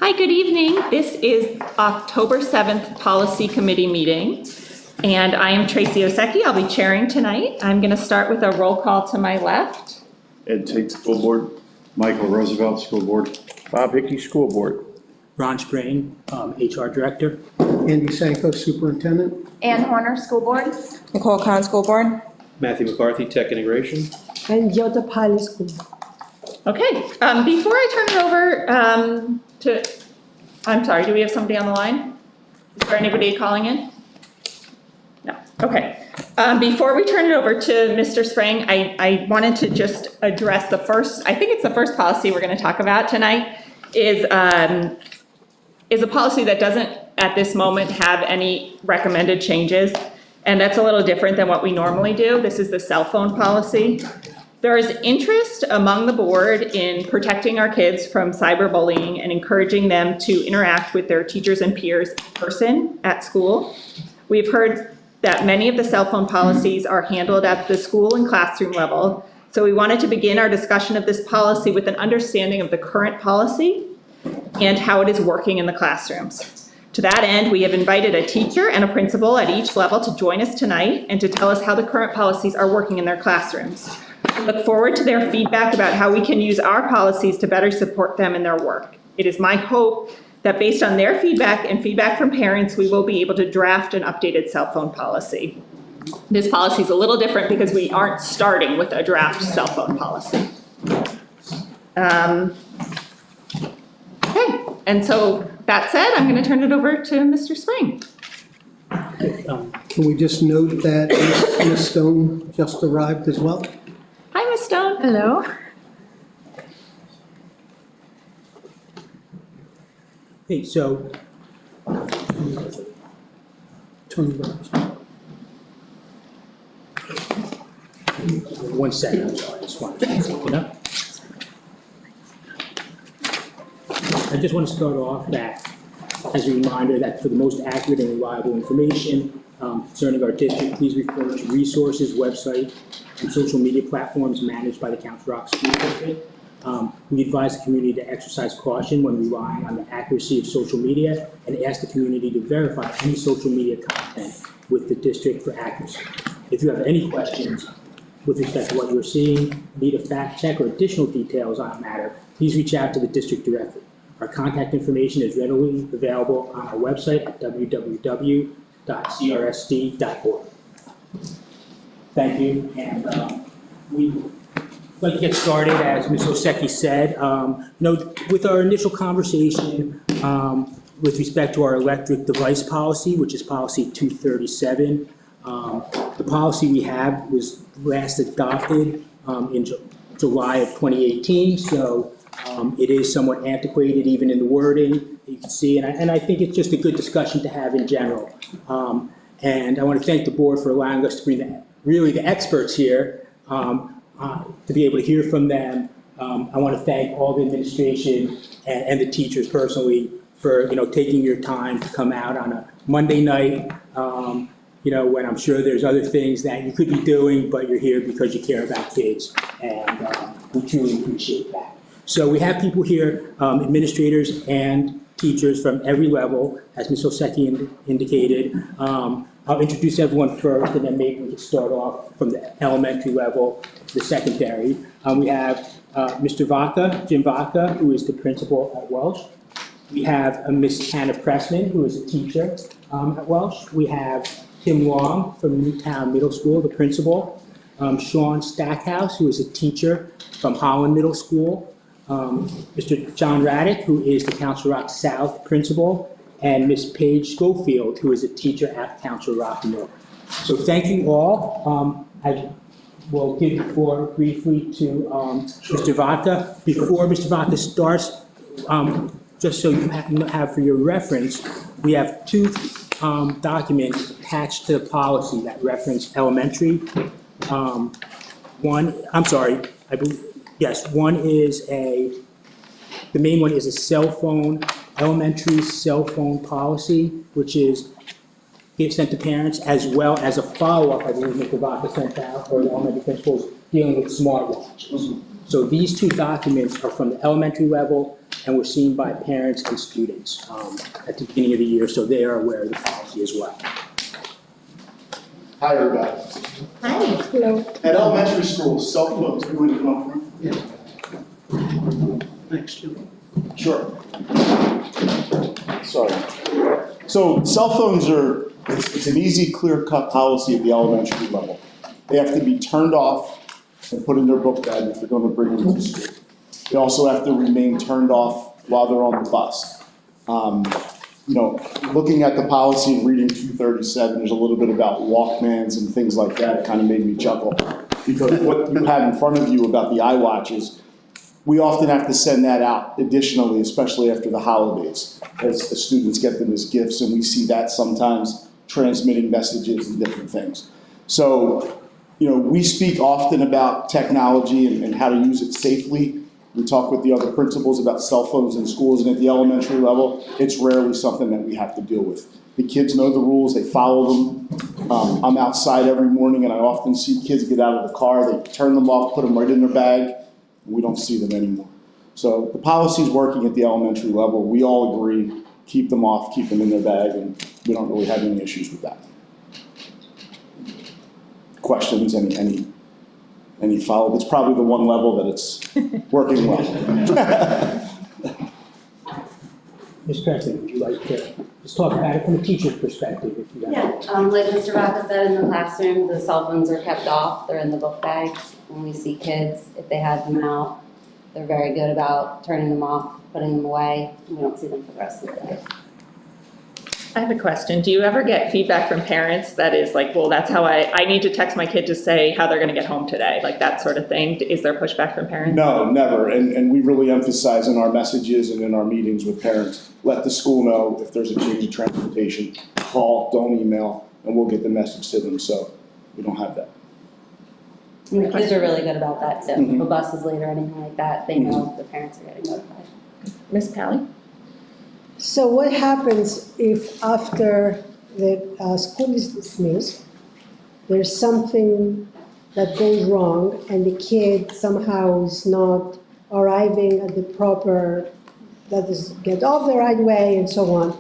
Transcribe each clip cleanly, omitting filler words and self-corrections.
Hi, good evening. This is October 7th Policy Committee meeting, and I am Tracy Osecki. I'll be chairing tonight. I'm going to start with a roll call to my left. Ed Tate, School Board. Michael Roosevelt, School Board. Bob Hickey, School Board. Ron Sprain, HR Director. Andy Sanko, Superintendent. Ann Horner, School Board. Nicole Khan, School Board. Matthew McCarthy, Tech Integration. And Yota Pilot School. Okay, before I turn it over I'm sorry, do we have somebody on the line? Is there anybody calling in? No, okay. Before we turn it over to Mr. Sprang, I wanted to just address I think it's the first policy we're going to talk about tonight, is a policy that doesn't, at this moment, have any recommended changes. And that's a little different than what we normally do. This is the cell phone policy. There is interest among the board in protecting our kids from cyberbullying and encouraging them to interact with their teachers and peers in person at school. We've heard that many of the cell phone policies are handled at the school and classroom level. So we wanted to begin our discussion of this policy with an understanding of the current policy and how it is working in the classrooms. To that end, we have invited a teacher and a principal at each level to join us tonight and to tell us how the current policies are working in their classrooms. We look forward to their feedback about how we can use our policies to better support them in their work. It is my hope that based on their feedback and feedback from parents, we will be able to draft an updated cell phone policy. This policy is a little different because we aren't starting with a draft cell phone policy. Okay, and so that said, I'm going to turn it over to Mr. Sprang. Can we just note that Ms. Stone just arrived as well? Hi, Ms. Stone. Hello. Hey, so, Tony Rose. 1 second, I'm sorry, I just wanted to take it up. I just want to start off that, as a reminder, that for the most accurate and reliable information concerning our district, please refer to resources, website, and social media platforms managed by the Council Rock School District. We advise the community to exercise caution when relying on the accuracy of social media and ask the community to verify any social media content with the district for accuracy. If you have any questions with respect to what you're seeing, need a fact check or additional details on a matter, please reach out to the district directly. Our contact information is readily available on our website at www.crsd.org. Thank you, and we'd like to get started, as Ms. Osecki said. With our initial conversation with respect to our electric device policy, which is policy 237, the policy we have was last adopted in July of 2018, so it is somewhat antiquated even in the wording, you can see, and I think it's just a good discussion to have in general. And I want to thank the board for allowing us to bring the experts here to be able to hear from them. I want to thank all the administration and the teachers personally for taking your time to come out on a Monday night, when I'm sure there's other things that you could be doing, but you're here because you care about kids, and we truly appreciate that. So we have people here, administrators and teachers from every level, as Ms. Osecki indicated. I'll introduce everyone first, and then maybe we can start off from the elementary level to the secondary. We have Mr. Vaca, Jim Vaca, who is the principal at Welsh. We have Ms. Hannah Pressman, who is a teacher at Welsh. We have Tim Long from Newtown Middle School, the principal. Sean Stackhouse, who is a teacher from Holland Middle School. Mr. John Raddick, who is the Council Rock South principal, and Ms. Paige Schofield, who is a teacher at Council Rock North. So thank you all. I will give the floor briefly to Mr. Vaca. Before Mr. Vaca starts, just so you have for your reference, we have two documents attached to the policy that reference elementary. One is the main one is a elementary cell phone policy, which is sent to parents, as well as a follow-up, I believe Mr. Vaca sent out, or the elementary principals dealing with smartwatches. So these two documents are from the elementary level, and were seen by parents and students at the beginning of the year, so they are aware of the policy as well. Hi, everybody. Hi. Hello. At elementary school, cell phones, are you going to come up front? Thanks, Jim. Sure. Sorry. So cell phones it's an easy, clear-cut policy at the elementary level. They have to be turned off and put in their book bag if they're going to bring them to school. They also have to remain turned off while they're on the bus. Looking at the policy and reading 237, there's a little bit about Walkmans and things like that. It kind of made me chuckle. Because what you have in front of you about the iWatches, we often have to send that out additionally, especially after the holidays, as the students get them as gifts, and we see that sometimes transmitting messages and different things. So, we speak often about technology and how to use it safely. We talk with the other principals about cell phones in schools, and at the elementary level, it's rarely something that we have to deal with. The kids know the rules, they follow them. I'm outside every morning and I often see kids get out of the car, they turn them off, put them right in their bag, and we don't see them anymore. So the policy's working at the elementary level. We all agree, keep them off, keep them in their bag, and we don't really have any issues with that. Questions, any follow-up? It's probably the one level that it's working well. Ms. Preston, would you like to just talk about it from a teacher's perspective, if you have? Yeah, like Mr. Vaca said, in the classroom, the cell phones are kept off, they're in the book bags. When we see kids, if they have them out, they're very good about turning them off, putting them away, and we don't see them for the rest of the day. I have a question. Do you ever get feedback from parents that is like, well, that's how I need to text my kid to say how they're going to get home today, like that sort of thing? Is there pushback from parents? No, never. And we really emphasize in our messages and in our meetings with parents, let the school know if there's a change in transportation, call, don't email, and we'll get the message to them. So we don't have that. And the kids are really good about that too. Mhm. If a bus is late or anything like that, they know the parents are getting notified. Ms. Pally? So what happens if after the school is dismissed, there's something that goes wrong and the kid somehow is not arriving at the proper, that is, get off the right way and so on?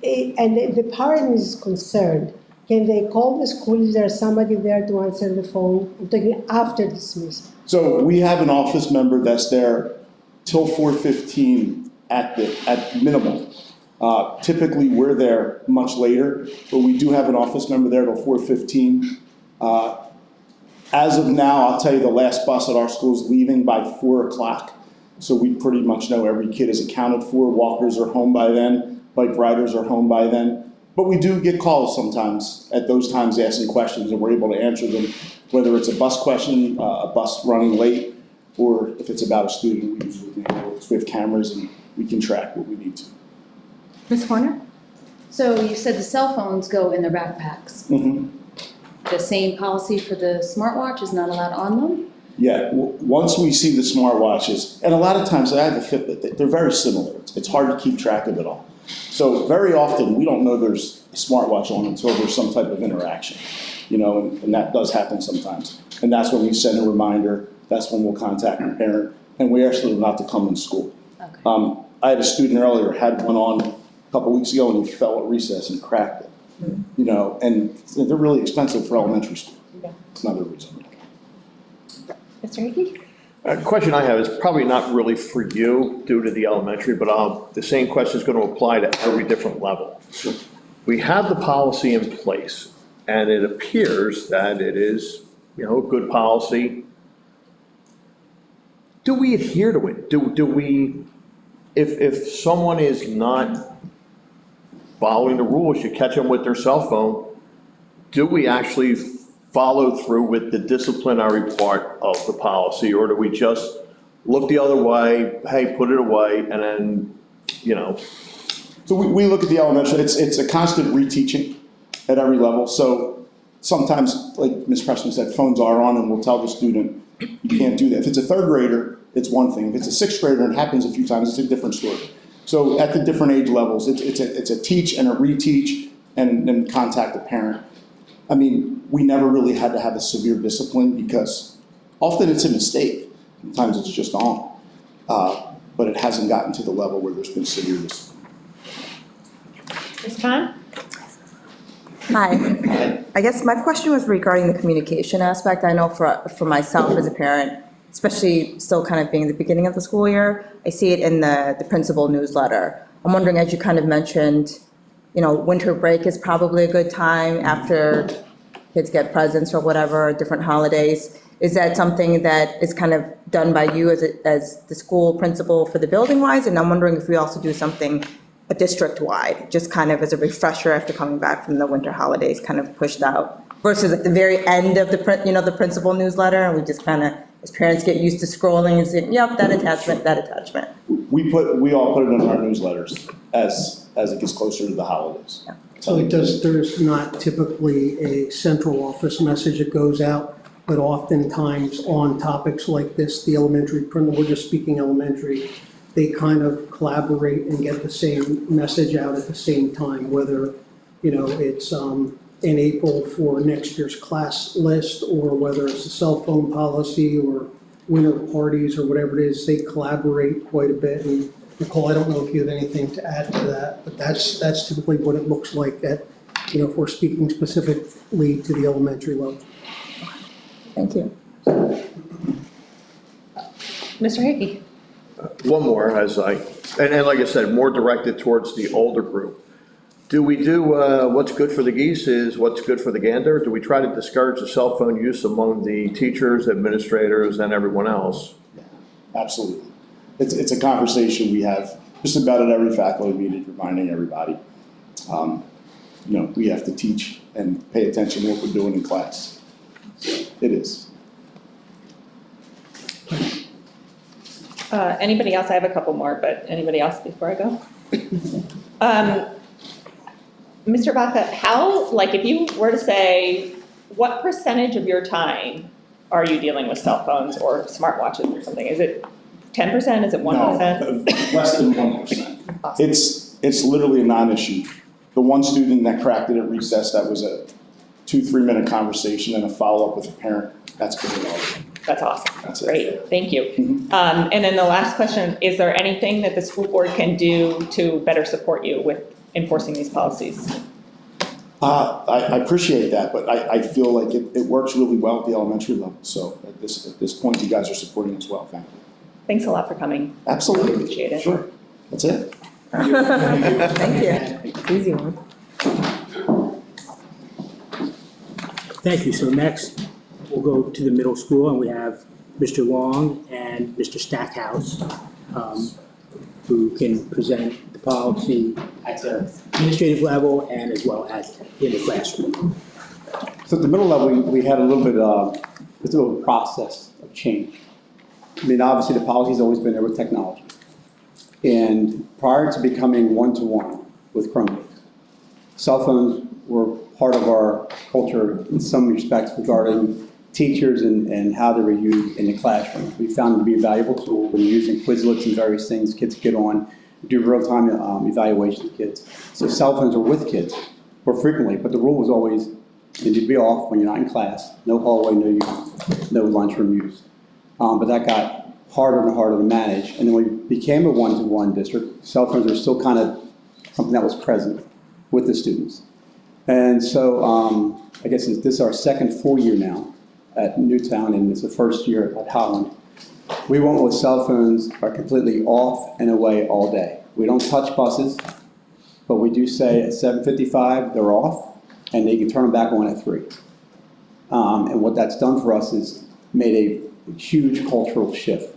And if the parent is concerned, can they call the school? Is there somebody there to answer the phone? I'm talking after dismissal. So we have an office member that's there till 4:15 at minimum. Typically, we're there much later, but we do have an office member there till 4:15. As of now, I'll tell you the last bus at our school is leaving by 4 o'clock. So we pretty much know every kid is accounted for. Walkers are home by then, bike riders are home by then. But we do get calls sometimes at those times asking questions, and we're able to answer them, whether it's a bus question, a bus running late, or if it's about a student, we usually handle it. We have cameras and we can track what we need to. Ms. Horner? So you said the cell phones go in their backpacks. The same policy for the smartwatch is not allowed on them? Yeah, once we see the smartwatches, and a lot of times I have a Fitbit, they're very similar. It's hard to keep track of it all. So very often, we don't know there's a smartwatch on until there's some type of interaction, and that does happen sometimes. And that's when we send a reminder, that's when we'll contact the parent, and we ask them not to come in school. Okay. I had a student earlier, had one on a couple weeks ago, and he fell at recess and cracked it. And they're really expensive for elementary school. Yeah. It's another reason. Mr. Hickey? A question I have is probably not really for you due to the elementary, but the same question is going to apply to every different level. We have the policy in place, and it appears that it is, a good policy. Do we adhere to it? Do we, if someone is not following the rules, you catch them with their cell phone, do we actually follow through with the disciplinary part of the policy, or do we just look the other way, hey, put it away, and then, So we look at the elementary, it's a constant reteaching at every level. So sometimes, like Ms. Preston said, phones are on and we'll tell the student, you can't do that. If it's a third grader, it's one thing. If it's a sixth grader and it happens a few times, it's a different story. So at the different age levels, it's a teach and a reteach and then contact the parent. I mean, we never really had to have a severe discipline because often it's a mistake. Sometimes it's just on. but it hasn't gotten to the level where there's been severe discipline. Ms. Khan? Hi. I guess my question was regarding the communication aspect. I know for myself as a parent, especially still kind of being the beginning of the school year, I see it in the principal newsletter. I'm wondering, as you kind of mentioned, winter break is probably a good time after kids get presents or whatever, different holidays. Is that something that is kind of done by you as the school principal for the building wise? And I'm wondering if we also do something district-wide, just kind of as a refresher after coming back from the winter holidays, kind of pushed out, versus at the very end of the principal newsletter, and we just kind of, as parents get used to scrolling and saying, yep, that attachment. We all put it in our newsletters as it gets closer to the holidays. Yeah. So there's not typically a central office message that goes out, but oftentimes on topics like this, the elementary, we're just speaking elementary, they kind of collaborate and get the same message out at the same time, whether, it's in April for next year's class list, or whether it's a cell phone policy or winter parties or whatever it is, they collaborate quite a bit. And Nicole, I don't know if you have anything to add to that, but that's typically what it looks like if we're speaking specifically to the elementary level. Thank you. Mr. Hickey? One more, and like I said, more directed towards the older group. Do we do, what's good for the geese is what's good for the gander? Do we try to discourage the cell phone use among the teachers, administrators, and everyone else? Absolutely. It's a conversation we have just about at every faculty meeting, reminding everybody, we have to teach and pay attention to what we're doing in class. It is. Anybody else? I have a couple more, but anybody else before I go? Mr. Baca, if you were to say, what percentage of your time are you dealing with cell phones or smartwatches or something? Is it 10%? Is it 1%? No, less than 1%. Awesome. It's literally a non-issue. The one student that cracked it at recess, that was a 2-3 minute conversation and a follow-up with a parent. That's pretty all. That's awesome. That's it. Great, thank you. And then the last question, is there anything that the school board can do to better support you with enforcing these policies? I appreciate that, but I feel like it works really well at the elementary level. So at this point, you guys are supporting as well. Thank you. Thanks a lot for coming. Absolutely. Appreciate it. Sure. That's it. Thank you. Easy one. Thank you. So next, we'll go to the middle school, and we have Mr. Long and Mr. Stackhouse, who can present the policy at the administrative level and as well as in the classroom. So at the middle level, we had a little bit of a process of change. I mean, obviously, the policy's always been there with technology. And prior to becoming one-to-one with Chromebooks, cell phones were part of our culture in some respects regarding teachers and how they were used in the classroom. We found them to be a valuable tool when using Quizlets and various things kids get on, do real-time evaluation of kids. So cell phones were with kids more frequently, but the rule was always that you'd be off when you're not in class, no hallway, no lunchroom use. But that got harder and harder to manage. And then when we became a one-to-one district, cell phones were still kind of something that was present with the students. And so I guess this is our second full year now at Newtown, and it's the first year at Holland. We went with cell phones are completely off and away all day. We don't touch buses, but we do say at 7:55 they're off, and they can turn them back on at 3. And what that's done for us is made a huge cultural shift.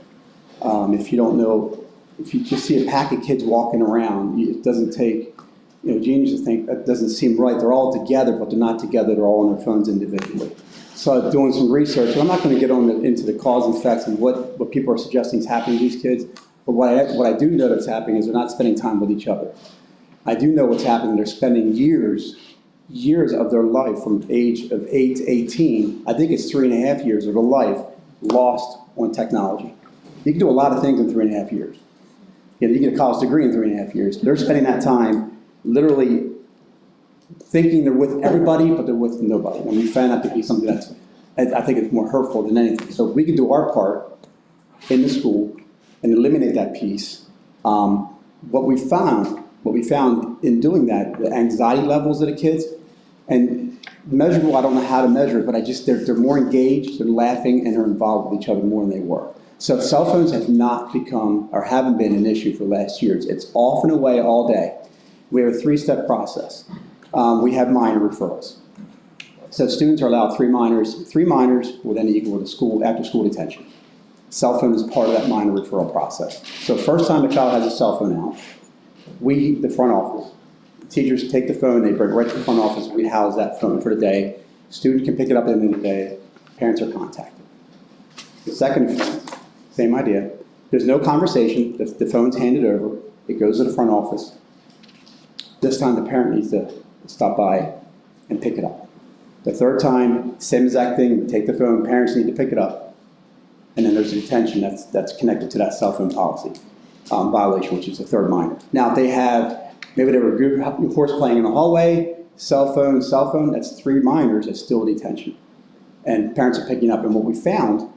If you don't know, if you just see a pack of kids walking around, it doesn't take, genius to think that doesn't seem right. They're all together, but they're not together. They're all on their phones individually. So doing some research, and I'm not going to get into the cause and effects and what people are suggesting is happening to these kids, but what I do know that's happening is they're not spending time with each other. I do know what's happening. They're spending years of their life from age of 8 to 18. I think it's 3.5 years of their life lost on technology. You can do a lot of things in 3.5 years. You get a college degree in 3.5 years. They're spending that time literally thinking they're with everybody, but they're with nobody. And we found that to be something that's, I think it's more hurtful than anything. So if we can do our part in the school and eliminate that piece, what we found in doing that, the anxiety levels of the kids, and measurable, I don't know how to measure it, but they're more engaged, they're laughing, and they're involved with each other more than they were. So cell phones have not become, or haven't been an issue for the last years. It's off and away all day. We have a 3-step process. We have minor referrals. So students are allowed 3 minors. 3 minors will then equal to school, after school detention. Cell phone is part of that minor referral process. So first time a child has a cell phone out, we, the front office, teachers take the phone, they bring it right to the front office, we house that phone for the day. Student can pick it up at the end of the day, parents are contacted. The second offense, same idea. There's no conversation, the phone's handed over, it goes to the front office. This time the parent needs to stop by and pick it up. The third time, same exact thing, we take the phone, parents need to pick it up. And then there's a detention that's connected to that cell phone policy violation, which is the third minor. Now, if they have, maybe they were group horse playing in the hallway, cell phone, that's 3 minors, that's still a detention. And parents are picking up, and what we found,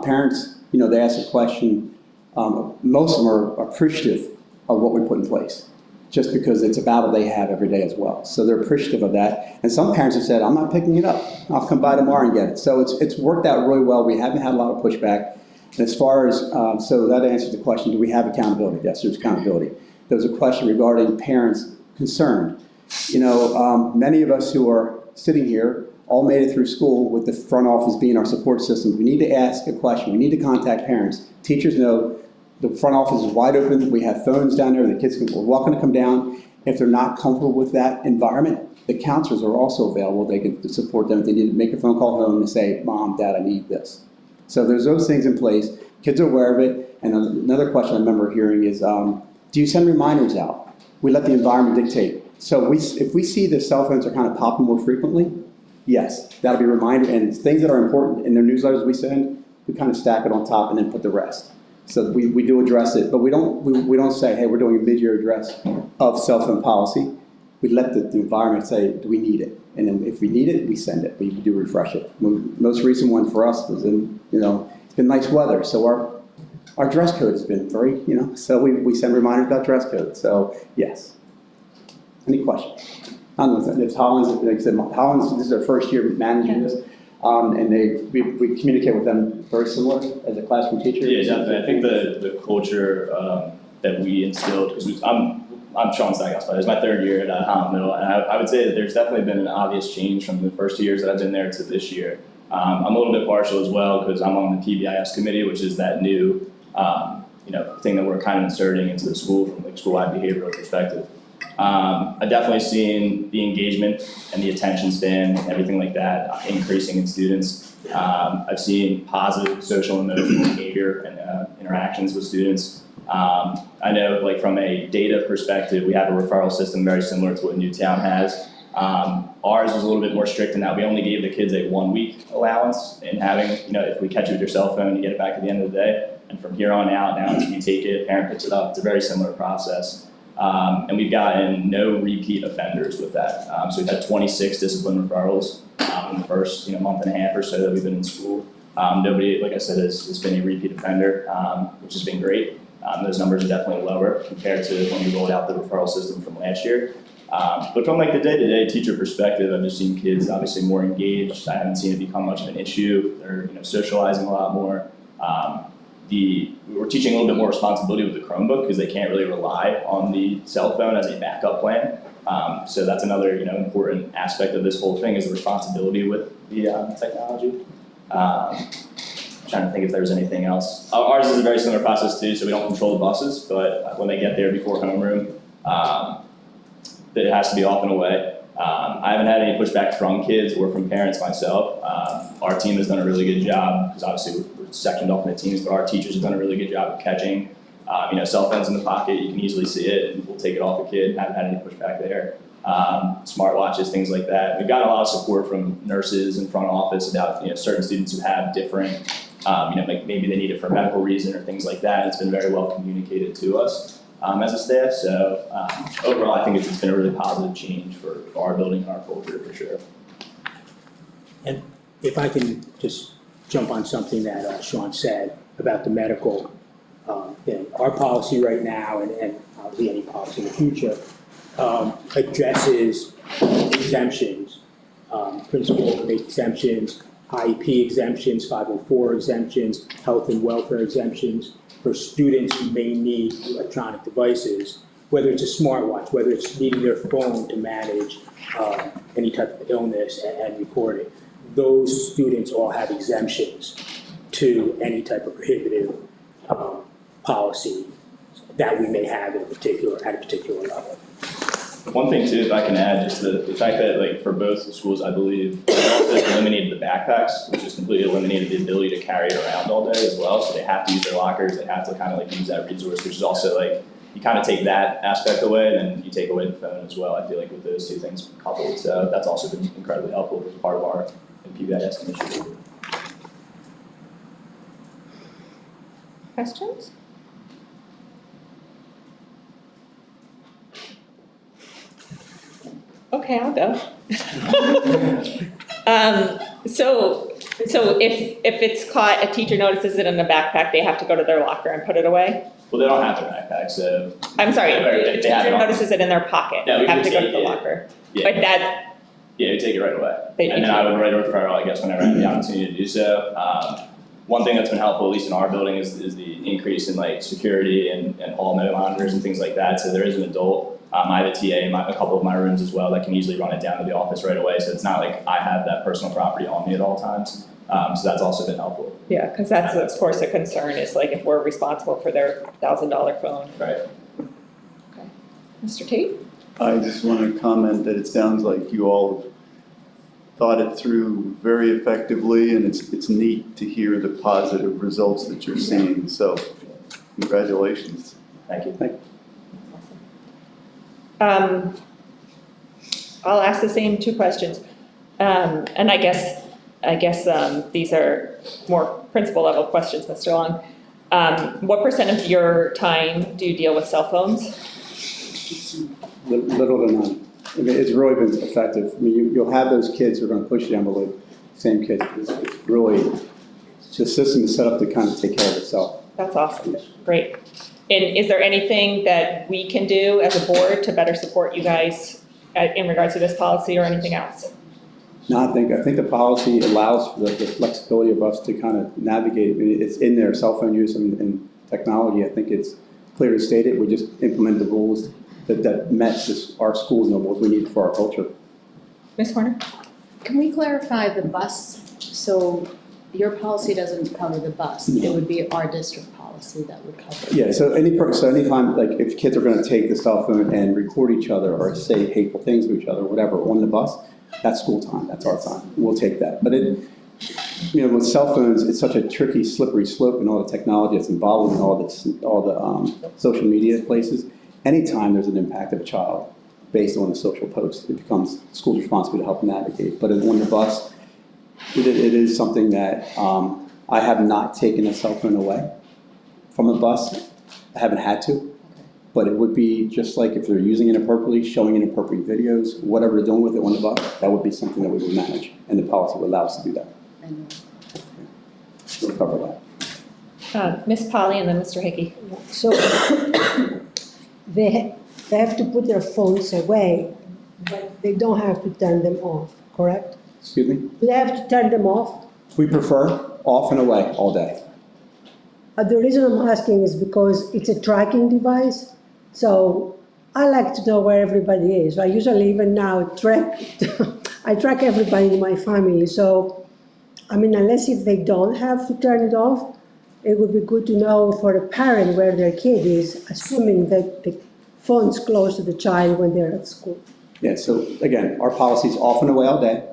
parents, they ask a question, most of them are appreciative of what we put in place, just because it's a battle they have every day as well. So they're appreciative of that. And some parents have said, I'm not picking it up. I'll come by tomorrow and get it. So it's worked out really well. We haven't had a lot of pushback. And as far as, so that answers the question, do we have accountability? Yes, there's accountability. There was a question regarding parents concerned. Many of us who are sitting here all made it through school with the front office being our support system. We need to ask a question. We need to contact parents. Teachers know the front office is wide open. We have phones down there. The kids are welcome to come down. If they're not comfortable with that environment, the counselors are also available. They can support them if they need to make a phone call home and say, Mom, Dad, I need this. So there's those things in place. Kids are aware of it. And another question I remember hearing is, do you send reminders out? We let the environment dictate. So if we see the cell phones are kind of popping more frequently, yes, that'll be a reminder. And things that are important in their newsletters we send, we kind of stack it on top and then put the rest. So we do address it, but we don't say, hey, we're doing a mid-year address of cell phone policy. We let the environment say, do we need it? And then if we need it, we send it. We do refresh it. Most recent one for us was it's been nice weather, so our dress code has been very, so we send reminders about dress code. So yes. Any questions? I don't know if Hollins, like I said, Hollins, this is their first year managing this. And we communicate with them very similar as a classroom teacher. Yeah, definitely. I think the culture that we instilled, because I'm Sean Stackhouse, but it's my 3rd year at Holland Middle, and I would say that there's definitely been an obvious change from the first 2 years that I've been there to this year. I'm a little bit partial as well because I'm on the PBIS committee, which is that new thing that we're kind of inserting into the school from like school-wide behavioral perspective. I've definitely seen the engagement and the attention span and everything like that increasing in students. I've seen positive social and emotional behavior and interactions with students. I know like from a data perspective, we have a referral system very similar to what Newtown has. Ours was a little bit more strict in that we only gave the kids a 1-week allowance in having, if we catch you with your cell phone, you get it back at the end of the day. And from here on out, now you take it, parent picks it up. It's a very similar process. And we've gotten no repeat offenders with that. So we've had 26 discipline referrals in the first month and a half or so that we've been in school. Nobody, like I said, has been a repeat offender, which has been great. Those numbers are definitely lower compared to when we rolled out the referral system from last year. But from like the day-to-day teacher perspective, I've just seen kids obviously more engaged. I haven't seen it become much of an issue. They're socializing a lot more. We're teaching a little bit more responsibility with the Chromebook because they can't really rely on the cell phone as a backup plan. So that's another important aspect of this whole thing is the responsibility with the technology. Trying to think if there's anything else. Ours is a very similar process too, so we don't control the buses, but when they get there before homeroom, it has to be off and away. I haven't had any pushback from kids or from parents myself. Our team has done a really good job because obviously we're sectioned off into teams, but our teachers have done a really good job of catching. Cell phones in the pocket, you can easily see it, and we'll take it off the kid. Haven't had any pushback there. Smartwatches, things like that. We've gotten a lot of support from nurses and front office about certain students who have different, like maybe they need it for a medical reason or things like that. It's been very well communicated to us as a staff. So overall, I think it's been a really positive change for our building and our culture for sure. And if I can just jump on something that Sean said about the medical Our policy right now, and obviously any policy in the future, addresses exemptions. Principal can make exemptions, IEP exemptions, 504 exemptions, health and welfare exemptions for students who may need electronic devices, whether it's a smartwatch, whether it's needing their phone to manage any type of illness and record it. Those students all have exemptions to any type of prohibitive policy that we may have at a particular level. One thing too, if I can add, just the fact that like for both schools, I believe, they also eliminated the backpacks, which just completely eliminated the ability to carry it around all day as well. So they have to use their lockers, they have to kind of like use that resource, which is also like, you kind of take that aspect away, and then you take away the phone as well. I feel like with those two things coupled, so that's also been incredibly helpful as part of our PBIS initiative. Questions? Okay, I'll go. So if it's caught, a teacher notices it in a backpack, they have to go to their locker and put it away? Well, they don't have their backpack, so. I'm sorry, if They a have teacher it on. notices it in their pocket, No, they we have would to go to take the it. locker. Yeah. But that, Yeah, we take it right away. They And then take I would write a referral, I guess, whenever I have the opportunity to do so. One thing that's been helpful, at least in our building, is the increase in like security and hall monitors and things like that. So there is an adult. I have a TA in a couple of my rooms as well that can easily run it down to the office right away. So it's not like I have that personal property on me at all times. So that's also been helpful. yeah, because that's of course a concern, is like if we're responsible for their $1,000 phone. Right. Okay. Mr. Tate? I just want to comment that it sounds like you all thought it through very effectively, and it's neat to hear the positive results that you're seeing, so congratulations. Thank you. I'll ask the same two questions. And I guess these are more principal level questions, Mr. Long. What % of your time do you deal with cell phones? Little to none. I mean, it's really been effective. I mean, you'll have those kids who are going to push the envelope, same kids. It's really, the system is set up to kind of take care of itself. That's awesome, great. And is there anything that we can do as a board to better support you guys in regards to this policy or anything else? No, I think the policy allows for the flexibility of us to kind of navigate. I mean, it's in there, cell phone use and technology. I think it's clearly stated. We just implement the rules that matches our schools and what we need for our culture. Ms. Horner? Can we clarify the bus? So your policy doesn't cover the bus. It would be our district policy that would cover it. Yeah, so anytime, like, if kids are gonna take the cell phone and record each other or say hateful things to each other, whatever, on the bus, that's school time, that's our time, we'll take that. But with cell phones, it's such a tricky, slippery slope and all the technology that's involved in all the social media places. Anytime there's an impact of a child based on a social post, it becomes school's responsibility to help navigate. But on the bus, it is something that I have not taken a cell phone away from a bus. I haven't had to, but it would be just like if they're using it inappropriately, showing inappropriate videos, whatever they're doing with it on the bus, that would be something that we would manage, and the policy would allow us to do that. We'll cover that. Ms. Polly and then Mr. Hickey. So they have to put their phones away, but they don't have to turn them off, correct? Excuse me? Do they have to turn them off? We prefer off and away all day. The reason I'm asking is because it's a tracking device, so I like to know where everybody is. I usually even now I track everybody in my family, so, I mean, unless if they don't have to turn it off, it would be good to know for the parent where their kid is, assuming that the phone's close to the child when they're at school. Yeah, so again, our policy is off and away all day.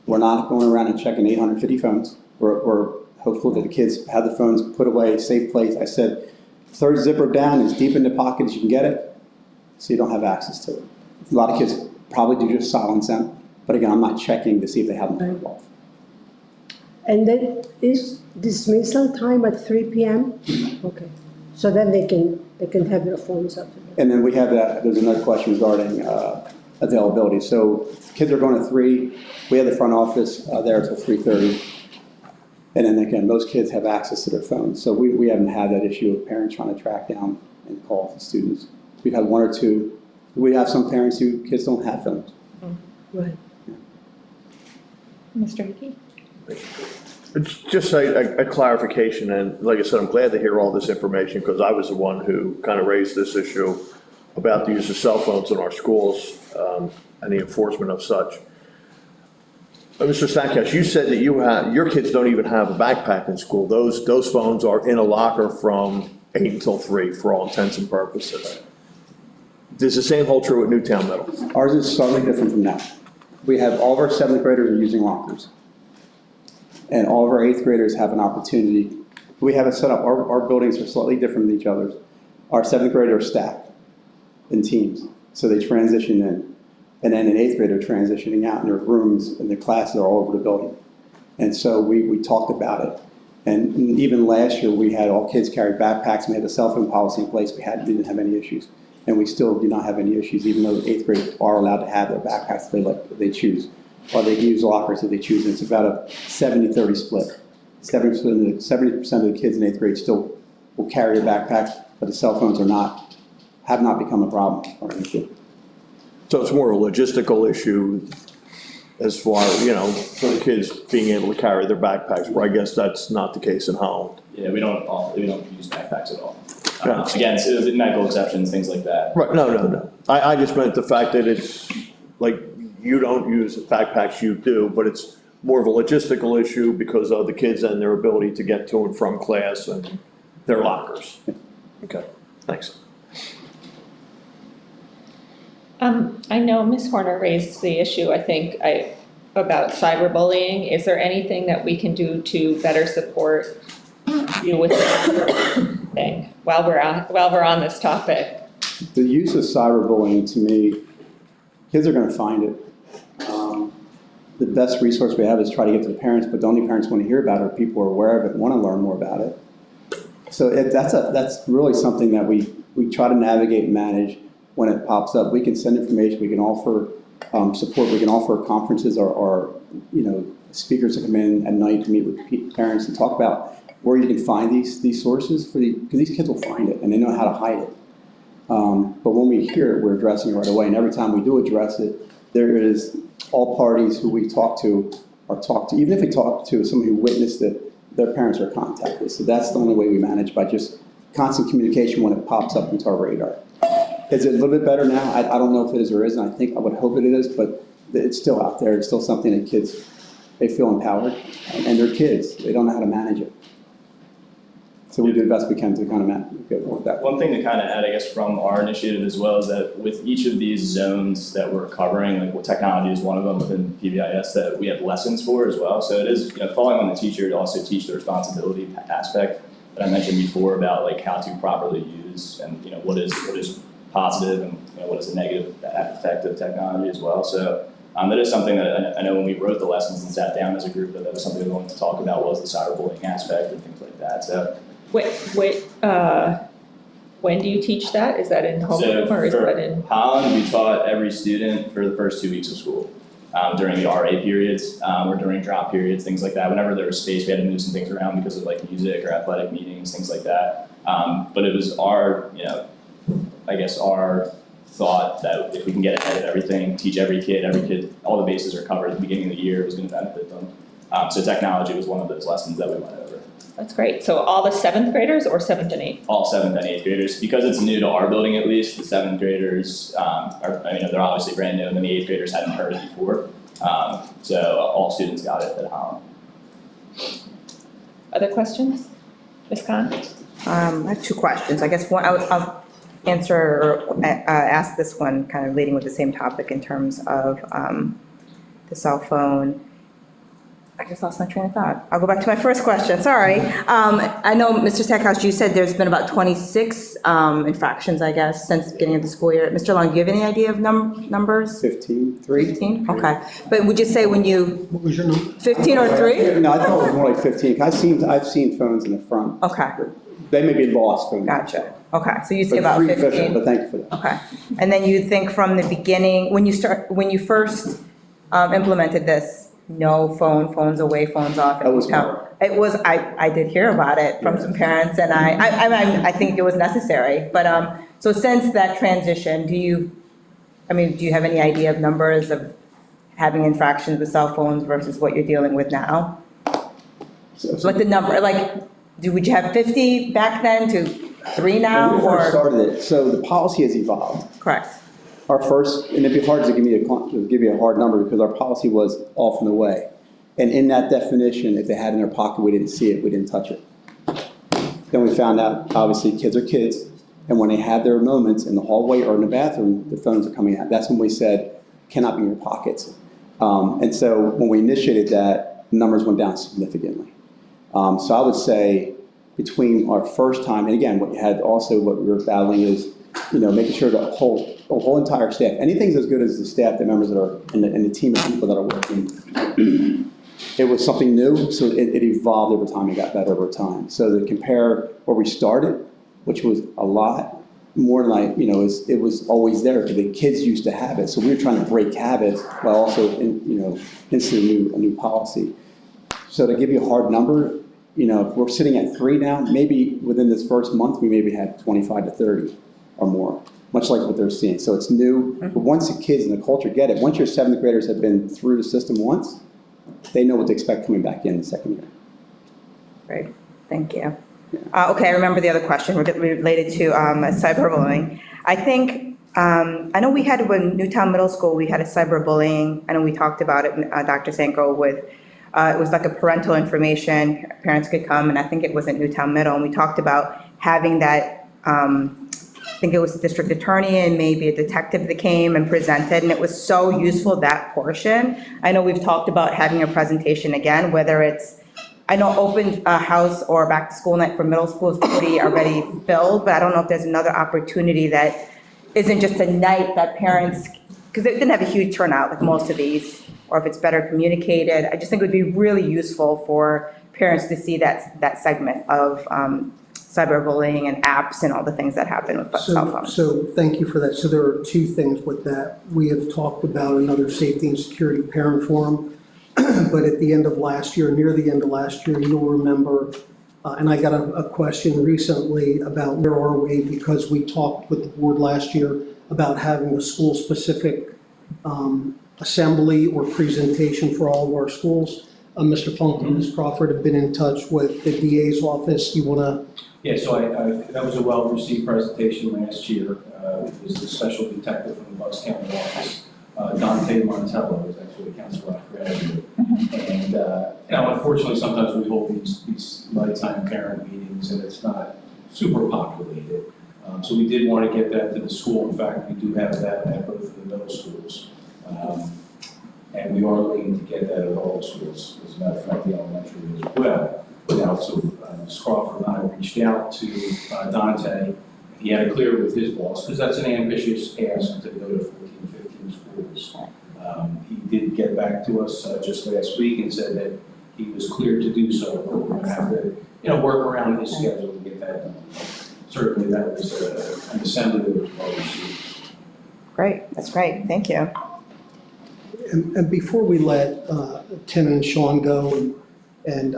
We're not going around and checking 850 phones. We're hopeful that the kids have the phones put away, safe place. I said, third zipper down, as deep in the pocket as you can get it, so you don't have access to it. A lot of kids probably do just silence them, but again, I'm not checking to see if they have them turned off. And then is dismissal time at 3 p.m.? Okay, so then they can have their phones up. And then we have there's another question regarding availability. So kids are going to 3, we have the front office there until 3:30. And then again, most kids have access to their phones, so we haven't had that issue of parents trying to track down and call the students. We've had one or two. We have some parents who kids don't have phones. Right. Mr. Hickey? It's just a clarification, and like I said, I'm glad to hear all this information, because I was the one who kind of raised this issue about the use of cell phones in our schools, and the enforcement of such. Mr. Stackhouse, you said that your kids don't even have a backpack in school. Those phones are in a locker from 8 until 3 for all intents and purposes. Does the same hold true at Newtown Middle? Ours is slightly different from that. We have, all of our 7th graders are using lockers. And all of our 8th graders have an opportunity. We have it set up, our buildings are slightly different than each other's. Our 7th graders are stacked in teams, so they transition in. And then an 8th grader transitioning out in their rooms, and the classes are all over the building. And so we talked about it. And even last year, we had all kids carry backpacks, and we had a cell phone policy in place. We didn't have any issues. And we still do not have any issues, even though 8th graders are allowed to have their backpacks if they choose. Or they can use lockers if they choose. And it's about a 70-30 split. 70% of the kids in 8th grade still will carry a backpack, but the cell phones have not become a problem or an issue. So it's more a logistical issue as far, for the kids being able to carry their backpacks, where I guess that's not the case in Holland. Yeah, we don't use backpacks at all. Yeah. Again, so the medical exceptions, things like that. Right, no. I just meant the fact that it's, like, you don't use backpacks, you do, but it's more of a logistical issue because of the kids and their ability to get to and from class and their lockers. Okay, thanks. I know Ms. Horner raised the issue, about cyberbullying. Is there anything that we can do to better support you with this thing while we're on this topic? The use of cyberbullying, to me, kids are going to find it. The best resource we have is try to get to the parents, but the only parents want to hear about it are people who are aware of it and want to learn more about it. So that's really something that we try to navigate and manage when it pops up. We can send information, we can offer support, we can offer conferences or speakers to come in at night to meet with parents and talk about where you can find these sources, because these kids will find it and they know how to hide it. But when we hear it, we're addressing it right away. And every time we do address it, there is all parties who we talk to, even if we talk to someone who witnessed it, their parents are contacted. So that's the only way we manage, by just constant communication when it pops up into our radar. Is it a little bit better now? I don't know if it is or isn't. I would hope it is, but it's still out there. It's still something that kids, they feel empowered, and they're kids. They don't know how to manage it. So we do the best we can to kind of go with that. One thing to kind of add, I guess, from our initiative as well is that with each of these zones that we're covering, like technology is one of them within PBIS, that we have lessons for as well. So it is falling on the teacher to also teach the responsibility aspect that I mentioned before about like how to properly use and what is positive and what is the negative effect of technology as well. So that is something that I know when we wrote the lessons and sat down as a group, that was something we wanted to talk about, was the cyberbullying aspect and things like that. So. When do you teach that? Is that in homeroom or is that in? Holland, we taught every student for the first 2 weeks of school, during the RA periods, or during drop periods, things like that. Whenever there was space, we had to move some things around because of like music or athletic meetings, things like that. But it was our, our thought that if we can get ahead of everything, teach every kid, all the bases are covered at the beginning of the year, it was going to benefit them. So technology was one of those lessons that we went over. That's great. So all the 7th graders or 7th and 8th? All 7th and 8th graders. Because it's new to our building at least, the 7th graders, they're obviously brand new, and then the 8th graders hadn't heard it before. So all students got it at Holland. Other questions? Ms. Khan? I have 2 questions. I guess one, I'll answer or ask this one kind of leading with the same topic in terms of the cell phone. I just lost my train of thought. I'll go back to my first question, sorry. I know, Mr. Stackhouse, you said there's been about 26 infractions, I guess, since the beginning of the school year. Mr. Long, do you have any idea of numbers? 15, 15? Okay. But would you say when you... What was your number? 15 or 3? No, I thought it was more like 15. I've seen phones in the front. Okay. They may be lost. Gotcha. Okay, so you say But about 3 official, 15. but thank you for that. Okay. And then you think from the beginning, when you first implemented this, no phones away, phones off. That was count. hard. I did hear about it from some parents, and I think it was necessary. But, so since that transition, do you have any idea of numbers of having infractions with cell phones versus what you're dealing with now? Like the number, would you have 50 back then to 3 now, When we first or? started it, so the policy has evolved. Correct. Our first, and it'd be hard to give you a hard number because our policy was off and away. And in that definition, if they had it in their pocket, we didn't see it, we didn't touch it. Then we found out, obviously, kids are kids, and when they have their moments in the hallway or in the bathroom, the phones are coming out. That's when we said, cannot be in your pockets. And so when we initiated that, numbers went down significantly. So I would say between our first time, and again, what we were battling is, making sure the whole entire staff, anything's as good as the staff, the members that are, and the team of people that are working. It was something new, so it evolved over time and got better over time. So to compare where we started, which was a lot more than it was always there because the kids used to have it. So we were trying to break habits while also, instituting a new policy. So to give you a hard number, if we're sitting at 3 now, maybe within this first month, we maybe had 25 to 30 or more, much like what they're seeing. So it's new, but once the kids and the culture get it, once your 7th graders have been through the system once, they know what to expect coming back in the second year. Great, thank you. Okay, I remember the other question related to cyberbullying. I think, I know we had, when Newtown Middle School, we had a cyberbullying, I know we talked about it, Dr. Sanko, with, it was like a parental information, parents could come, and I think it was at Newtown Middle, and we talked about having that, I think it was the district attorney and maybe a detective that came and presented, and it was so useful, that portion. I know we've talked about having a presentation again, whether it's, I know open house or back to school night for middle school is pretty already filled, but I don't know if there's another opportunity that isn't just a night that parents, because they didn't have a huge turnout like most of these, or if it's better communicated. I just think it would be really useful for parents to see that segment of cyberbullying and apps and all the things that happen with cell phones. So thank you for that. So there are 2 things with that. We have talked about another safety and security parent forum. But at the end of last year, near the end of last year, you'll remember, and I got a question recently about where are we, because we talked with the board last year about having a school-specific assembly or presentation for all of our schools. Mr. Funk and Ms. Crawford have been in touch with the DA's office. You want to? Yeah, so that was a well-received presentation last year. It was the special detective from the Bucks County office. Dante Montello is actually a council graduate. And unfortunately, sometimes we hold these nighttime parent meetings and it's not super populated. So we did want to get that to the school. In fact, we do have that at both of the middle schools. And we are looking to get that at all the schools, as a matter of fact, the elementary as well. Now, so Ms. Crawford and I reached out to Dante. He had to clear with his boss, because that's an ambitious ask to go to 14, 15 schools. He did get back to us just last week and said that he was cleared to do so. We're going to have to, work around his schedule to get that done. Certainly, that was an assembly that was well received. Great, that's great, thank you. And before we let Tim and Sean go and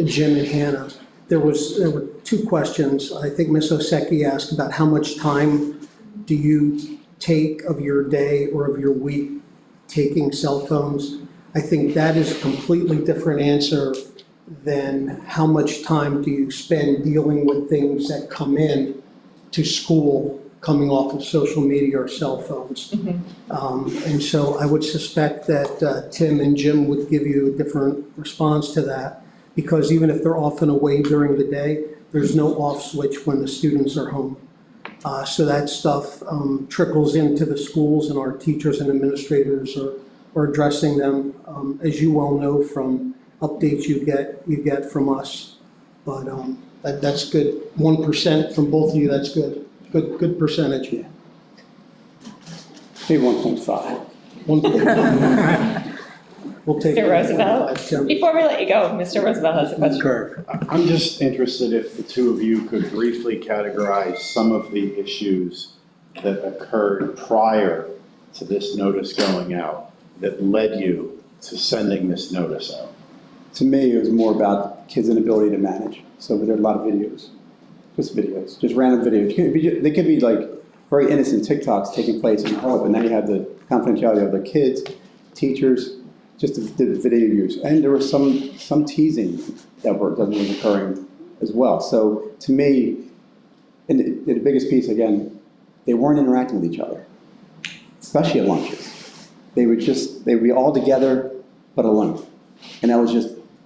Jim and Hannah, there were 2 questions. I think Ms. Oseki asked about how much time do you take of your day or of your week taking cell phones. I think that is a completely different answer than how much time do you spend dealing with things that come in to school coming off of social media or cell phones. And so I would suspect that Tim and Jim would give you a different response to that, because even if they're off and away during the day, there's no off switch when the students are home. So that stuff trickles into the schools, and our teachers and administrators are addressing them, as you well know from updates you get from us. But that's good. 1% from both of you, that's good. Good percentage. Yeah. Maybe 1.5. 1.5. We'll take Mr. Roosevelt, 1.5. before we let you go, Mr. Roosevelt has a question. Sure. I'm just interested if the 2 of you could briefly categorize some of the issues that occurred prior to this notice going out that led you to sending this notice out. To me, it was more about kids' inability to manage. So there are a lot of videos, just random videos. They could be like very innocent TikToks taking place in the hall, but now you have the confidentiality of the kids, teachers, just the video use. And there was some teasing that was occurring as well. So to me, and the biggest piece, again, they weren't interacting with each other, especially at lunches. They would be all together, but alone. And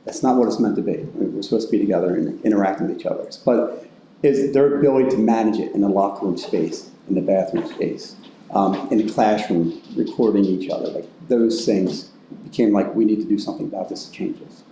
that's not what it's meant to be. We're supposed to be together and interacting with each other. But it's their ability to manage it in the locker room space, in the bathroom space, in the classroom, recording each other. Like those things became like, we need to do something about this to change this.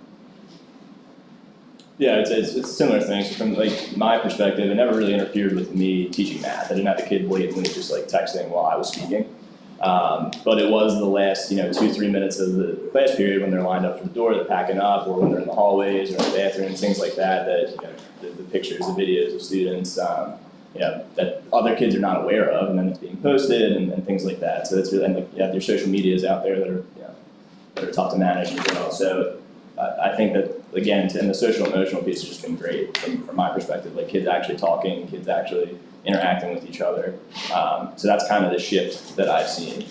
Yeah, it's similar things. From like my perspective, it never really interfered with me teaching math. I didn't have the kid blatantly just like texting while I was speaking. But it was the last, 2-3 minutes of the class period when they're lined up for the door, they're packing up, or when they're in the hallways or in the bathrooms, things like that, the pictures, the videos of students, that other kids are not aware of, and then it's being posted and things like that. So it's really, and there's social medias out there that are tough to manage as well. So I think that, again, and the social emotional piece has just been great from my perspective, like kids actually talking, kids actually interacting with each other. So that's kind of the shift that I've seen.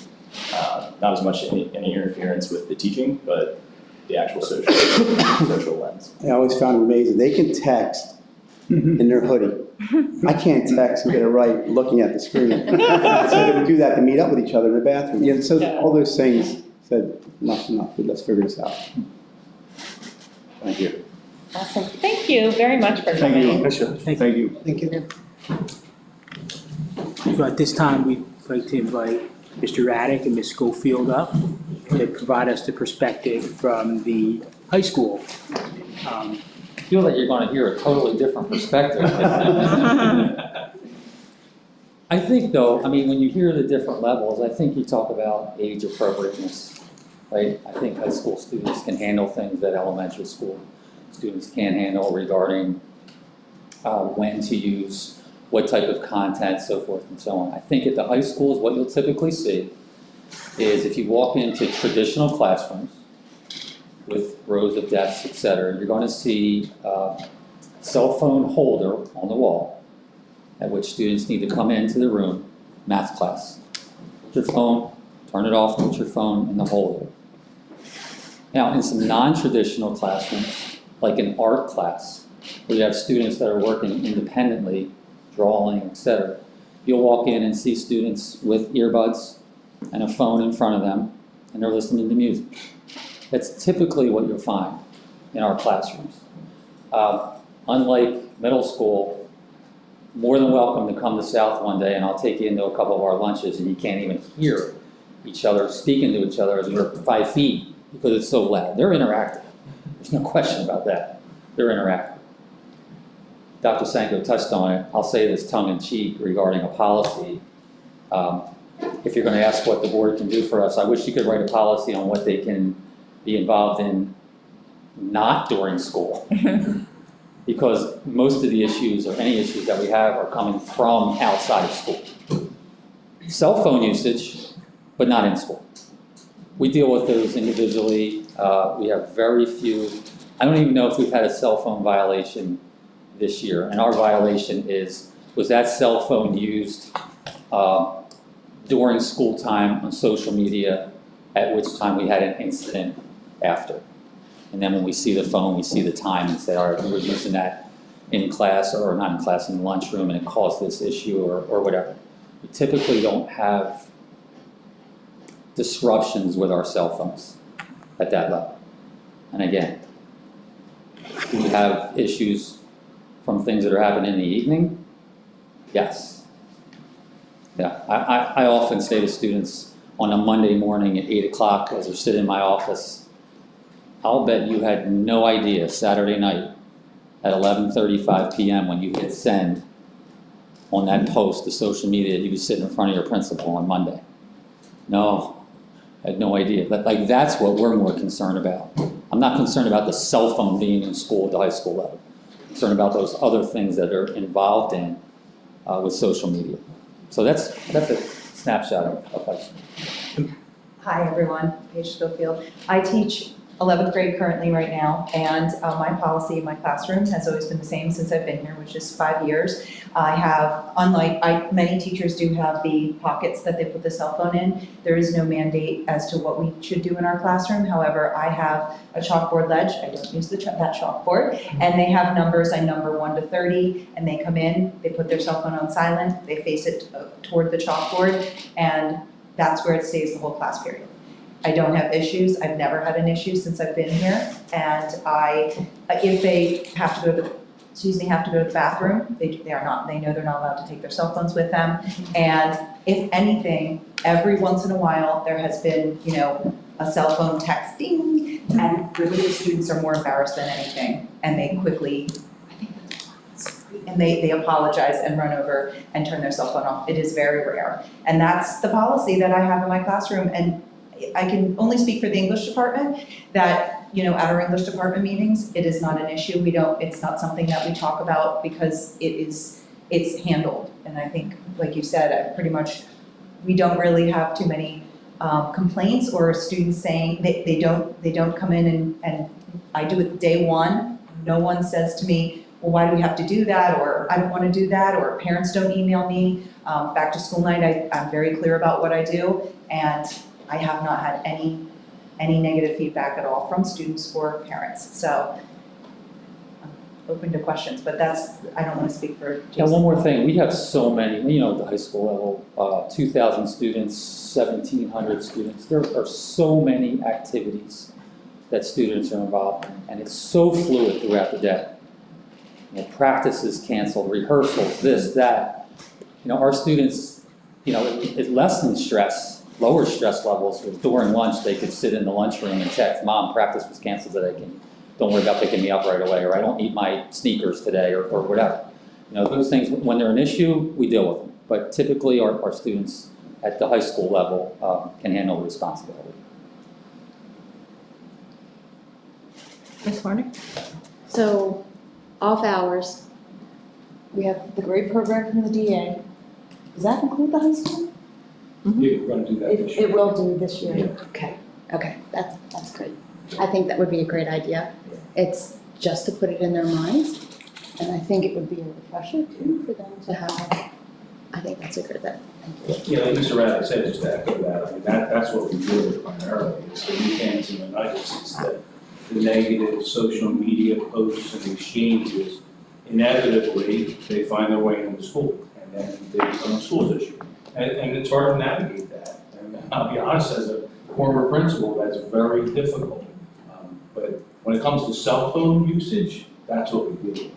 Not as much any interference with the teaching, but the actual social lens. I always found it amazing. They can text in their hoodie. I can't text and get it right looking at the screen. So they would do that to meet up with each other in the bathroom. Yeah, so all those things said, enough's enough, let's figure this out. Thank you. Awesome. Thank you very much for coming. Thank you. Thank you. So at this time, we'd like to invite Mr. Raddick and Ms. Schofield up to provide us the perspective from the high school. I feel that you're going to hear a totally different perspective. I think though, when you hear the different levels, I think you talk about age appropriateness, right? I think high school students can handle things that elementary school students can't handle regarding when to use what type of content, so forth and so on. I think at the high schools, what you'll typically see is if you walk into traditional classrooms with rows of desks, et cetera, you're going to see a cell phone holder on the wall at which students need to come into the room, math class. Put your phone, turn it off, put your phone in the holder. Now, in some non-traditional classrooms, like an art class, where you have students that are working independently, drawing, et cetera, you'll walk in and see students with earbuds and a phone in front of them, and they're listening to music. That's typically what you'll find in our classrooms. Unlike middle school, more than welcome to come to South one day and I'll take you into a couple of our lunches and you can't even hear each other speaking to each other as we're 5 feet because it's so loud. They're interactive. There's no question about that. They're interactive. Dr. Sanko touched on it. I'll say this tongue-in-cheek regarding a policy. If you're going to ask what the board can do for us, I wish you could write a policy on what they can be involved in not during school. Because most of the issues or any issues that we have are coming from outside of school. Cell phone usage, but not in school. We deal with those individually. We have very few. I don't even know if we've had a cell phone violation this year. And our violation was that cell phone used during school time on social media, at which time we had an incident after. And then when we see the phone, we see the time and say, all right, we were using that in class or not in class, in the lunchroom, and it caused this issue or whatever. We typically don't have disruptions with our cell phones at that level. And again, we have issues from things that are happening in the evening. Yes. Yeah, I often say to students on a Monday morning at 8 o'clock as they're sitting in my office, I'll bet you had no idea Saturday night at 11:35 p.m. when you hit send on that post to social media, you was sitting in front of your principal on Monday. No, I had no idea. But that's what we're more concerned about. I'm not concerned about the cell phone being in school at the high school level. I'm concerned about those other things that are involved in with social media. So that's a snapshot of high school. Hi, everyone. Paige Schofield. I teach 11th grade currently right now, and my policy in my classroom has always been the same since I've been here, which is 5 years. I have, many teachers do have the pockets that they put the cell phone in. There is no mandate as to what we should do in our classroom. However, I have a chalkboard ledge. I don't use that chalkboard. And they have numbers. I number 1 to 30, and they come in, they put their cell phone on silent, they face it toward the chalkboard, and that's where it stays the whole class period. I don't have issues. I've never had an issue since I've been here. And if they have to go to the bathroom, they know they're not allowed to take their cell phones with them. And if anything, every once in a while, there has been, a cell phone text ding, and really the students are more embarrassed than anything. And they quickly, and they apologize and run over and turn their cell phone off. It is very rare. And that's the policy that I have in my classroom. And I can only speak for the English department, that, at our English department meetings, it is not an issue. It's not something that we talk about because it's handled. And I think, like you said, we don't really have too many complaints or students saying they don't come in and I do it day one. No one says to me, well, why do we have to do that? Or I don't want to do that, or parents don't email me. Back to school night, I'm very clear about what I do, and I have not had any negative feedback at all from students or parents. So I'm open to questions, but I don't want to speak for Jason. And one more thing, we have so many, at the high school level, 2,000 students, 1,700 students. There are so many activities that students are involved in, and it's so fluid throughout the day. Practices canceled, rehearsals, this, that. Our students, it lessens stress, lower stress levels. During lunch, they could sit in the lunchroom and text, Mom, practice was canceled today. Don't worry about picking me up right away, or I don't eat my sneakers today, or whatever. Those things, when they're an issue, we deal with them. But typically, our students at the high school level can handle the responsibility. Ms. Hornick? So, off hours, we have the great program from the DA. Does that include the high school? Yeah, we're gonna do that this year. It will do this year? Okay, that's great. I think that would be a great idea. It's just to put it in their minds, and I think it would be a refresher too for them to have. I think that's a good thing. Thank you. Yeah, like Mr. Raddick said, just to echo that, I mean, that's what we deal with primarily, it's the weekends and the nights, it's the negative social media posts and exchanges. Inevitably, they find their way into school, and then they become a school's issue. And it's hard to navigate that. And I'll be honest, as a former principal, that's very difficult. But when it comes to cell phone usage, that's what we deal with.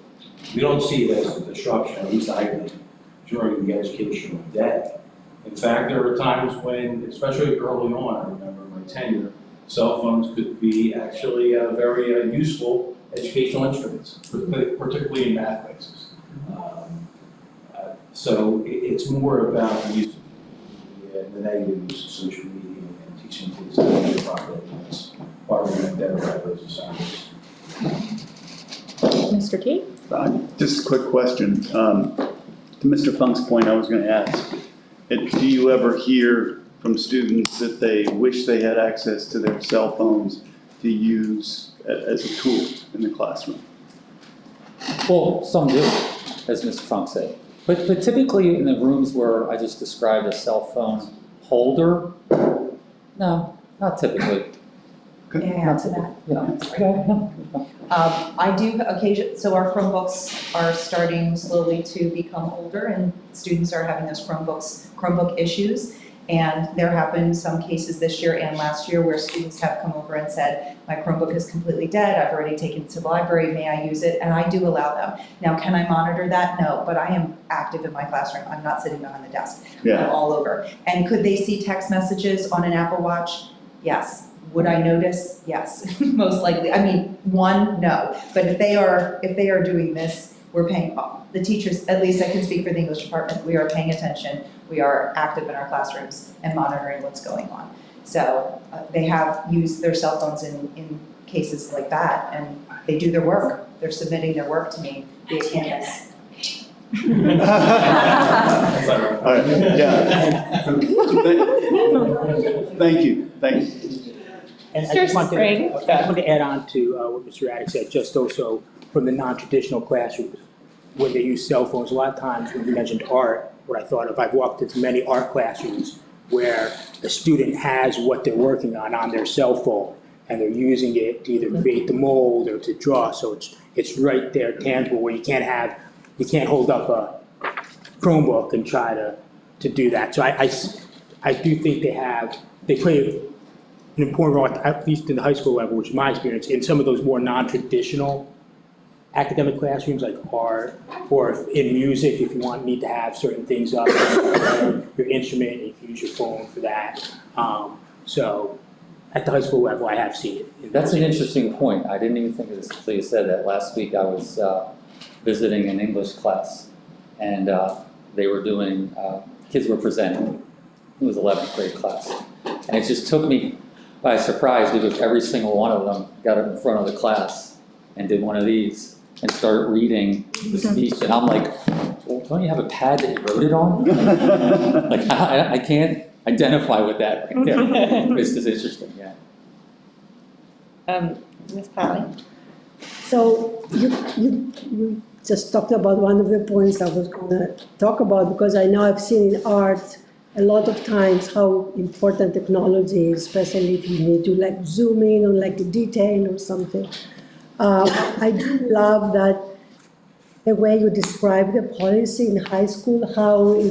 We don't see it as a disruption, at least I didn't, during the educational day. In fact, there are times when, especially early on, I remember my tenure, cell phones could be actually very useful educational instruments, particularly in math classes. So it's more about the use of the negative use of social media and teaching kids to do it properly. That's why we're going to identify those assignments. Mr. T? Just a quick question. To Mr. Funk's point, I was going to ask, do you ever hear from students that they wish they had access to their cell phones to use as a tool in the classroom? Well, some do, as Mr. Funk said. But typically in the rooms where I just described a cell phone holder, no, not typically. May I add to that? I do occasion, so our Chromebooks are starting slowly to become older, and students are having those Chromebook issues. And there have been some cases this year and last year where students have come over and said, my Chromebook is completely dead, I've already taken it to the library, may I use it? And I do allow them. Now, can I monitor that? No, but I am active in my classroom. I'm not sitting behind the desk. Yeah. I'm all over. And could they see text messages on an Apple Watch? Yes. Would I notice? Yes, most likely. I mean, no. But if they are doing this, we're paying, the teachers, at least I can speak for the English department, we are paying attention. We are active in our classrooms and monitoring what's going on. So they have used their cell phones in cases like that, and they do their work. They're submitting their work to me via Canvas. All right, yeah. Thank you. And I Mr. just wanted Spring, to add on to what Mr. Raddick said, just also from the non-traditional classrooms, when they use cell phones, a lot of times when you mentioned art, what I thought of, I've walked into many art classrooms where a student has what they're working on their cell phone, and they're using it to either create the mold or to draw, so it's right there tangible, where you can't hold up a Chromebook and try to do that. So I do think they play an important role, at least in the high school level, which is my experience, in some of those more non-traditional academic classrooms like art, or in music, if you need to have certain things up, your instrument, you can use your phone for that. So at the high school level, I have seen it. That's an interesting point. I didn't even think of this until you said that. Last week I was visiting an English class, and they were doing, kids were presenting. It was 11th grade class. And it just took me by surprise because every single one of them got up in front of the class and did one of these and started reading the speech. And I'm like, well, don't you have a pad that you wrote it on? Like I can't identify with that right there. It's just interesting, yeah. Ms. Pally? So you just talked about one of the points I was gonna talk about, because I know I've seen in art a lot of times how important technology is, especially if you need to like zoom in on like a detail or something. I do love that the way you describe the policy in high school, how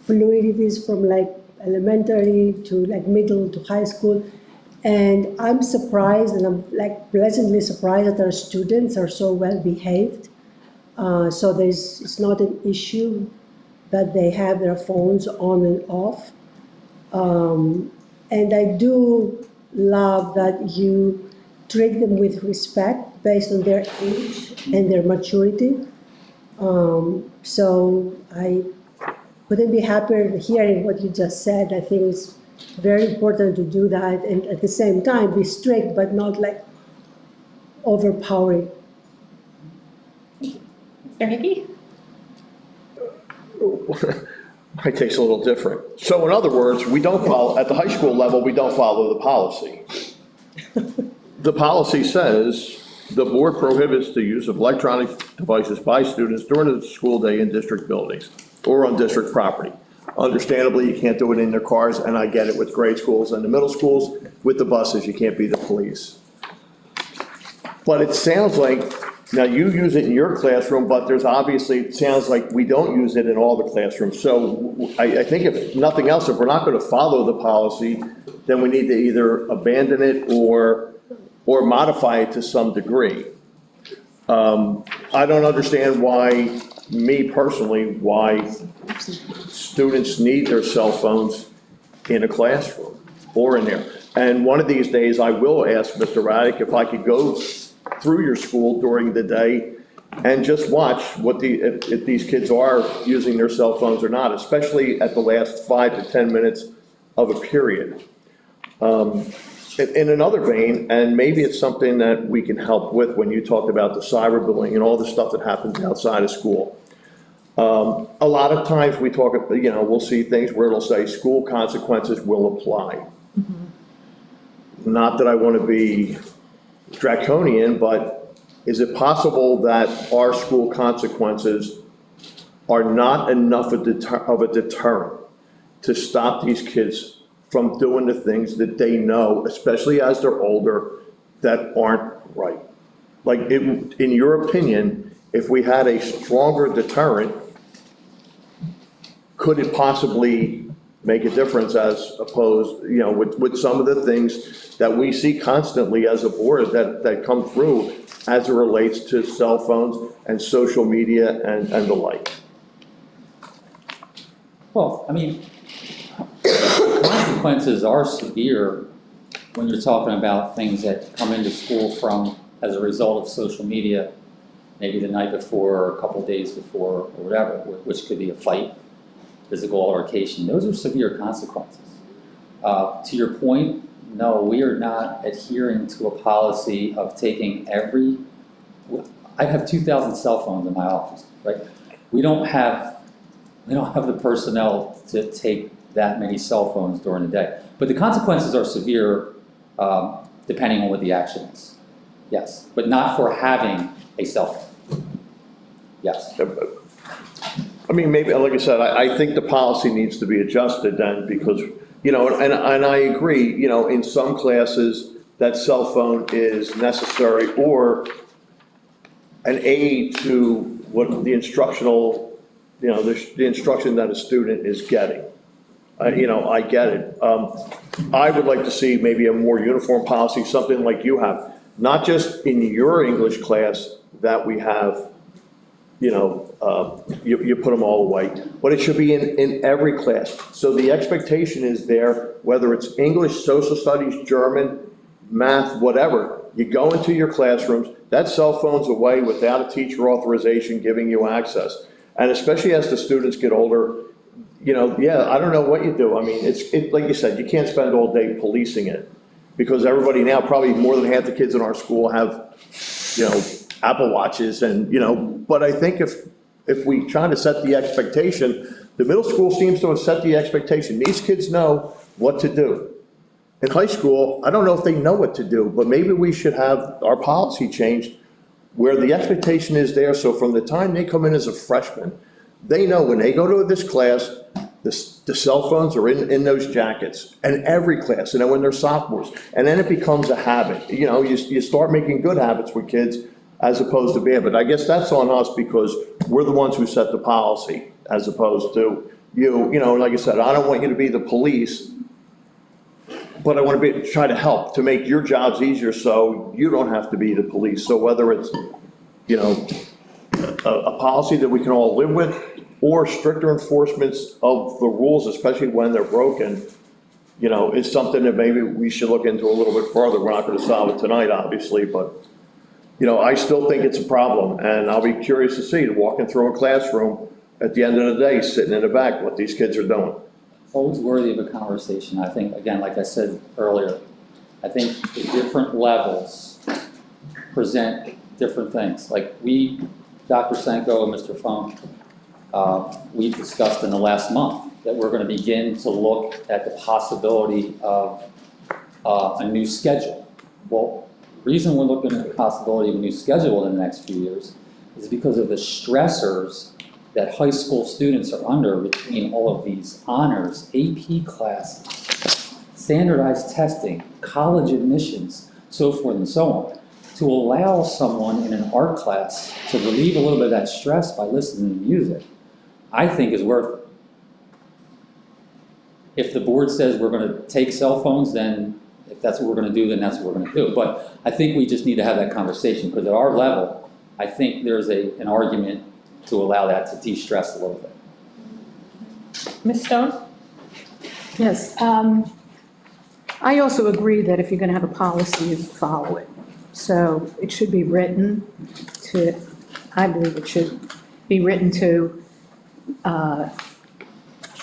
fluid it is from like elementary to like middle to high school. And I'm surprised, and I'm like pleasantly surprised that our students are so well behaved. So it's not an issue that they have their phones on and off. And I do love that you treat them with respect based on their age and their maturity. So I couldn't be happier hearing what you just said. I think it's very important to do that, and at the same time be strict but not like overpowering. Mr. Hickey? My take's a little different. So in other words, we don't follow, at the high school level, we don't follow the policy. The policy says the board prohibits the use of electronic devices by students during the school day in district buildings or on district property. Understandably, you can't do it in their cars, and I get it with grade schools and the middle schools. With the buses, you can't be the police. But it sounds like, now you use it in your classroom, but there's obviously, it sounds like we don't use it in all the classrooms. So I think if nothing else, if we're not gonna follow the policy, then we need to either abandon it or modify it to some degree. I don't understand why, me personally, why students need their cell phones in a classroom or in there. And one of these days, I will ask Mr. Raddick if I could go through your school during the day and just watch if these kids are using their cell phones or not, especially at the last 5 to 10 minutes of a period. In another vein, and maybe it's something that we can help with when you talked about the cyberbullying and all the stuff that happens outside of school. A lot of times we talk, we'll see things where it'll say school consequences will apply. Not that I want to be draconian, but is it possible that our school consequences are not enough of a deterrent to stop these kids from doing the things that they know, especially as they're older, that aren't right? Like, in your opinion, if we had a stronger deterrent, could it possibly make a difference as opposed, with some of the things that we see constantly as a board that come through as it relates to cell phones and social media and the like? Well, I mean, consequences are severe when you're talking about things that come into school as a result of social media, maybe the night before or a couple days before or whatever, which could be a fight, physical altercation. Those are severe consequences. To your point, no, we are not adhering to a policy of taking I have 2,000 cell phones in my office, right? We don't have the personnel to take that many cell phones during the day. But the consequences are severe. depending on what the action is. Yes, but not for having a cell phone. Yes. I mean, maybe, like I said, I think the policy needs to be adjusted then because, you know, and I agree, you know, in some classes, that cell phone is necessary or an aid to what the instructional, you know, the instruction that a student is getting. You know, I get it. I would like to see maybe a more uniform policy, something like you have, not just in your English class that we have, you know, you put them all white, but it should be in every class. So the expectation is there, whether it's English, social studies, German, math, whatever, you go into your classrooms, that cell phone's away without a teacher authorization giving you access. And especially as the students get older, you know, yeah, I don't know what you do. I mean, like you said, you can't spend all day policing it because everybody now, probably more than half the kids in our school have, you know, Apple Watches and, you know, but I think if we try to set the expectation, the middle school seems to have set the expectation. These kids know what to do. In high school, I don't know if they know what to do, but maybe we should have our policy changed where the expectation is there, so from the time they come in as a freshman, they know when they go to this class, the cell phones are in those jackets, and every class, and then when they're sophomores, and then it becomes a habit. You know, you start making good habits with kids as opposed to bad, but I guess that's on us because we're the ones who set the policy as opposed to you. You know, like I said, I don't want you to be the police, but I want to try to help to make your jobs easier so you don't have to be the police. So whether it's, you know, a policy that we can all live with or stricter enforcements of the rules, especially when they're broken, you know, is something that maybe we should look into a little bit further. We're not going to solve it tonight, obviously, but, you know, I still think it's a problem. And I'll be curious to see, walking through a classroom at the end of the day, sitting in the back, what these kids are doing. Always worthy of a conversation. I think, again, like I said earlier, I think the different levels present different things. Like Dr. Senko and Mr. Funk, we discussed in the last month that we're going to begin to look at the possibility of a new schedule. Well, the reason we're looking at the possibility of a new schedule in the next few years is because of the stressors that high school students are under between all of these honors, AP classes, standardized testing, college admissions, so forth and so on. To allow someone in an art class to relieve a little bit of that stress by listening to music, I think is worth it. If the board says we're going to take cell phones, then if that's what we're going to do, then that's what we're going to do. But I think we just need to have that conversation because at our level, I think there's an argument to allow that to de-stress a little bit. Ms. Stone? Yes, I also agree that if you're gonna have a policy, you follow it. So it should be written to, I believe it should be written to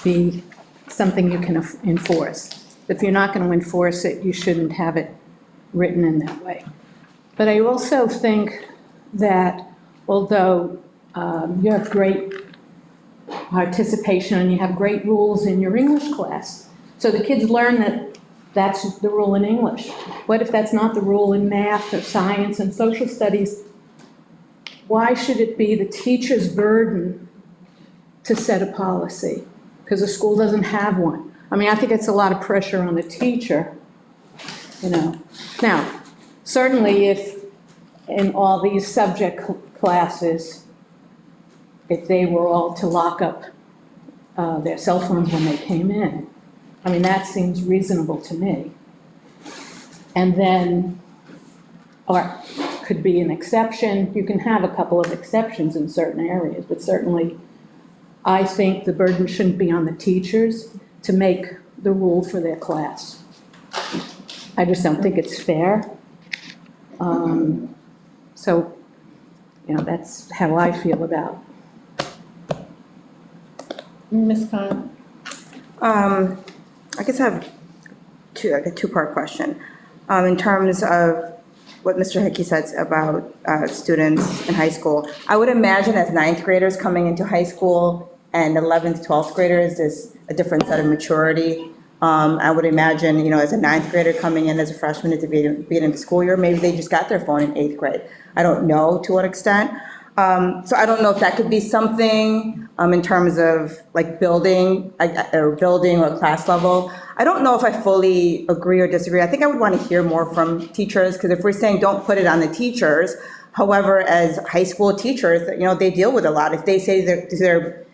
be something you can enforce. If you're not gonna enforce it, you shouldn't have it written in that way. But I also think that although you have great participation and you have great rules in your English class. So the kids learn that that's the rule in English. What if that's not the rule in math or science and social studies? Why should it be the teacher's burden to set a policy? Because the school doesn't have one. I mean, I think it's a lot of pressure on the teacher, you know. Now, certainly if in all these subject classes, if they were all to lock up their cell phones when they came in. I mean, that seems reasonable to me. And then, or could be an exception. You can have a couple of exceptions in certain areas, but certainly I think the burden shouldn't be on the teachers to make the rule for their class. I just don't think it's fair. So, you know, that's how I feel about it. Ms. Khan? I guess I have a two-part question. In terms of what Mr. Hickey said about students in high school, I would imagine as ninth graders coming into high school and 11th, 12th graders, there's a different set of maturity I would imagine, you know, as a ninth grader coming in as a freshman at the beginning of the school year, maybe they just got their phone in eighth grade. I don't know to what extent. So I don't know if that could be something in terms of like building or class level. I don't know if I fully agree or disagree. I think I would want to hear more from teachers, because if we're saying don't put it on the teachers, however, as high school teachers, you know, they deal with a lot. If they say their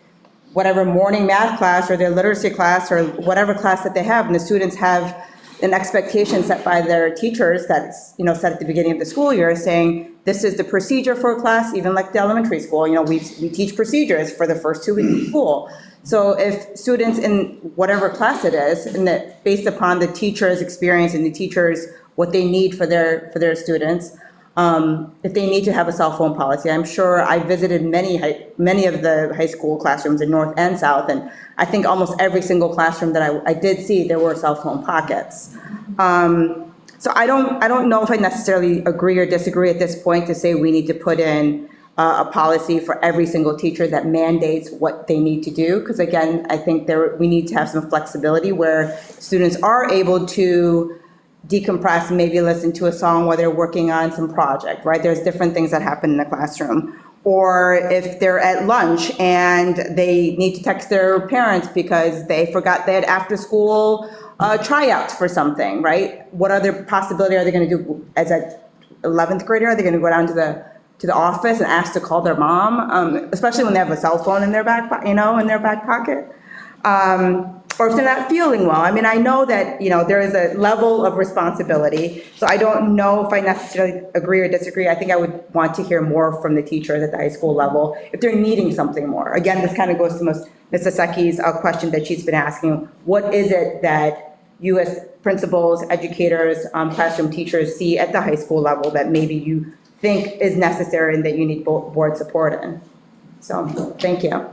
whatever morning math class or their literacy class or whatever class that they have, and the students have an expectation set by their teachers that's, you know, set at the beginning of the school year, saying this is the procedure for a class, even like the elementary school, you know, we teach procedures for the first 2 weeks of school. So if students in whatever class it is, and that based upon the teacher's experience and the teachers, what they need for their students, if they need to have a cell phone policy. I'm sure I visited many of the high school classrooms in North and South, and I think almost every single classroom that I did see, there were cell phone pockets. So I don't know if I necessarily agree or disagree at this point to say we need to put in a policy for every single teacher that mandates what they need to do, because again, I think we need to have some flexibility where students are able to decompress, maybe listen to a song while they're working on some project, right? There's different things that happen in the classroom. Or if they're at lunch and they need to text their parents because they forgot they had after-school tryouts for something, right? What other possibility are they going to do as a 11th grader? Are they going to go down to the office and ask to call their mom, especially when they have a cell phone in their back pocket? Or if they're not feeling well. I mean, I know that, you know, there is a level of responsibility, so I don't know if I necessarily agree or disagree. I think I would want to hear more from the teachers at the high school level if they're needing something more. Again, this kind of goes to Ms. Saseki's question that she's been asking. What is it that you as principals, educators, classroom teachers see at the high school level that maybe you think is necessary and that you need board support in? So, thank you.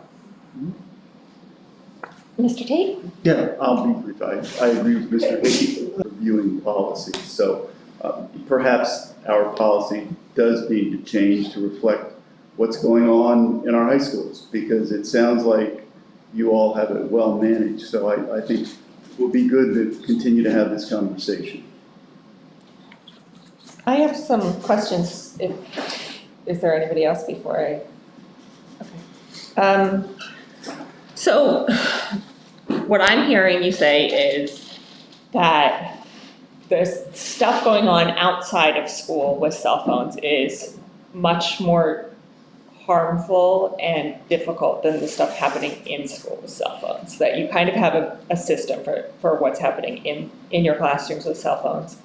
Mr. Tate? Yeah, I'll be brief. I agree with Mr. Hickey reviewing policies. So perhaps our policy does need to change to reflect what's going on in our high schools, because it sounds like you all have it well managed. So I think it would be good to continue to have this conversation. I have some questions. Is there anybody else before I? Okay. So what I'm hearing you say is that there's stuff going on outside of school with cell phones is much more harmful and difficult than the stuff happening in school with cell phones, that you kind of have a system for what's happening in your classrooms with cell phones.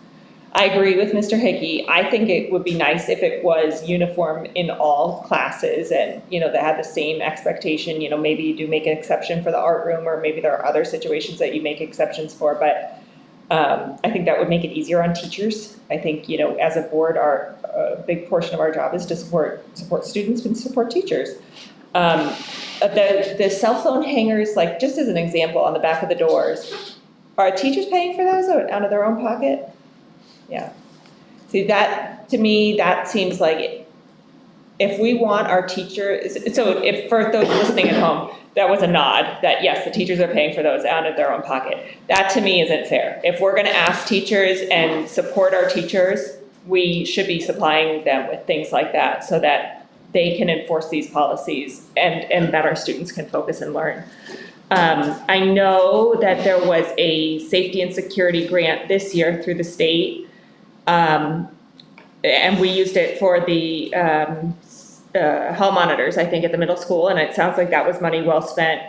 I agree with Mr. Hickey. I think it would be nice if it was uniform in all classes and, you know, they had the same expectation. You know, maybe you do make an exception for the art room, or maybe there are other situations that you make exceptions for, but I think that would make it easier on teachers. I think, you know, as a board, a big portion of our job is to support students and support teachers. The cell phone hangers, like just as an example, on the back of the doors, are teachers paying for those out of their own pocket? Yeah. See, that, to me, that seems like if we want our teachers, so if for those listening at home, that was a nod that yes, the teachers are paying for those out of their own pocket. That to me isn't fair. If we're gonna ask teachers and support our teachers, we should be supplying them with things like that so that they can enforce these policies and that our students can focus and learn. I know that there was a safety and security grant this year through the state. And we used it for the hall monitors, I think, at the middle school, and it sounds like that was money well spent.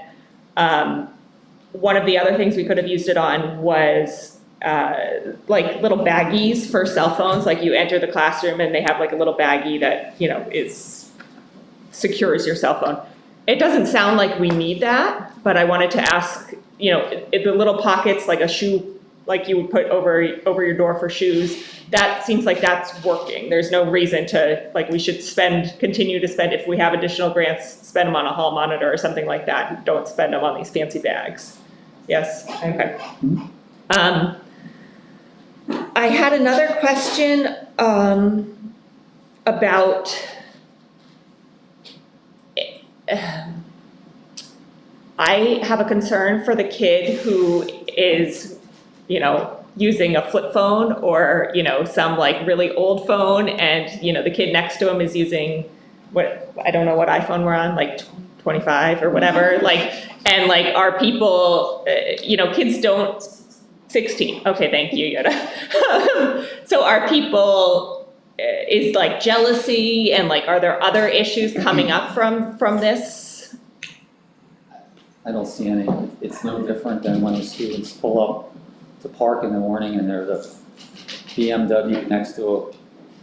One of the other things we could have used it on was like little baggies for cell phones. Like you enter the classroom and they have like a little baggie that, you know, secures your cell phone. It doesn't sound like we need that, but I wanted to ask, you know, the little pockets, like a shoe, like you would put over your door for shoes, that seems like that's working. There's no reason to, like, we should continue to spend, if we have additional grants, spend them on a hall monitor or something like that. Don't spend them on these fancy bags. Yes, okay. I had another question about I have a concern for the kid who is, using a flip phone or, some like really old phone and, the kid next to him is using I don't know what iPhone we're on, like 25 or whatever, and our people, kids don't, 16, okay, thank you, Yoda. So our people, is jealousy and are there other issues coming up from this? I don't see any. It's no different than when the students pull up to park in the morning and there's a BMW next to a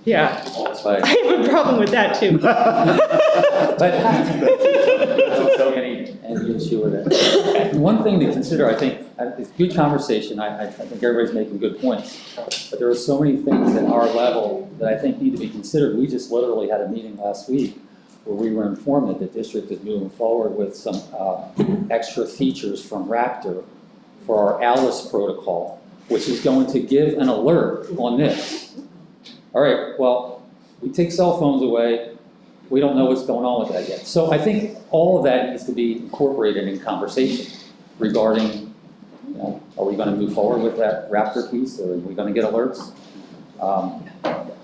Yeah, Volkswagen. I have a problem with that too. But I don't see any issue with it. One thing to consider, I think, it's good conversation. I think everybody's making good points. But there are so many things at our level that I think need to be considered. We just literally had a meeting last week where we were informed that the district is moving forward with some extra features from Raptor for our ALICE protocol, which is going to give an alert on this. All right, well, we take cell phones away. We don't know what's going on with that yet. So I think all of that needs to be incorporated in conversation regarding, are we going to move forward with that Raptor piece, or are we going to get alerts?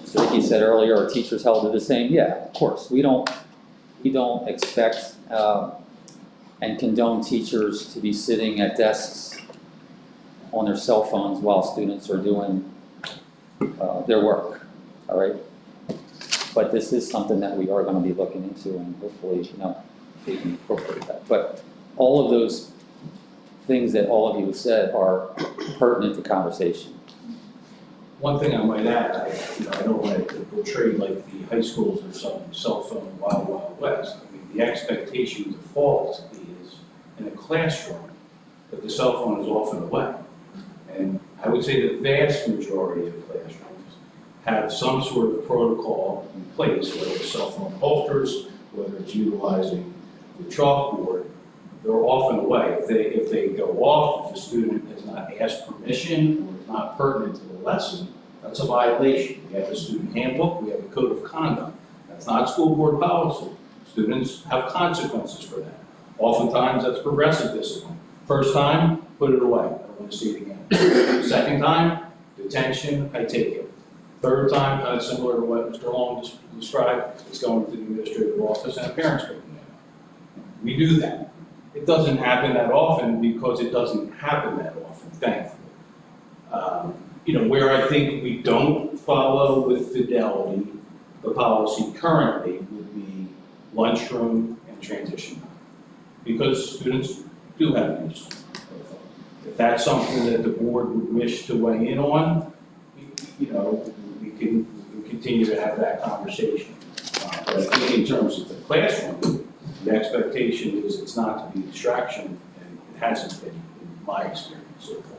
So like you said earlier, are teachers held to the same? Yeah, of course. We don't expect and condone teachers to be sitting at desks on their cell phones while students are doing their work. All right. But this is something that we are going to be looking into, and hopefully, they can incorporate that. But all of those things that all of you have said are pertinent to conversation. One thing I might add, I don't like to portray like the high schools are some cell phone wild, wild west. I mean, the expectation default is in a classroom that the cell phone is off and away. And I would say the vast majority of classrooms have some sort of protocol in place, whether it's cell phone holsters, whether it's utilizing the chalkboard, they're off and away. If they go off, if the student has not asked permission or is not pertinent to the lesson, that's a violation. We have a student handbook, we have a code of conduct. That's not school board policy. Students have consequences for that. Oftentimes, that's progressive discipline. First time, put it away. I don't want to see it again. Second time, detention, I take it. Third time, kind of similar to what Mr. Long described, it's going to the administrative office and a parent's picking it up. We do that. It doesn't happen that often because it doesn't happen that often, thankfully. Where I think we don't follow with fidelity the policy currently would be lunchroom and transition time. Because students do have an use. If that's something that the board would wish to weigh in on, we can continue to have that conversation. But I think in terms of the classroom, the expectation is it's not to be a distraction, and it hasn't been in my experience so far.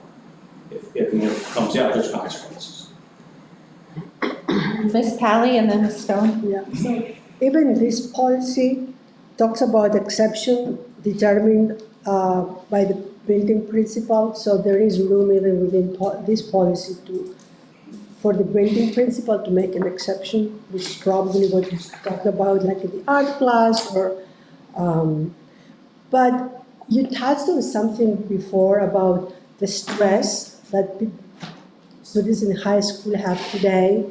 If it comes out, there's consequences. Ms. Pally and then Ms. Stone. Yeah, so even this policy talks about exception determined by the building principal, so there is room even within this policy for the building principal to make an exception, which is probably what you talked about, like in the art class or, but you touched on something before about the stress that students in high school have today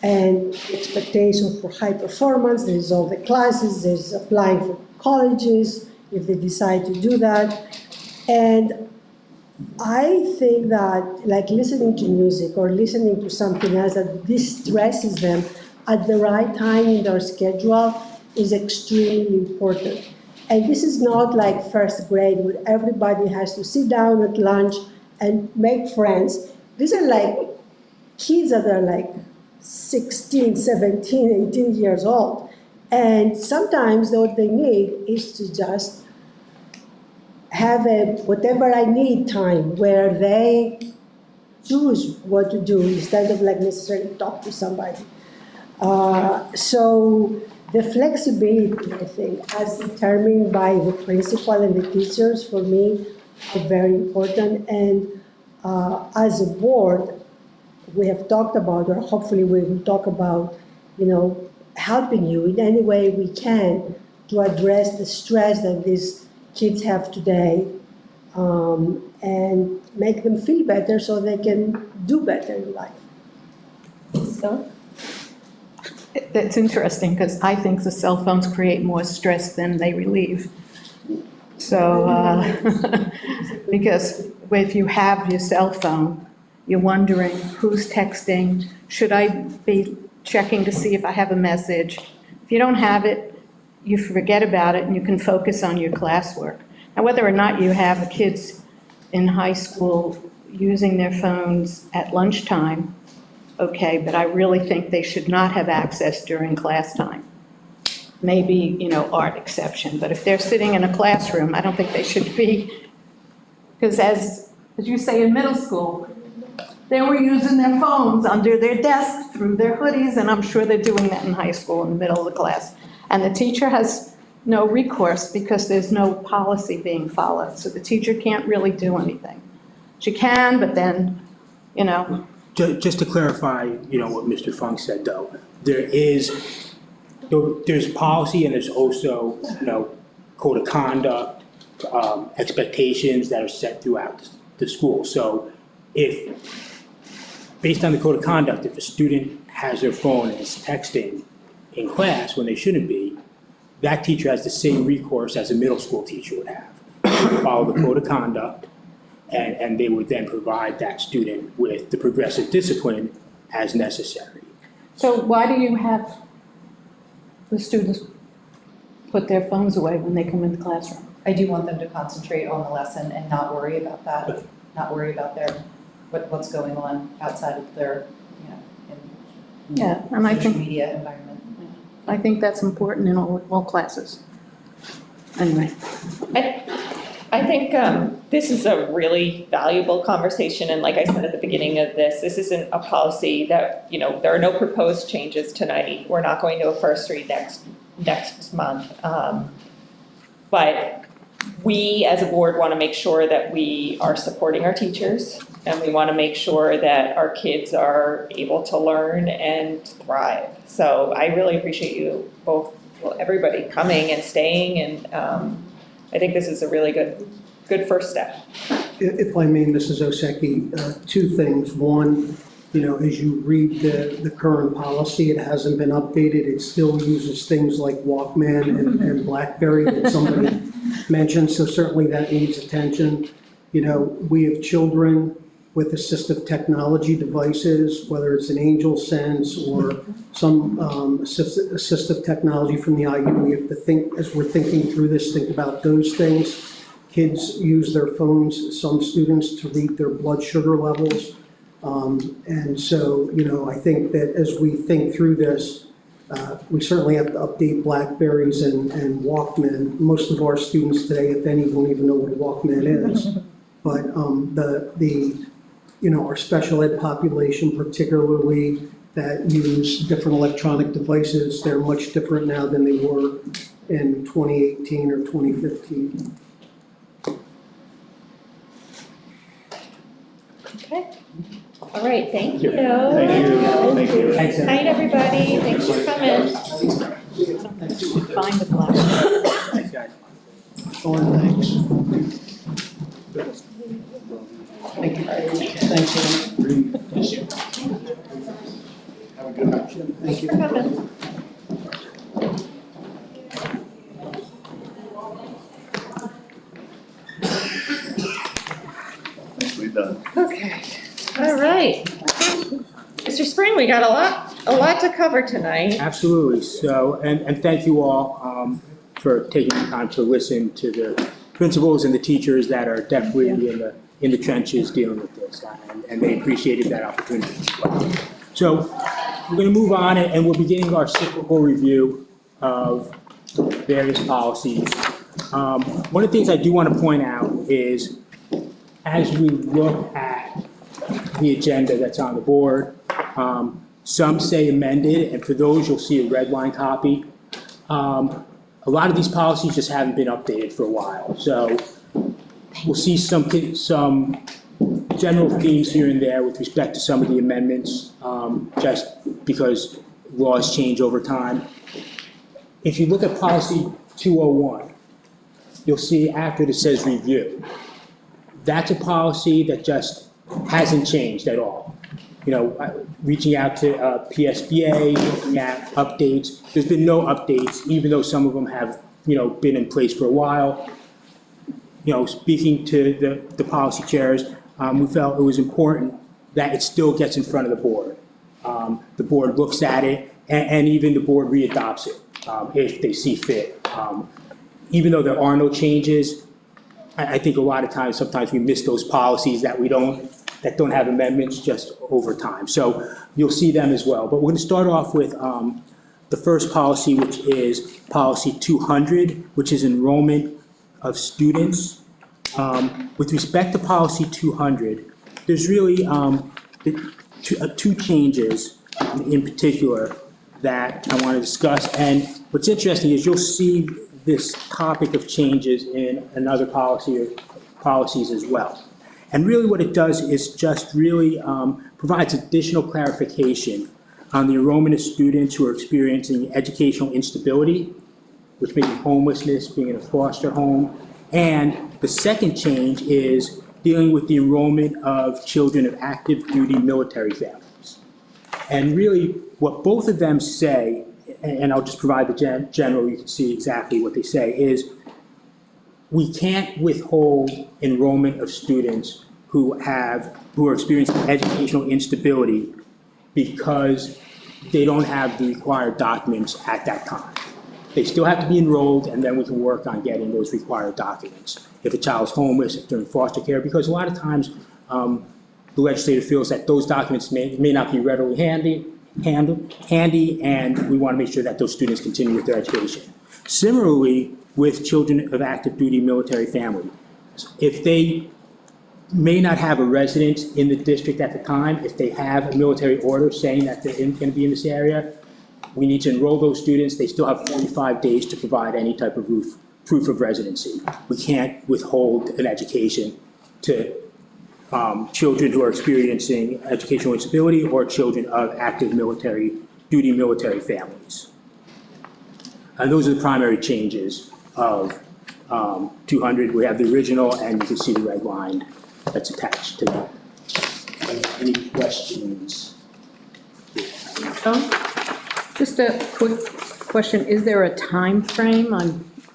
and expectations for high performance. There's all the classes, there's applying for colleges if they decide to do that. And I think that like listening to music or listening to something else that distresses them at the right time in their schedule is extremely important. And this is not like first grade where everybody has to sit down at lunch and make friends. These are like kids that are like 16, 17, 18 years old. And sometimes what they need is to just have a whatever I need time where they choose what to do instead of like necessarily talk to somebody. So the flexibility, I think, as determined by the principal and the teachers, for me, are very important. And as a board, we have talked about, or hopefully we will talk about, helping you in any way we can to address the stress that these kids have today, and make them feel better so they can do better in life. So, That's interesting, because I think the cell phones create more stress than they relieve. So, because if you have your cell phone, you're wondering who's texting, should I be checking to see if I have a message? If you don't have it, you forget about it and you can focus on your classwork. Now, whether or not you have kids in high school using their phones at lunchtime, okay, but I really think they should not have access during class time. Maybe, art exception, but if they're sitting in a classroom, I don't think they should be, because as you say in middle school, they were using their phones under their desks, through their hoodies, and I'm sure they're doing that in high school in the middle of the class. And the teacher has no recourse because there's no policy being followed, so the teacher can't really do anything. She can, but then, Just to clarify, what Mr. Funk said, though, there's policy and there's also, code of conduct, expectations that are set throughout the school. So based on the code of conduct, if a student has their phone and is texting in class when they shouldn't be, that teacher has the same recourse as a middle school teacher would have. Follow the code of conduct, and they would then provide that student with the progressive discipline as necessary. so why do you have the students put their phones away when they come in the classroom? I do want them to concentrate on the lesson and not worry about that, not worry about what's going on outside of their, Yeah, and I social think, media environment. I think that's important in all classes. Anyway. I think this is a really valuable conversation, and like I said at the beginning of this isn't a policy that, there are no proposed changes tonight. We're not going to a first read next month. But we, as a board, want to make sure that we are supporting our teachers, and we want to make sure that our kids are able to learn and thrive. So I really appreciate you both, everybody coming and staying, and I think this is a really good first step. If I may, Mrs. Osecki, two things. One, as you read the current policy, it hasn't been updated. It still uses things like Walkman and BlackBerry that somebody mentioned, so certainly that needs attention. We have children with assistive technology devices, whether it's an Angel Sense or some assistive technology from the IU. We have to think, as we're thinking through this, think about those things. Kids use their phones, some students, to read their blood sugar levels. And so, I think that as we think through this, we certainly have to update Blackberries and Walkman. Most of our students today, if any, won't even know what a Walkman is. But our special ed population, particularly that use different electronic devices, they're much different now than they were in 2018 or 2015. Okay. All right, thank you. Thank you. Thank you. Night, everybody. Thanks for coming. Find the class. Thanks, guys. Thanks. Thank you. Thanks, Ellen. Have a good night. Thank you. For coming. Nicely done. Okay. All right. Mr. Spring, we got a lot to cover tonight. Absolutely. So, and thank you all for taking the time to listen to the principals and the teachers that are definitely in the trenches dealing with this, and they appreciated that opportunity as well. So we're going to move on, and we're beginning our cyclical review of various policies. One of the things I do want to point out is, as we look at the agenda that's on the board, some say amended, and for those, you'll see a red line copy. A lot of these policies just haven't been updated for a while, so we'll see some general themes here and there with respect to some of the amendments, just because laws change over time. If you look at policy 201, you'll see after it says review. That's a policy that just hasn't changed at all. You know, reaching out to PSBA, looking at updates, there's been no updates, even though some of them have, you know, been in place for a while. You know, speaking to the policy chairs, we felt it was important that it still gets in front of the board. The board looks at it, and even the board readopts it if they see fit. Even though there are no changes, I think a lot of times, sometimes we miss those policies that don't have amendments just over time. So you'll see them as well. But we're going to start off with the first policy, which is policy 200, which is enrollment of students. With respect to policy 200, there's really two changes in particular that I want to discuss. And what's interesting is you'll see this topic of changes in another policy or policies as well. And really what it does is just really provides additional clarification on the enrollment of students who are experiencing educational instability, which may be homelessness, being in a foster home. And the second change is dealing with the enrollment of children of active duty military families. And really what both of them say, and I'll just provide the general, you can see exactly what they say, is we can't withhold enrollment of students who are experiencing educational instability because they don't have the required documents at that time. They still have to be enrolled, and then we can work on getting those required documents. If a child's homeless, if they're in foster care, because a lot of times the legislature feels that those documents may not be readily handy, and we want to make sure that those students continue with their education. Similarly, with children of active duty military family, if they may not have a residence in the district at the time, if they have a military order saying that they're going to be in this area, we need to enroll those students. They still have 45 days to provide any type of proof of residency. We can't withhold an education to children who are experiencing educational instability or children of active duty military families. And those are the primary changes of 200. We have the original, and you can see the red line that's attached to that. Any questions? Just a quick question, is there a time frame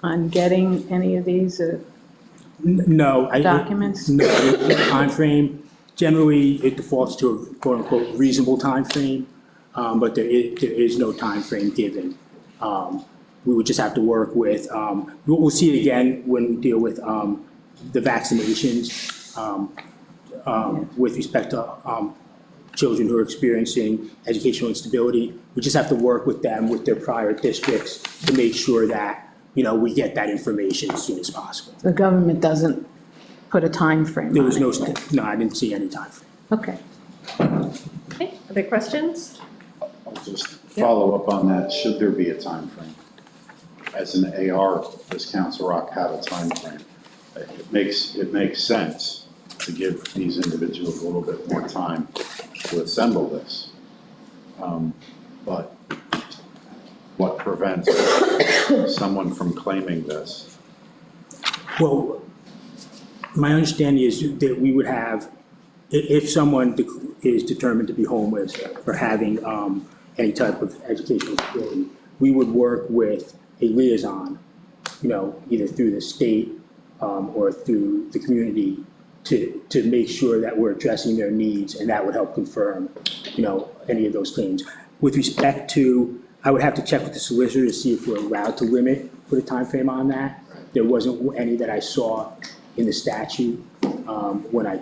on getting any of these No. documents? No timeframe. Generally, it defaults to a quote-unquote reasonable timeframe, but there is no timeframe given. We would just have to work with, we'll see it again when we deal with the vaccinations with respect to children who are experiencing educational instability. We just have to work with them, with their prior districts, to make sure that, you know, we get that information as soon as possible. The government doesn't put a time frame There on was it? no, I didn't see any time frame. Okay. Okay, other questions? I'll just follow up on that. Should there be a time frame? As an AR, does Council Rock have a time frame? It makes sense to give these individuals a little bit more time to assemble this. But what prevents someone from claiming this? Well, my understanding is that we would have, if someone is determined to be homeless or having any type of educational disability, we would work with a liaison, you know, either through the state or through the community to make sure that we're addressing their needs, and that would help confirm, you know, any of those claims. With respect to, I would have to check with the solicitor to see if we're allowed to put a time frame on that. There wasn't any that I saw in the statute when I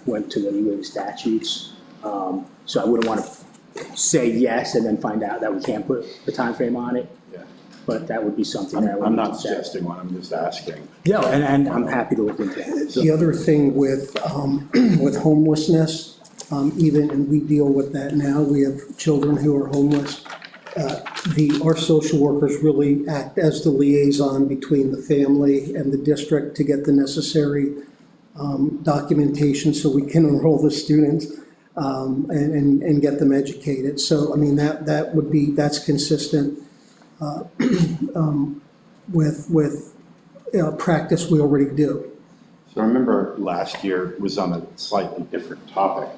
went to the statutes. So I wouldn't want to say yes and then find out that we can't put a time frame on it. Yeah. But that would be something that I would. I'm not suggesting one, I'm just asking. Yeah, and I'm happy to look into that. The other thing with homelessness, and we deal with that now, we have children who are homeless. Our social workers really act as the liaison between the family and the district to get the necessary documentation so we can enroll the students and get them educated. So, I mean, that's consistent with practice we already do. So I remember last year it was on a slightly different topic,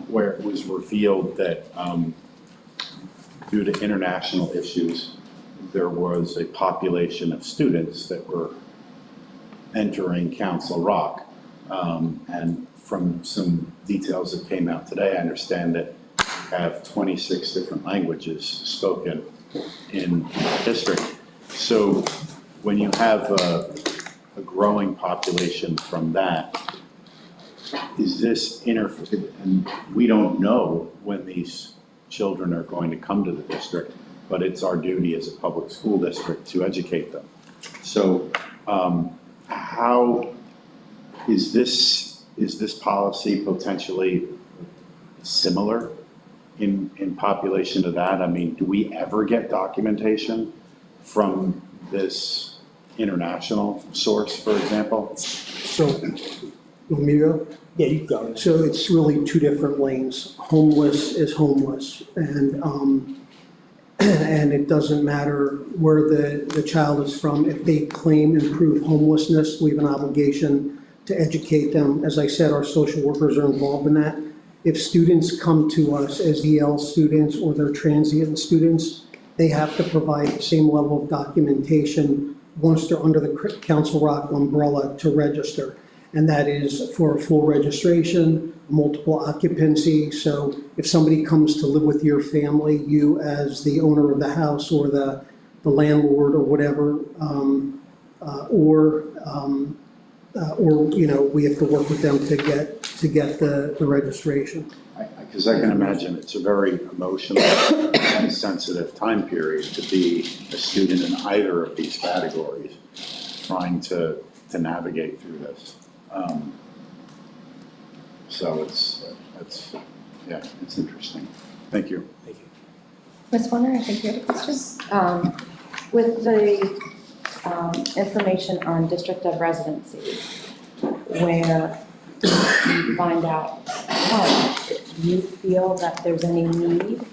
where it was revealed that due to international issues, there was a population of students that were entering Council Rock. And from some details that came out today, I understand that you have 26 different languages spoken in the district. So when you have a growing population from that, is this and we don't know when these children are going to come to the district, but it's our duty as a public school district to educate them. So how is this policy potentially similar in population to that? I mean, do we ever get documentation from this international source, for example? So, you want me to go? Yeah, you go. So it's really two different lanes. Homeless is homeless, and it doesn't matter where the child is from. If they claim and prove homelessness, we have an obligation to educate them. As I said, our social workers are involved in that. If students come to us as EL students or they're transient students, they have to provide the same level of documentation once they're under the Council Rock umbrella to register. And that is for a full registration, multiple occupancy. So if somebody comes to live with your family, you as the owner of the house or the landlord or whatever, or you know, we have to work with them to get the registration. Because I can imagine it's a very emotional and sensitive time period to be a student in either of these categories, trying to navigate through this. So it's interesting. Thank you. Thank you. Ms. Warner, I think you had a question? With the information on district of residency, where you find out, do you feel that there's any need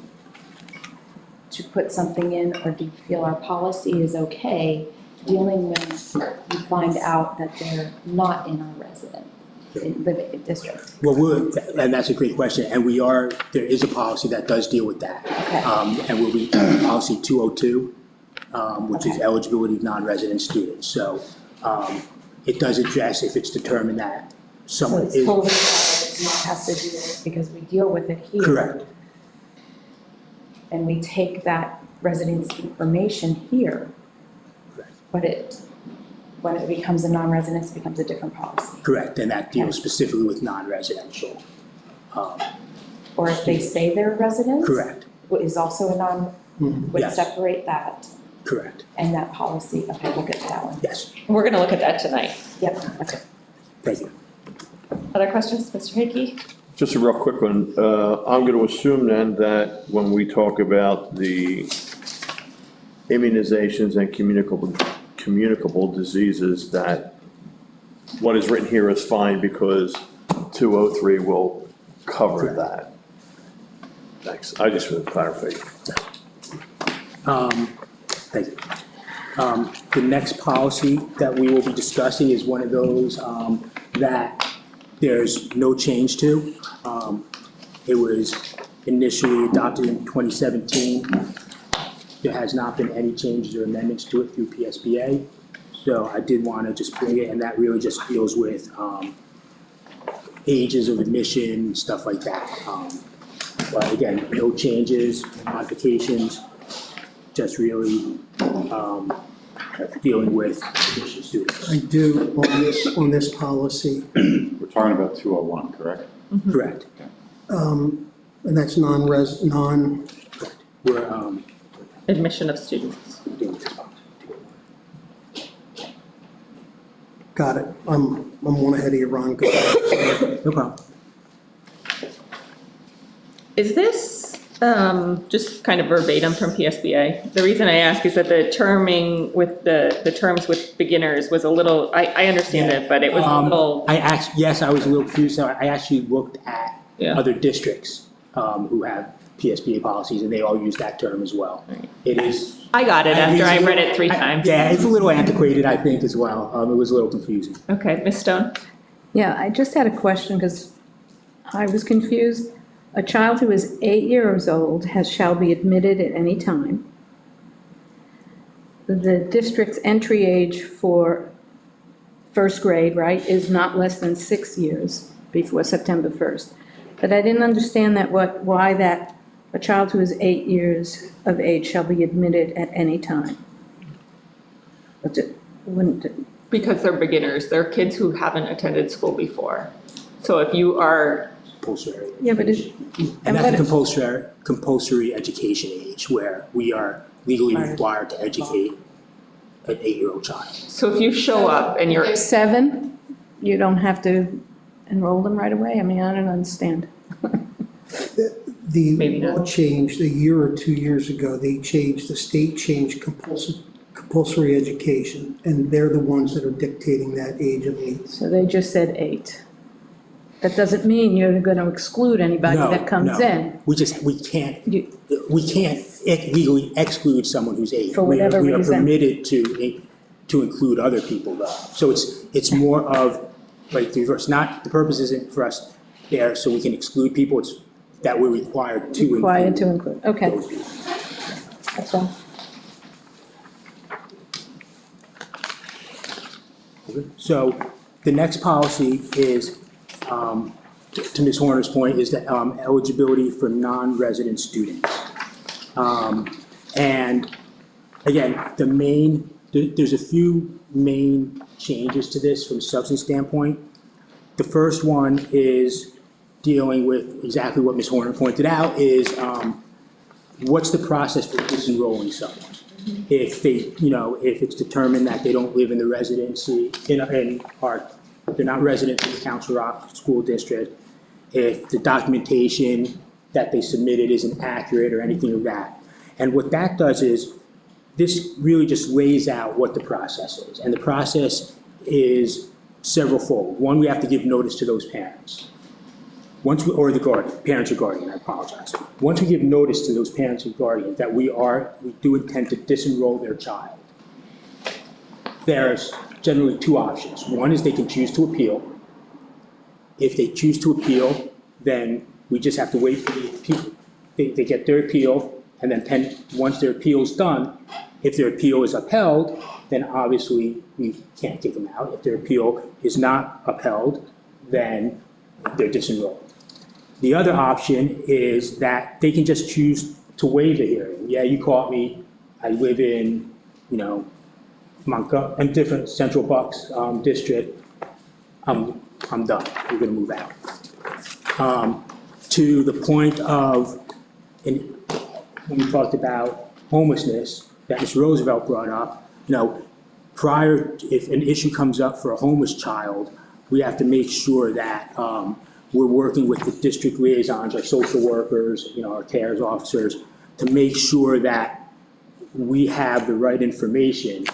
to put something in, or do you feel our policy is okay dealing with, you find out that they're not in our living district? Well, and that's a great question, and there is a policy that does deal with that. Okay. And we'll be policy 202, which is eligibility of non-resident students. So it does address if it's determined that someone is. So it's totally has to do with, because we deal with it here. Correct. And we take that residency information here. Correct. But when it becomes a non-resident, it becomes a different policy. Correct, and that deals specifically with non-residential. Or if they say they're residents. Correct. Is also a non, would Yes. separate that Correct. and that policy. Okay, we'll get to that one. Yes. We're gonna look at that tonight. Yep, okay. Thank you. Other questions, Mr. Hickey? Just a real quick one. I'm going to assume then that when we talk about the immunizations and communicable diseases, that what is written here is fine because 203 will cover that. Thanks. I just want to clarify. Thank you. The next policy that we will be discussing is one of those that there's no change to. It was initially adopted in 2017. There has not been any changes or amendments to it through PSBA. So I did want to just bring it, and that really just deals with ages of admission, stuff like that. But again, no changes, modifications, just really dealing with admission students. I do on this policy, We're talking about 201, correct? Correct. and that's We're Admission of students. dealing with this policy. got it. I'm one ahead of you, Ron. Go ahead. No problem. Is this just kind of verbatim from PSBA? The reason I ask is that the terming with the terms with beginners was a little, I understand it, but it was a little. Yes, I was a little confused. So I actually looked at Yeah. other districts who have PSBA policies, and they all use that term as well. It is. I got it after I read it 3 times. Yeah, it's a little antiquated, I think, as well. It was a little confusing. Okay, Ms. Stone? Yeah, I just had a question because I was confused. A child who is 8 years old shall be admitted at any time. The district's entry age for first grade, right, is not less than 6 years before September 1st. But I didn't understand why a child who is 8 years of age shall be admitted at any time. Because they're beginners, they're kids who haven't attended school before. So if you are, Compulsory. Yeah, but And that's a compulsory education age where we are legally required to educate an 8-year-old child. so if you show up and you're, They're 7, you don't have to enroll them right away? I mean, I don't understand. The law changed a year or 2 years ago. The state changed compulsory education, and they're the ones that are dictating that age of 8. So they just said 8. That doesn't mean you're going to exclude anybody that comes in. We can't legally exclude someone who's 8. For whatever We are reason. permitted to include other people though. So it's more of like the reverse, not, the purpose isn't for us there so we can exclude people, it's that we're required to include. Required to include, okay. Those people. That's all. So the next policy is, to Ms. Horner's point, is the eligibility for non-resident students. And again, there's a few main changes to this from a substance standpoint. The first one is dealing with exactly what Ms. Horner pointed out, is what's the process for disenrolling someone? If if it's determined that they don't live in the residency, they're not residents in the Council Rock School District, if the documentation that they submitted isn't accurate or anything of that. And what that does is, this really just lays out what the process is. And the process is several-fold. One, we have to give notice to those parents. Or the guardian, parents or guardian, I apologize. Once we give notice to those parents and guardians that we do intend to disenroll their child, there's generally 2 options. One is they can choose to appeal. If they choose to appeal, then we just have to wait for the appeal. They get their appeal, and then once their appeal is done, if their appeal is upheld, then obviously we can't kick them out. If their appeal is not upheld, then they're disenrolled. The other option is that they can just choose to waive the hearing. Yeah, you caught me, I live in, Montgomery, different Central Bucks district, I'm done, we're gonna move out. To the point of, when we talked about homelessness, that Ms. Roosevelt brought up, if an issue comes up for a homeless child, we have to make sure that we're working with the district liaisons, our social workers, our CARES officers, to make sure that we have the right information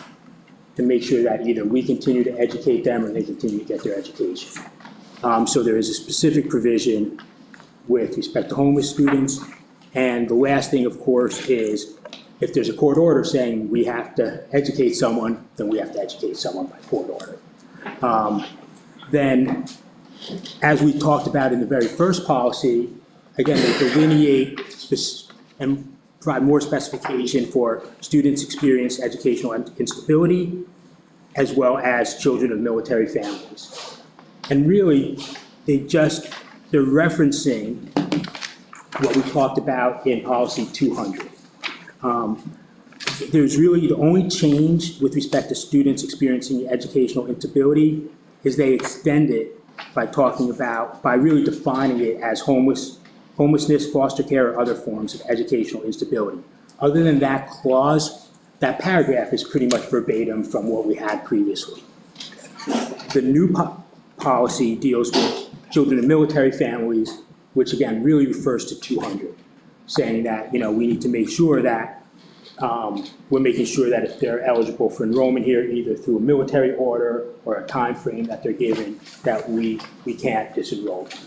to make sure that either we continue to educate them or they continue to get their education. So there is a specific provision with respect to homeless students. And the last thing, of course, is if there's a court order saying we have to educate someone, then we have to educate someone by court order. Then, as we talked about in the very first policy, again, they delineate and provide more specification for students experiencing educational instability, as well as children of military families. And really, they're referencing what we talked about in policy 200. There's really the only change with respect to students experiencing educational instability is they extend it by really defining it as homelessness, foster care, or other forms of educational instability. Other than that clause, that paragraph is pretty much verbatim from what we had previously. The new policy deals with children of military families, which again really refers to 200, saying that we need to make sure that we're making sure that if they're eligible for enrollment here, either through a military order or a time frame that they're given, that we can't disenroll them.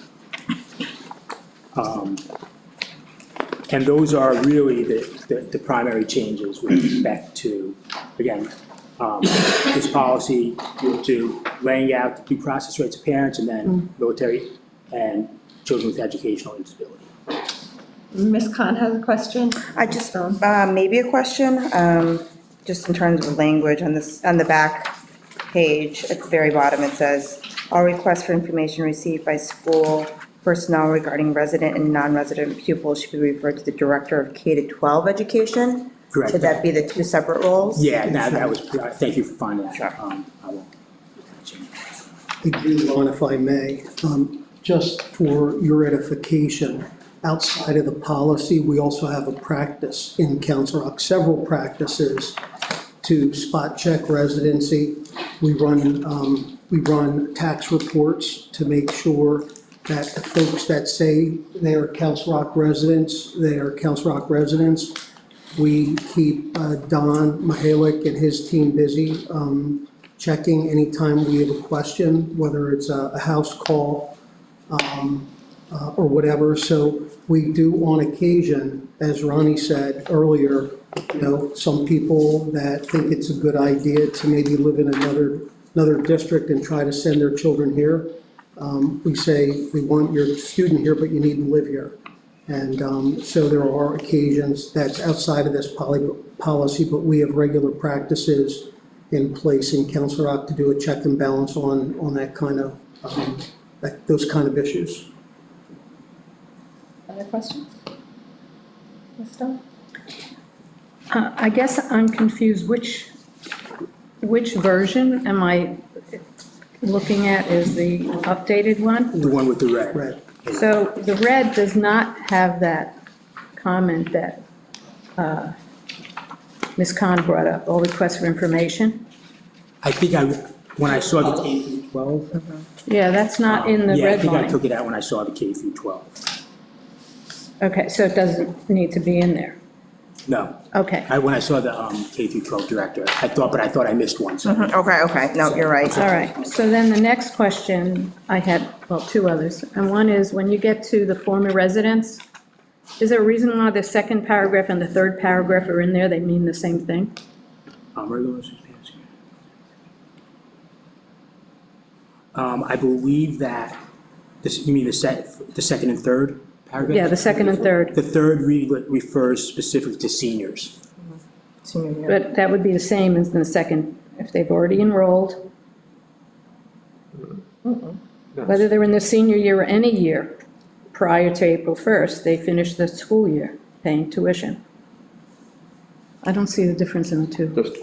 And those are really the primary changes with respect to, again, this policy to laying out the due process rights of parents and then military and children with educational disability. Ms. Khan has a question. I just, maybe a question, just in terms of language on this, on the back page, at the very bottom, it says, all requests for information received by school personnel regarding resident and non-resident pupils should be referred to the Director of K-12 Education. Correct. Should that be the two separate roles? Yeah, that was, thank you for finding that. Sure. I won't change. Again, Ron, if I may, just for your edification, outside of the policy, we also have a practice in Council Rock, several practices to spot check residency. We run tax reports to make sure that the folks that say they are Council Rock residents, they are Council Rock residents. We keep Don Mihalik and his team busy checking anytime we have a question, whether it's a house call or whatever. So we do on occasion, as Ronnie said earlier, you know, some people that think it's a good idea to maybe live in another district and try to send their children here. We say, we want your student here, but you need to live here. And so there are occasions that's outside of this policy, but we have regular practices in place in Council Rock to do a check and balance on that kind of, those kind of issues. Other questions? Ms. Stone? I guess I'm confused, which version am I looking at? Is the updated one? The one with the red. Right. So the red does not have that comment that Ms. Khan brought up, all requests for information? I think when I saw the K through 12. Yeah, that's not in the Yeah, I red think I line. took it out when I saw the K through 12. Okay, so it doesn't need to be in there. No, Okay. when I saw the K through 12 director, I thought I missed one, so. Okay, no, you're right. All right, so then the next question I had, well, two others. And one is, when you get to the former residents, is there a reason why the second paragraph and the third paragraph are in there? They mean the same thing? I believe that, you mean the second and third paragraph? Yeah, the second and third. The third refers specifically to seniors. But that would be the same as the second, if they've already enrolled. Whether they're in the senior year or any year prior to April 1st, they finish the school year paying tuition. I don't see the difference in the two. Just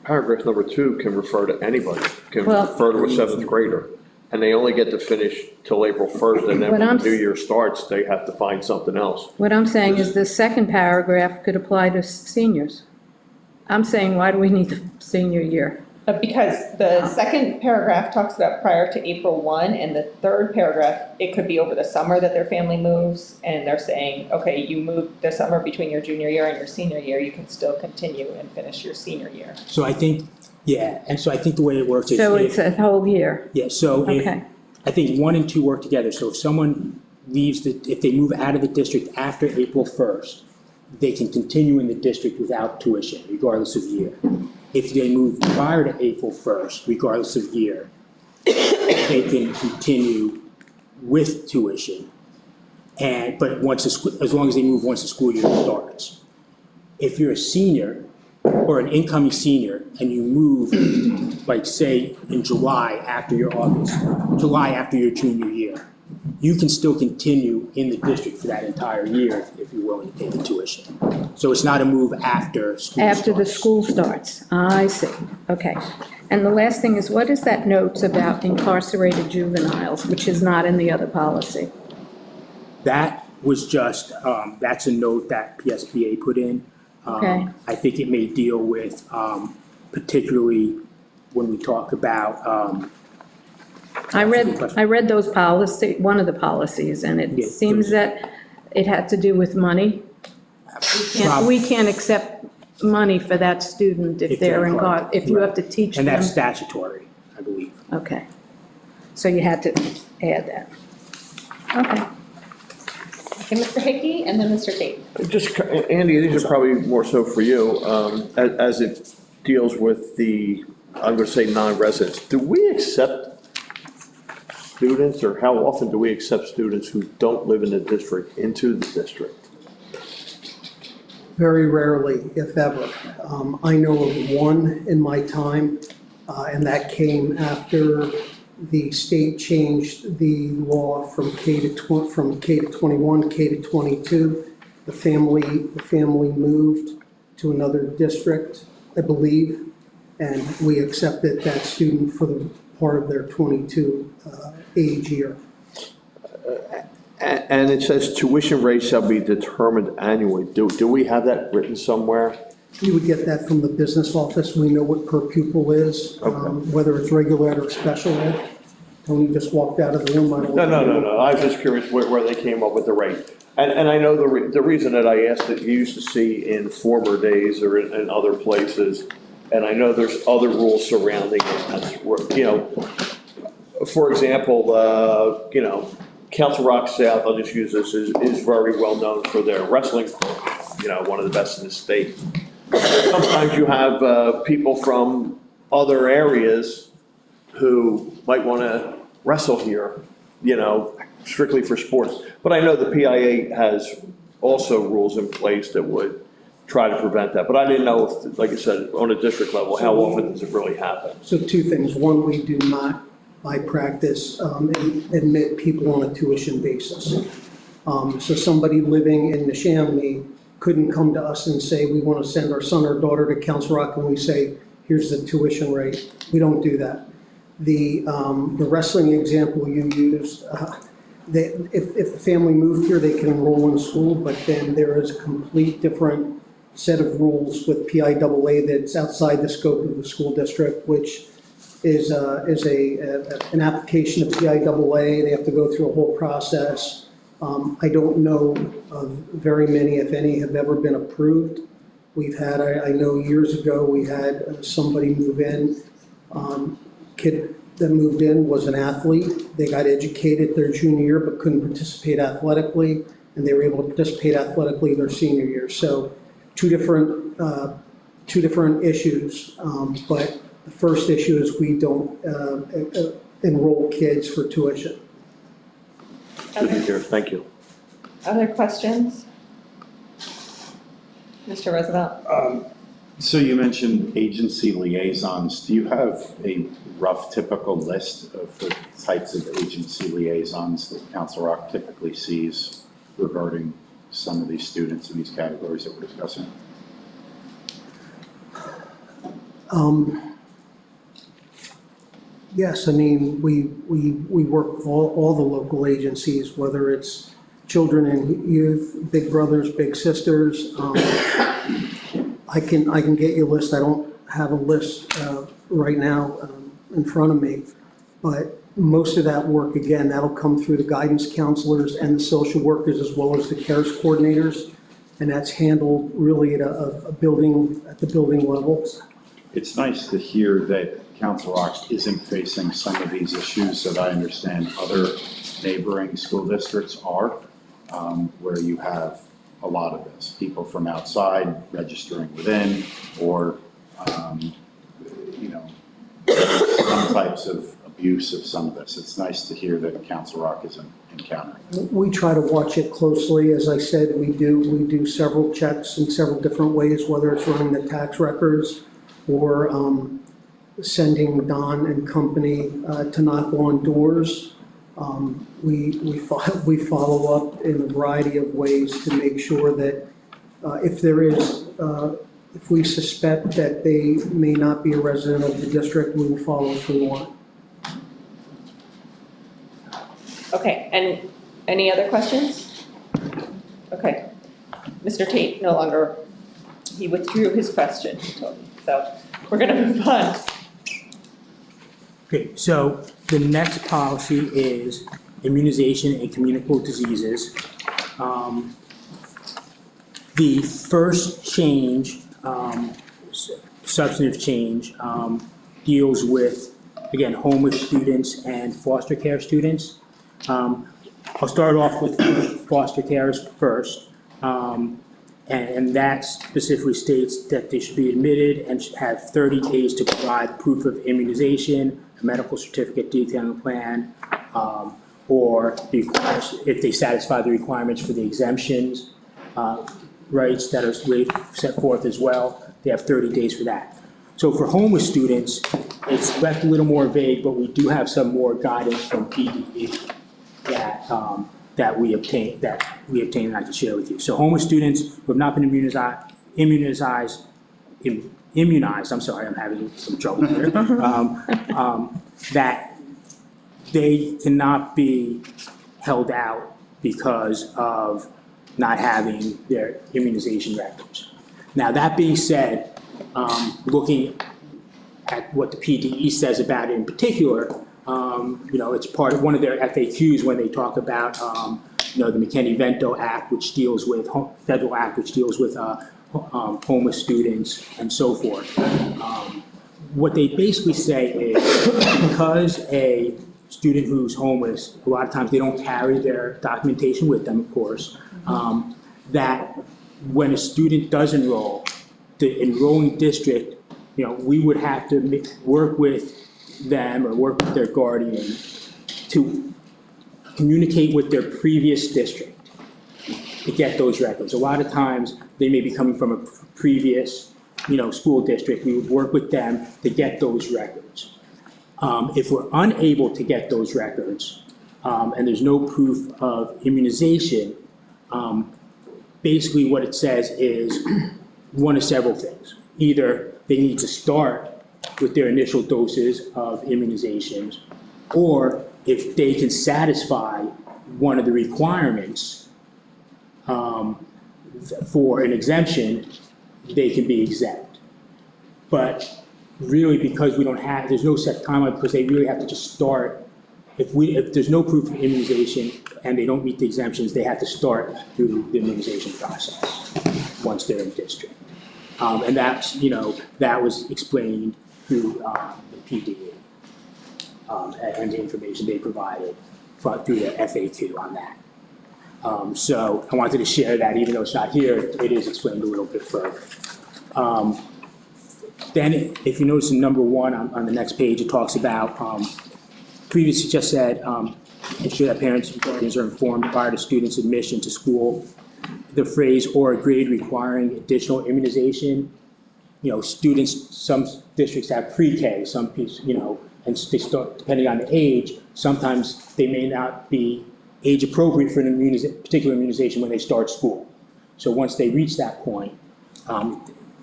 paragraph number 2 can refer to anybody, can Well- refer to a 7th grader. And they only get to finish till April 1st, and then But when I'm the new year starts, they have to find something else. What I'm saying is the second paragraph could apply to seniors. I'm saying, why do we need the senior year? Because the second paragraph talks about prior to April 1, and the third paragraph, it could be over the summer that their family moves, and they're saying, okay, you moved the summer between your junior year and your senior year, you can still continue and finish your senior year. So I think, and so I think the way it works is. So it's a whole year. Yeah, so Okay. I think 1 and 2 work together. So if someone leaves, if they move out of the district after April 1st, they can continue in the district without tuition, regardless of year. If they move prior to April 1st, regardless of year, they can continue with tuition. But as long as they move once the school year starts. If you're a senior or an incoming senior and you move, like say in July after your junior year, you can still continue in the district for that entire year if you're willing to pay the tuition. So it's not a move after school starts. After the school starts. I see. Okay. And the last thing is, what is that note about incarcerated juveniles, which is not in the other policy? That was just, that's a note that PSBA put in. Okay. I think it may deal with, particularly when we talk about, I read those one of the policies, and Yeah, it seems that it had to do with money. We can't accept money for that student if they're in, if you have to teach them. and that's statutory, I believe. Okay. So you had to add that. Okay. Okay, Mr. Hickey and then Mr. Tate. Just, Andy, these are probably more so for you, as it deals with the, I'm gonna say non-residents. Do we accept students, or how often do we accept students who don't live in the district into the district? Very rarely, if ever. I know of one in my time, and that came after the state changed the law from K to 21, K to 22. The family moved to another district, I believe, and we accepted that student for the part of their 22 age year. And it says tuition rates shall be determined annually. Do we have that written somewhere? You would get that from the business office. We know what per pupil is, whether it's regular ed or special ed. Tony just walked out of the room. No. I was just curious where they came up with the rate. And I know the reason that I asked it, you used to see in former days or in other places, and I know there's other rules surrounding it. That's where, you know, for example, you know, Council Rock South, I'll just use this, is very well known for their wrestling, you know, one of the best in the state. Sometimes you have people from other areas who might want to wrestle here, you know, strictly for sports. But I know the PIA has also rules in place that would try to prevent that. But I didn't know if, like I said, on a district level, how often does it really happen? So two things. One, we do not, by practice, admit people on a tuition basis. So somebody living in Neshaminy couldn't come to us and say, we want to send our son or daughter to Council Rock, and we say, here's the tuition rate. We don't do that. The wrestling example you used, if the family moved here, they can enroll in school, but then there is a complete different set of rules with PIAA that's outside the scope of the school district, which is an application of PIAA. They have to go through a whole process. I don't know of very many, if any, have ever been approved. We've had, I know years ago, we had somebody move in. Kid that moved in was an athlete. They got educated their junior year but couldn't participate athletically, and they were able to participate athletically their senior year. So two different issues, but the first issue is we don't enroll kids for tuition. Good to hear. Thank you. Other questions? Mr. Roosevelt? So you mentioned agency liaisons. Do you have a rough typical list of the types of agency liaisons that Council Rock typically sees regarding some of these students in these categories that we're discussing? Yes, I mean, we work with all the local agencies, whether it's children and youth, big brothers, big sisters. I can get you a list. I don't have a list right now in front of me, but most of that work, again, that'll come through the guidance counselors and the social workers as well as the CARES coordinators, and that's handled really at the building level. It's nice to hear that Council Rock isn't facing some of these issues that I understand other neighboring school districts are, where you have a lot of this, people from outside registering within, or, you know, some types of abuse of some of this. It's nice to hear that Council Rock isn't encountering. We try to watch it closely. As I said, we do several checks in several different ways, whether it's running the tax records or sending Don and company to knock on doors. We follow up in a variety of ways to make sure that if we suspect that they may not be a resident of the district, we will follow through on it. Okay, and any other questions? Okay. Mr. Tate no longer, he withdrew his question, so we're gonna move on. Okay, so the next policy is immunization and communicable diseases. The first change, substantive change, deals with, again, homeless students and foster care students. I'll start off with foster carers first. And that specifically states that they should be admitted and should have 30 days to provide proof of immunization, a medical certificate detailing a plan, or if they satisfy the requirements for the exemptions, rights that are set forth as well, they have 30 days for that. So for homeless students, it's left a little more vague, but we do have some more guidance from PDE that we obtained and I can share with you. So homeless students who have not been immunized, I'm sorry, I'm having some trouble here, that they cannot be held out because of not having their immunization records. Now, that being said, looking at what the PDE says about it in particular, it's part of one of their FAQs when they talk about, the McKinney-Vento Act, which deals with, federal act, which deals with homeless students and so forth. What they basically say is because a student who's homeless, a lot of times they don't carry their documentation with them, of course, that when a student does enroll, the enrolling district, we would have to work with them or work with their guardian to communicate with their previous district to get those records. A lot of times they may be coming from a previous, school district. We would work with them to get those records. If we're unable to get those records and there's no proof of immunization, basically what it says is one of several things. Either they need to start with their initial doses of immunizations, or if they can satisfy one of the requirements for an exemption, they can be exempt. But really, because there's no set timeline, because they really have to just start. If there's no proof of immunization and they don't meet the exemptions, they have to start through the immunization process once they're in district. And that's, that was explained through the PDE and the information they provided through the FAQ on that. So I wanted to share that, even though it's not here, it is explained a little bit further. Then, if you notice in number 1 on the next page, it talks about, previously just said, ensure that parents and guardians are informed prior to students' admission to school. The phrase "or a grade requiring additional immunization," students, some districts have pre-K, some, and they start, depending on the age, sometimes they may not be age appropriate for an particular immunization when they start school. So once they reach that point,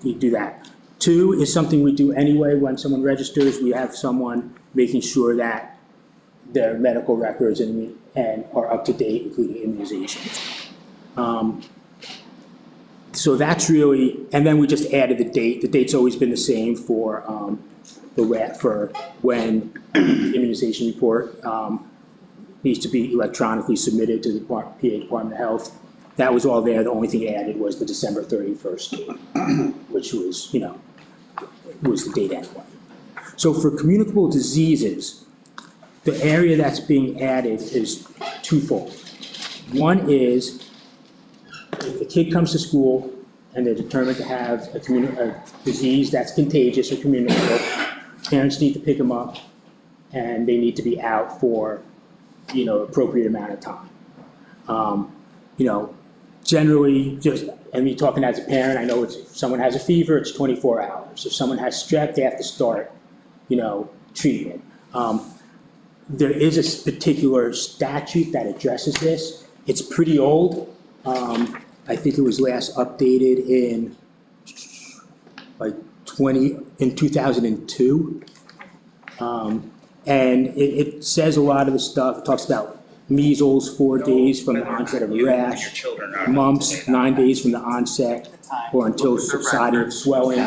you do that. 2 is something we do anyway when someone registers. We have someone making sure that their medical records and are up to date, including immunizations. So that's really, and then we just added the date. The date's always been the same for when the immunization report needs to be electronically submitted to the PA Department of Health. That was all there. The only thing added was the December 31st date, which was, was the date anyway. So for communicable diseases, the area that's being added is twofold. One is, if a kid comes to school and they're determined to have a disease that's contagious or communicable, parents need to pick them up and they need to be out for, appropriate amount of time. Generally, and me talking as a parent, I know if someone has a fever, it's 24 hours. If someone has strep, they have to start, treatment. There is a particular statute that addresses this. It's pretty old. I think it was last updated in 2002. And it says a lot of the stuff. It talks about measles, 4 days from the onset of rash, mumps, 9 days from the onset or until subsiding of swelling.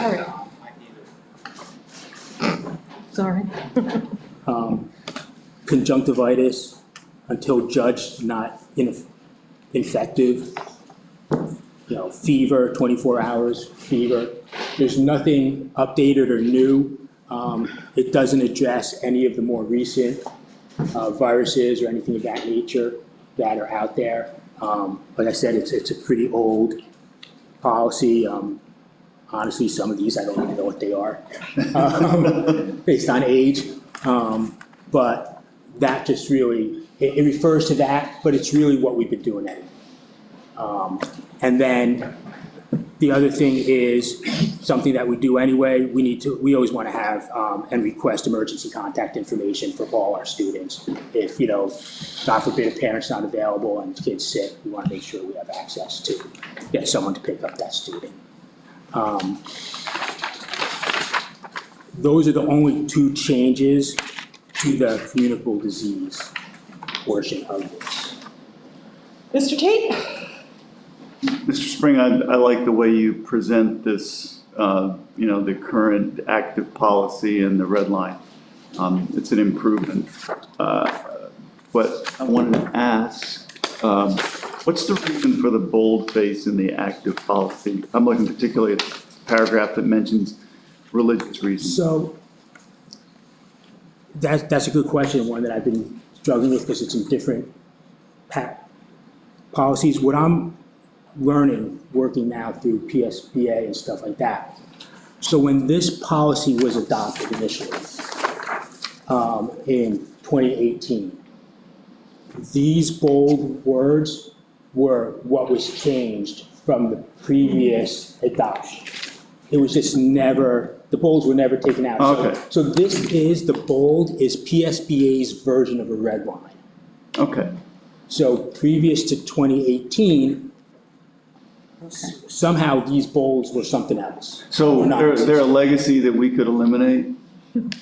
Sorry. Conjunctivitis until judged not infective. Fever, 24 hours fever. There's nothing updated or new. It doesn't address any of the more recent viruses or anything of that nature. that are out there. Like I said, it's a pretty old policy. Honestly, some of these, I don't even know what they are, based on age. But that just really, it refers to that, but it's really what we've been doing anyway. And then the other thing is something that we do anyway, we always want to have and request emergency contact information for all our students. If, God forbid, a parent's not available and the kid's sick, we want to make sure we have access to get someone to pick up that student. Those are the only two changes to the communicable disease portion of this. Mr. Tate? Mr. Spring, I like the way you present this, the current active policy and the red line. It's an improvement. But I wanted to ask, what's the reason for the boldface in the active policy? I'm looking particularly at the paragraph that mentions religious reasons. So that's a good question, one that I've been struggling with because it's in different policies. What I'm learning, working now through PSBA and stuff like that. So when this policy was adopted initially in 2018, these bold words were what was changed from the previous adoption. It was just never, the bolds were never taken out. Okay. So the bold is PSBA's version of a red line. Okay. So previous to 2018, somehow these bolds were something else. So they're a legacy that we could eliminate?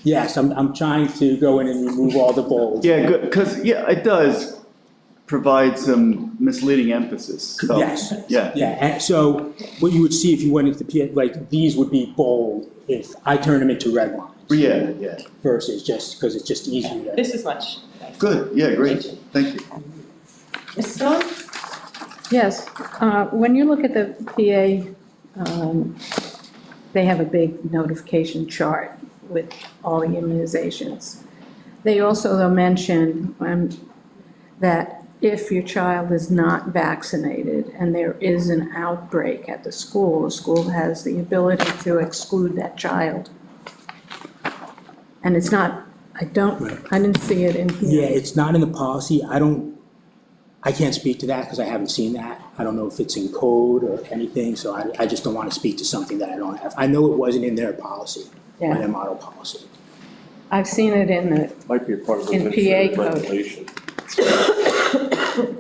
Yes, I'm trying to go in and remove all the bolds. Yeah, good, because, it does provide some misleading emphasis. So, Yes. Yeah. Yeah, and so what you would see if you went into these would be bold if I turn them into red lines. Yeah. Versus just, because it's just easier to. This is much. Good, yeah, great, thank you. Mrs. Stone? Yes, when you look at the PA, they have a big notification chart with all the immunizations. They also, though, mention that if your child is not vaccinated and there is an outbreak at the school has the ability to exclude that child. And it's not, I didn't see it in here. Yeah, it's not in the policy. I can't speak to that because I haven't seen that. I don't know if it's in code or anything, so I just don't want to speak to something that I don't have. I know it wasn't in their policy, Yeah. in their model policy. I've seen it in the, Might be a part of the in legislative PA code. regulation.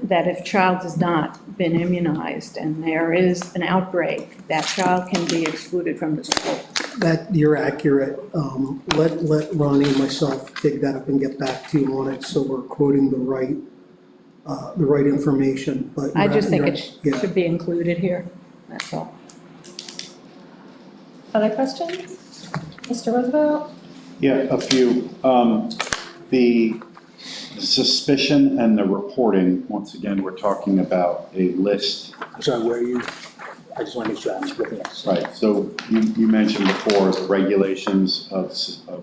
that if a child has not been immunized and there is an outbreak, that child can be excluded from the school. That, you're accurate. Let Ronnie and myself dig that up and get back to you on it, so we're quoting the right information, but. I just think yeah. it should be included here, that's all. Other questions? Mr. Roosevelt? Yeah, a few. The suspicion and the reporting, once again, we're talking about a list. I'm sorry, where are you? I just want to make sure I'm looking at this. Right, so you mentioned before the regulations of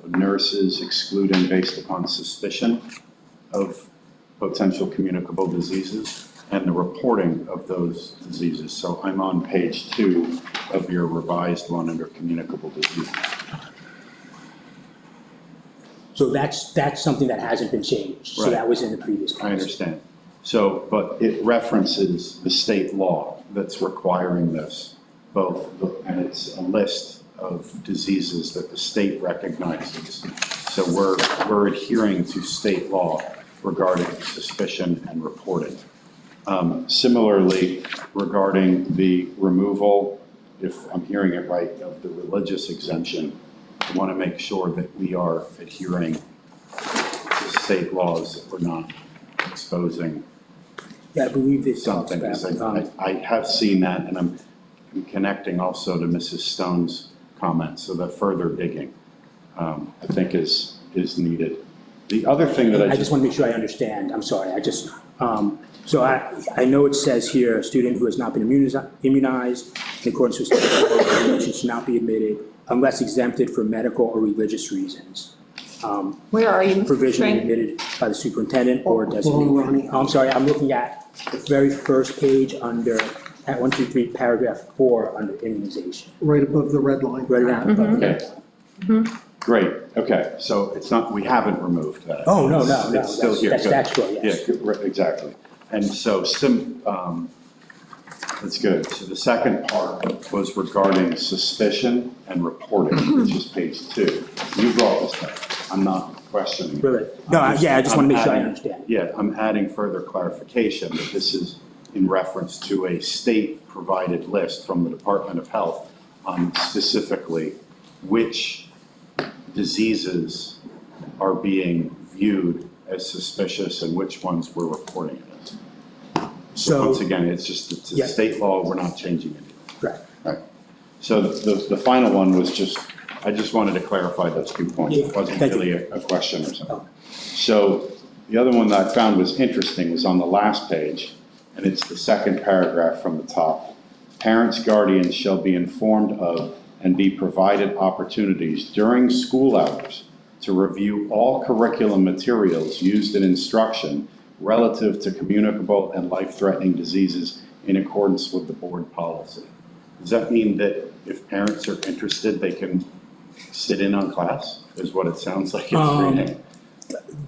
nurses excluding based upon suspicion of potential communicable diseases and the reporting of those diseases. So I'm on page 2 of your revised one under communicable diseases. So that's something that hasn't been changed. So Right. that was in the previous policy. I understand. So, but it references the state law that's requiring this, and it's a list of diseases that the state recognizes. So we're adhering to state law regarding suspicion and reporting. Similarly, regarding the removal, if I'm hearing it right, of the religious exemption, I want to make sure that we are adhering to state laws, that we're not exposing Yeah, I believe it talks something. about, I have seen that, and I'm connecting also to Mrs. Stone's comments, so the further digging, I think is needed. The other thing that I just want to make sure I understand. I'm sorry, so I know it says here, a student who has not been immunized in accordance with state law should not be admitted unless exempted for medical or religious reasons. Where are you? provisionally Frank? admitted by the superintendent or Hold on, designee. Ronnie. I'm sorry, I'm looking at the very first page under, at 1, 2, 3, paragraph 4, under immunization. Right above the red line. Right down above Okay. there. Great, okay, so it's not, we haven't removed that. Oh, no, It's- no, It's still no, here, that's good. statutory, yes. Yeah, good, right, exactly. And so that's good. So the second part was regarding suspicion and reporting, which is page 2. You brought this up, I'm not questioning. Really? No, I just want to make sure I understand. Yeah, I'm adding further clarification that this is in reference to a state-provided list from the Department of Health on specifically which diseases are being viewed as suspicious and which ones we're reporting it as. So once again, it's a Yeah. state law, we're not changing it. Correct. Right. So the final one was I just wanted to clarify those 2 points. It wasn't Thank you. really a question or something. Oh. So the other one that I found was interesting was on the last page, and it's the second paragraph from the top. Parents, guardians shall be informed of and be provided opportunities during school hours to review all curriculum materials used in instruction relative to communicable and life-threatening diseases in accordance with the board policy. Does that mean that if parents are interested, they can sit in on class, is what it sounds like it's reading?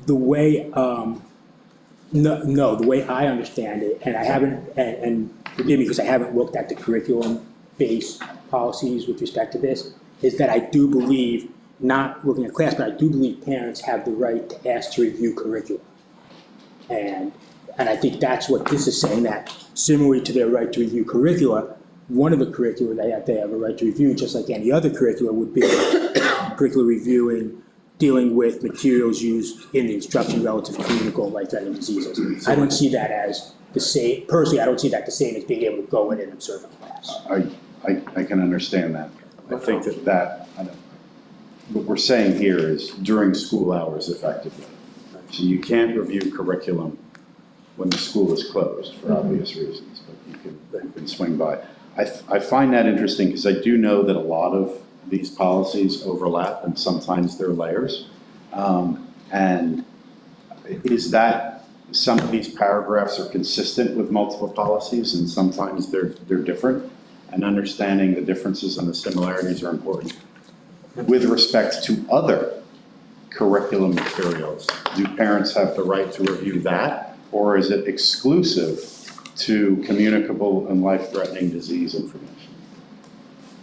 The way, no, the way I understand it, and I haven't, and forgive me because I haven't looked at the curriculum-based policies with respect to this, is that I do believe, not looking at class, but I do believe parents have the right to ask to review curriculum. And I think that's what this is saying, that similarly to their right to review curricula, one of the curricula they have a right to review, just like any other curricula would be curricular reviewing, dealing with materials used in the instruction relative to communicable and life-threatening diseases. I don't see that as the same, personally, I don't see that the same as being able to go in and observe a class. I can understand that. I think what we're saying here is during school hours effectively. So you can't review curriculum when the school is closed for obvious reasons, but you can swing by. I find that interesting because I do know that a lot of these policies overlap and sometimes they're layers. And is that some of these paragraphs are consistent with multiple policies and sometimes they're different? And understanding the differences and the similarities are important. With respect to other curriculum materials, do parents have the right to review that? Or is it exclusive to communicable and life-threatening disease information?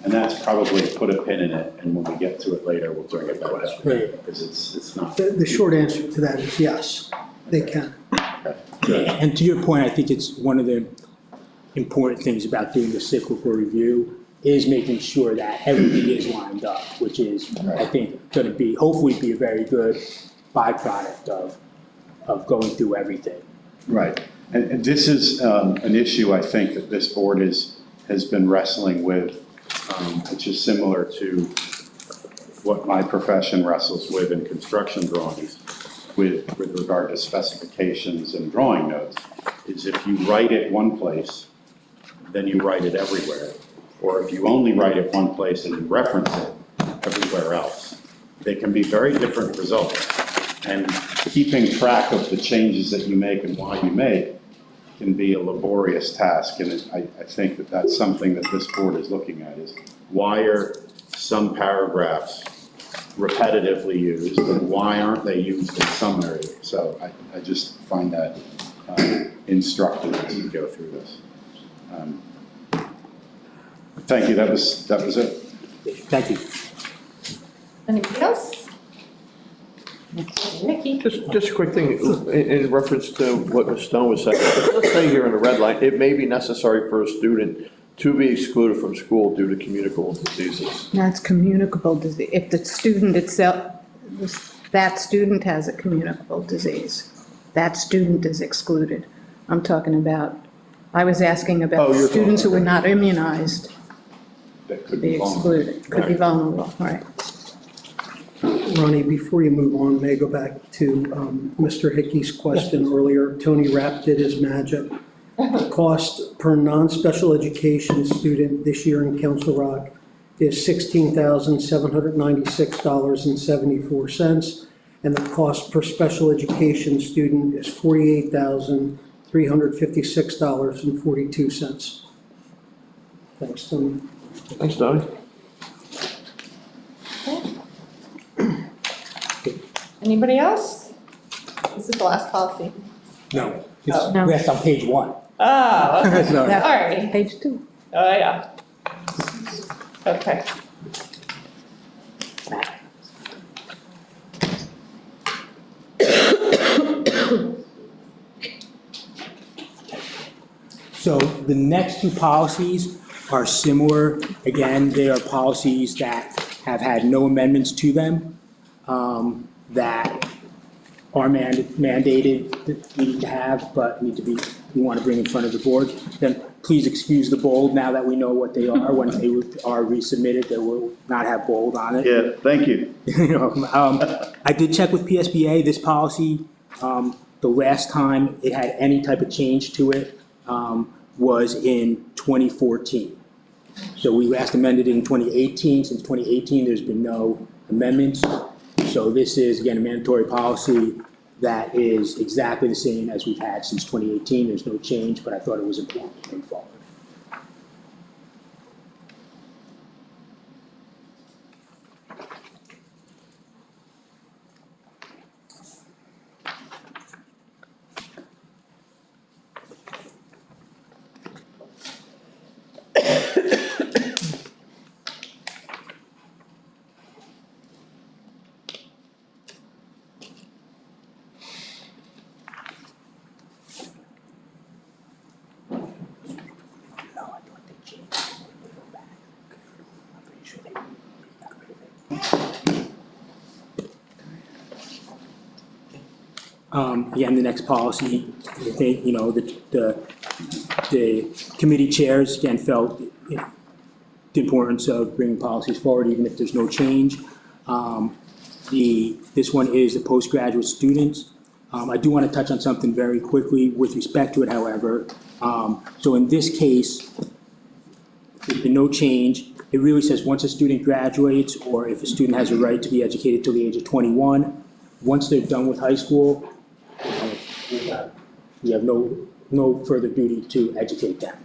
And that's probably put a pin in it, and when we get to it later, we'll bring it back up. Right. Because it's not. The short answer to that is yes, they can. And to your point, I think it's one of the important things about doing the cyclical review is making sure that everything is lined up, which is, I think, going to be, hopefully be a very good byproduct of going through everything. Right. And this is an issue, I think, that this board has been wrestling with, which is similar to what my profession wrestles with in construction drawings with regard to specifications and drawing notes, is if you write it one place, then you write it everywhere. Or if you only write it one place and you reference it everywhere else. They can be very different results. And keeping track of the changes that you make and why you make can be a laborious task. And I think that that's something that this board is looking at, is why are some paragraphs repetitively used and why aren't they used in some areas? So I just find that instructive as you go through this. Thank you, that was it. Thank you. Anybody else? Nikki? Just a quick thing, in reference to what Ms. Stone was saying, let's say here in the red line, it may be necessary for a student to be excluded from school due to communicable diseases. That's communicable disease. If the student itself, that student has a communicable disease, that student is excluded. I'm talking about, I was asking about students who were not immunized. That could be excluded, could be vulnerable, right. Ronnie, before you move on, may I go back to Mr. Hickey's question earlier? Tony Rapp did his magic. The cost per non-special education student this year in Council Rock is $16,796.74. and the cost per special education student is $48,356.42. Thanks, Tony. Thanks, Tony. Anybody else? This is the last policy. No, Oh. No. that's on page 1. Oh, okay. Sorry. Sorry. Page 2. Oh, yeah. Okay. So the next two policies are similar. Again, they are policies that have had no amendments to them, that are mandated, that we need to have, but we want to bring in front of the board. Then please excuse the bold now that we know what they are. When they are resubmitted, they will not have bold on it. Yeah, thank you. I did check with PSBA, this policy, the last time it had any type of change to it, was in 2014. So we last amended it in 2018. Since 2018, there's been no amendments. So this is, again, a mandatory policy that is exactly the same as we've had since 2018. There's no change, but I thought it was important to bring forward. Again, the next policy, I think, the committee chairs, again, felt the importance of bringing policies forward, even if there's no change. This one is the postgraduate students. I do want to touch on something very quickly with respect to it, however. So in this case, there's been no change. It really says once a student graduates, or if a student has a right to be educated till the age of 21, once they're done with high school, we have no further duty to educate them.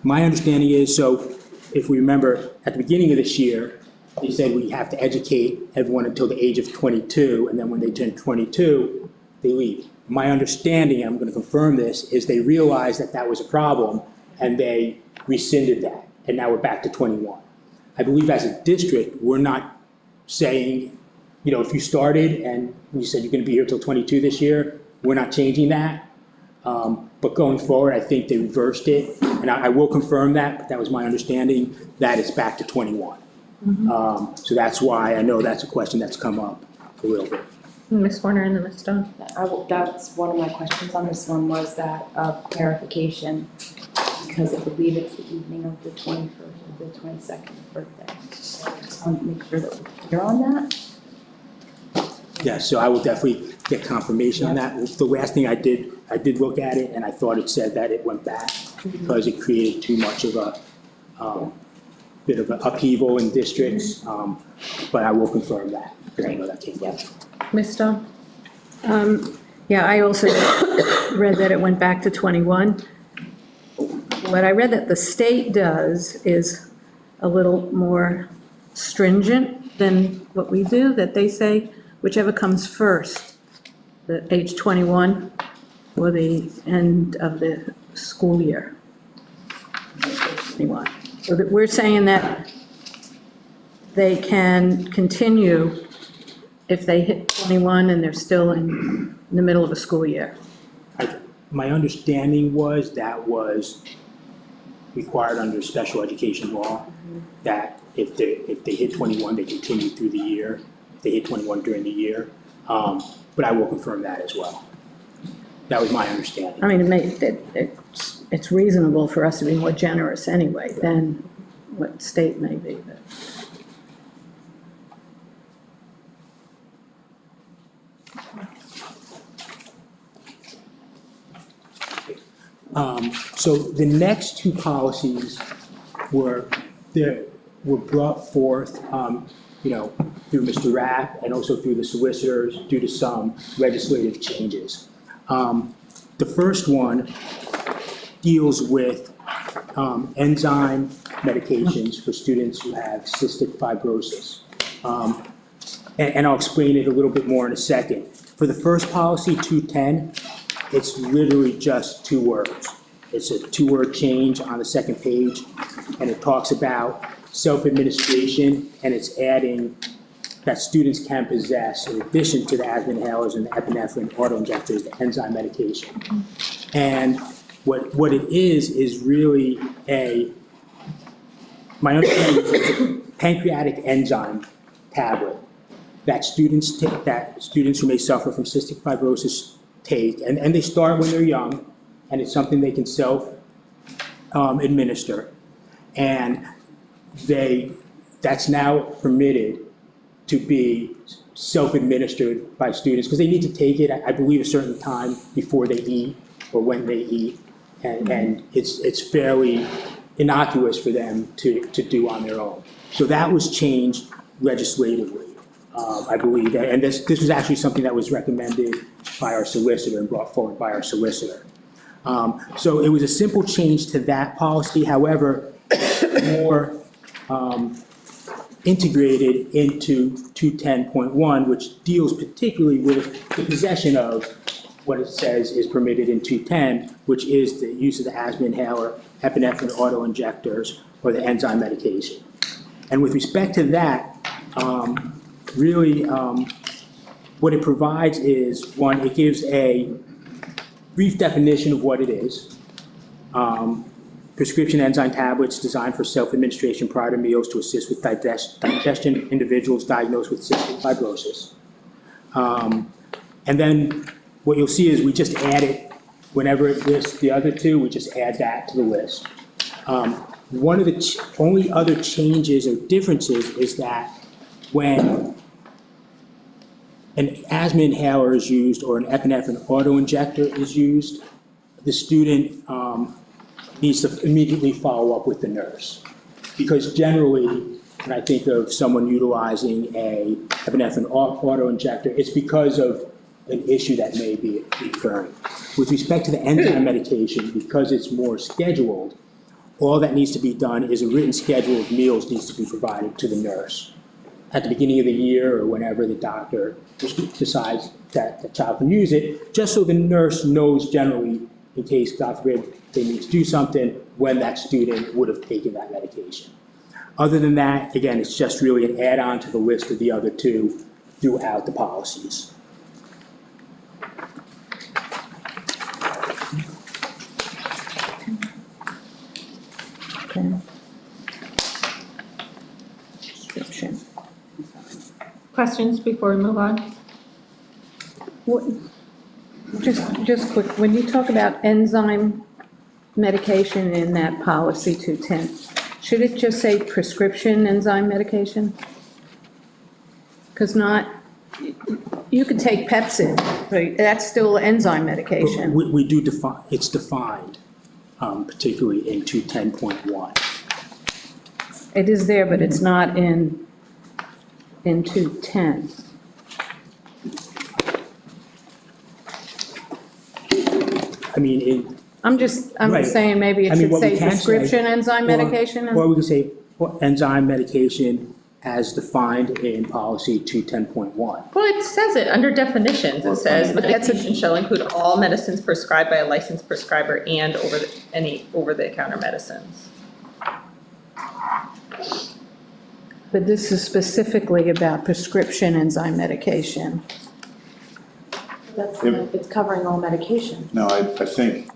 My understanding is, so if we remember, at the beginning of this year, they said we have to educate everyone until the age of 22, and then when they turn 22, they leave. My understanding, and I'm going to confirm this, is they realized that that was a problem, and they rescinded that, and now we're back to 21. I believe as a district, we're not saying, if you started and you said you're going to be here till 22 this year, we're not changing that. But going forward, I think they reversed it, and I will confirm that, but that was my understanding, that it's back to 21. So that's why I know that's a question that's come up a little bit. Ms. Warner and then Ms. Stone. That's one of my questions on this one, was that clarification, because I believe it's the evening of the 21st or the 22nd birthday. I just want to make sure that we're clear on that. Yeah, so I will definitely get confirmation on that. The last thing I did look at it, and I thought it said that it went back because it created too much of a bit of an upheaval in districts, but I will confirm that, because I know that came up. Ms. Stone? Yeah, I also read that it went back to 21. What I read that the state does is a little more stringent than what we do, that they say whichever comes first, the age 21 or the end of the school year. 21. So that we're saying that they can continue if they hit 21 and they're still in the middle of a school year. My understanding was that was required under special education law, that if they hit 21, they continue through the year, if they hit 21 during the year. But I will confirm that as well. That was my understanding. I mean, it's reasonable for us to be more generous anyway than what state may be, but. So the next two policies were brought forth through Mr. Rapp and also through the solicitors due to some legislative changes. The first one deals with enzyme medications for students who have cystic fibrosis. And I'll explain it a little bit more in a second. For the first policy, 210, it's literally just 2 words. It's a 2-word change on the second page, and it talks about self-administration, and it's adding that students can possess, in addition to the asthma inhalers and the epinephrine autoinjectors, the enzyme medication. And what it is really my understanding is it's a pancreatic enzyme tablet that students who may suffer from cystic fibrosis take, and they start when they're young, and it's something they can self-administer. And that's now permitted to be self-administered by students, because they need to take it, I believe, a certain time before they eat or when they eat, and it's fairly innocuous for them to do on their own. So that was changed legislatively, I believe, and this was actually something that was recommended by our solicitor and brought forward by our solicitor. So it was a simple change to that policy, however, more integrated into 210.1, which deals particularly with the possession of what it says is permitted in 210, which is the use of the asthma inhaler, epinephrine autoinjectors, or the enzyme medication. And with respect to that, what it provides is, one, it gives a brief definition of what it is. Prescription enzyme tablets designed for self-administration prior to meals to assist with digestion in individuals diagnosed with cystic fibrosis. And then what you'll see is we just add it, whenever it lists the other 2, we just add that to the list. One of the only other changes or differences is that when an asthma inhaler is used or an epinephrine autoinjector is used, the student needs to immediately follow up with the nurse. Because generally, when I think of someone utilizing a epinephrine autoinjector, it's because of an issue that may be occurring. With respect to the enzyme medication, because it's more scheduled, all that needs to be done is a written schedule of meals needs to be provided to the nurse at the beginning of the year or whenever the doctor decides that the child can use it, just so the nurse knows generally, in case, God forbid, they need to do something, when that student would have taken that medication. Other than that, again, it's just really an add-on to the list of the other 2 throughout the policies. Prescription. Questions before we move on? Just quick, when you talk about enzyme medication in that policy 210, should it just say prescription enzyme medication? Because you could take Pepsid, but that's still enzyme medication. We do define, it's defined, particularly in 210.1. It is there, but it's not in 210. I mean, I'm just Right. saying maybe I it mean, should what we say can say- prescription enzyme medication. Or we could say enzyme medication as defined in policy 210.1. Well, it says it under definitions. It says medication shall include all medicines prescribed by a licensed prescriber and any over-the-counter medicines. But this is specifically about prescription enzyme medication. It's covering all medication. No, I think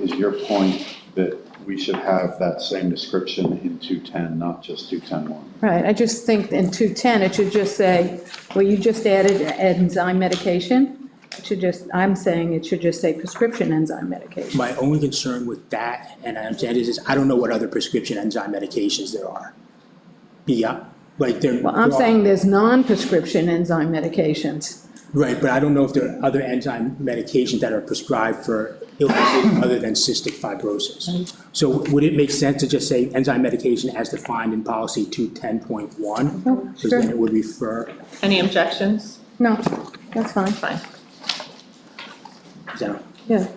is your point that we should have that same description in 210, not just 210.1. Right, I just think in 210, it should just say, well, you just added enzyme medication. It should just, I'm saying it should just say prescription enzyme medication. My only concern with that, and I understand is I don't know what other prescription enzyme medications there are. Well, I'm saying there's non-prescription enzyme medications. Right, but I don't know if there are other enzyme medications that are prescribed for illnesses other than cystic fibrosis. So would it make sense to just say enzyme medication as defined in policy 210.1? Because then it would refer, Any objections? No, that's fine. Fine. is that, Yeah.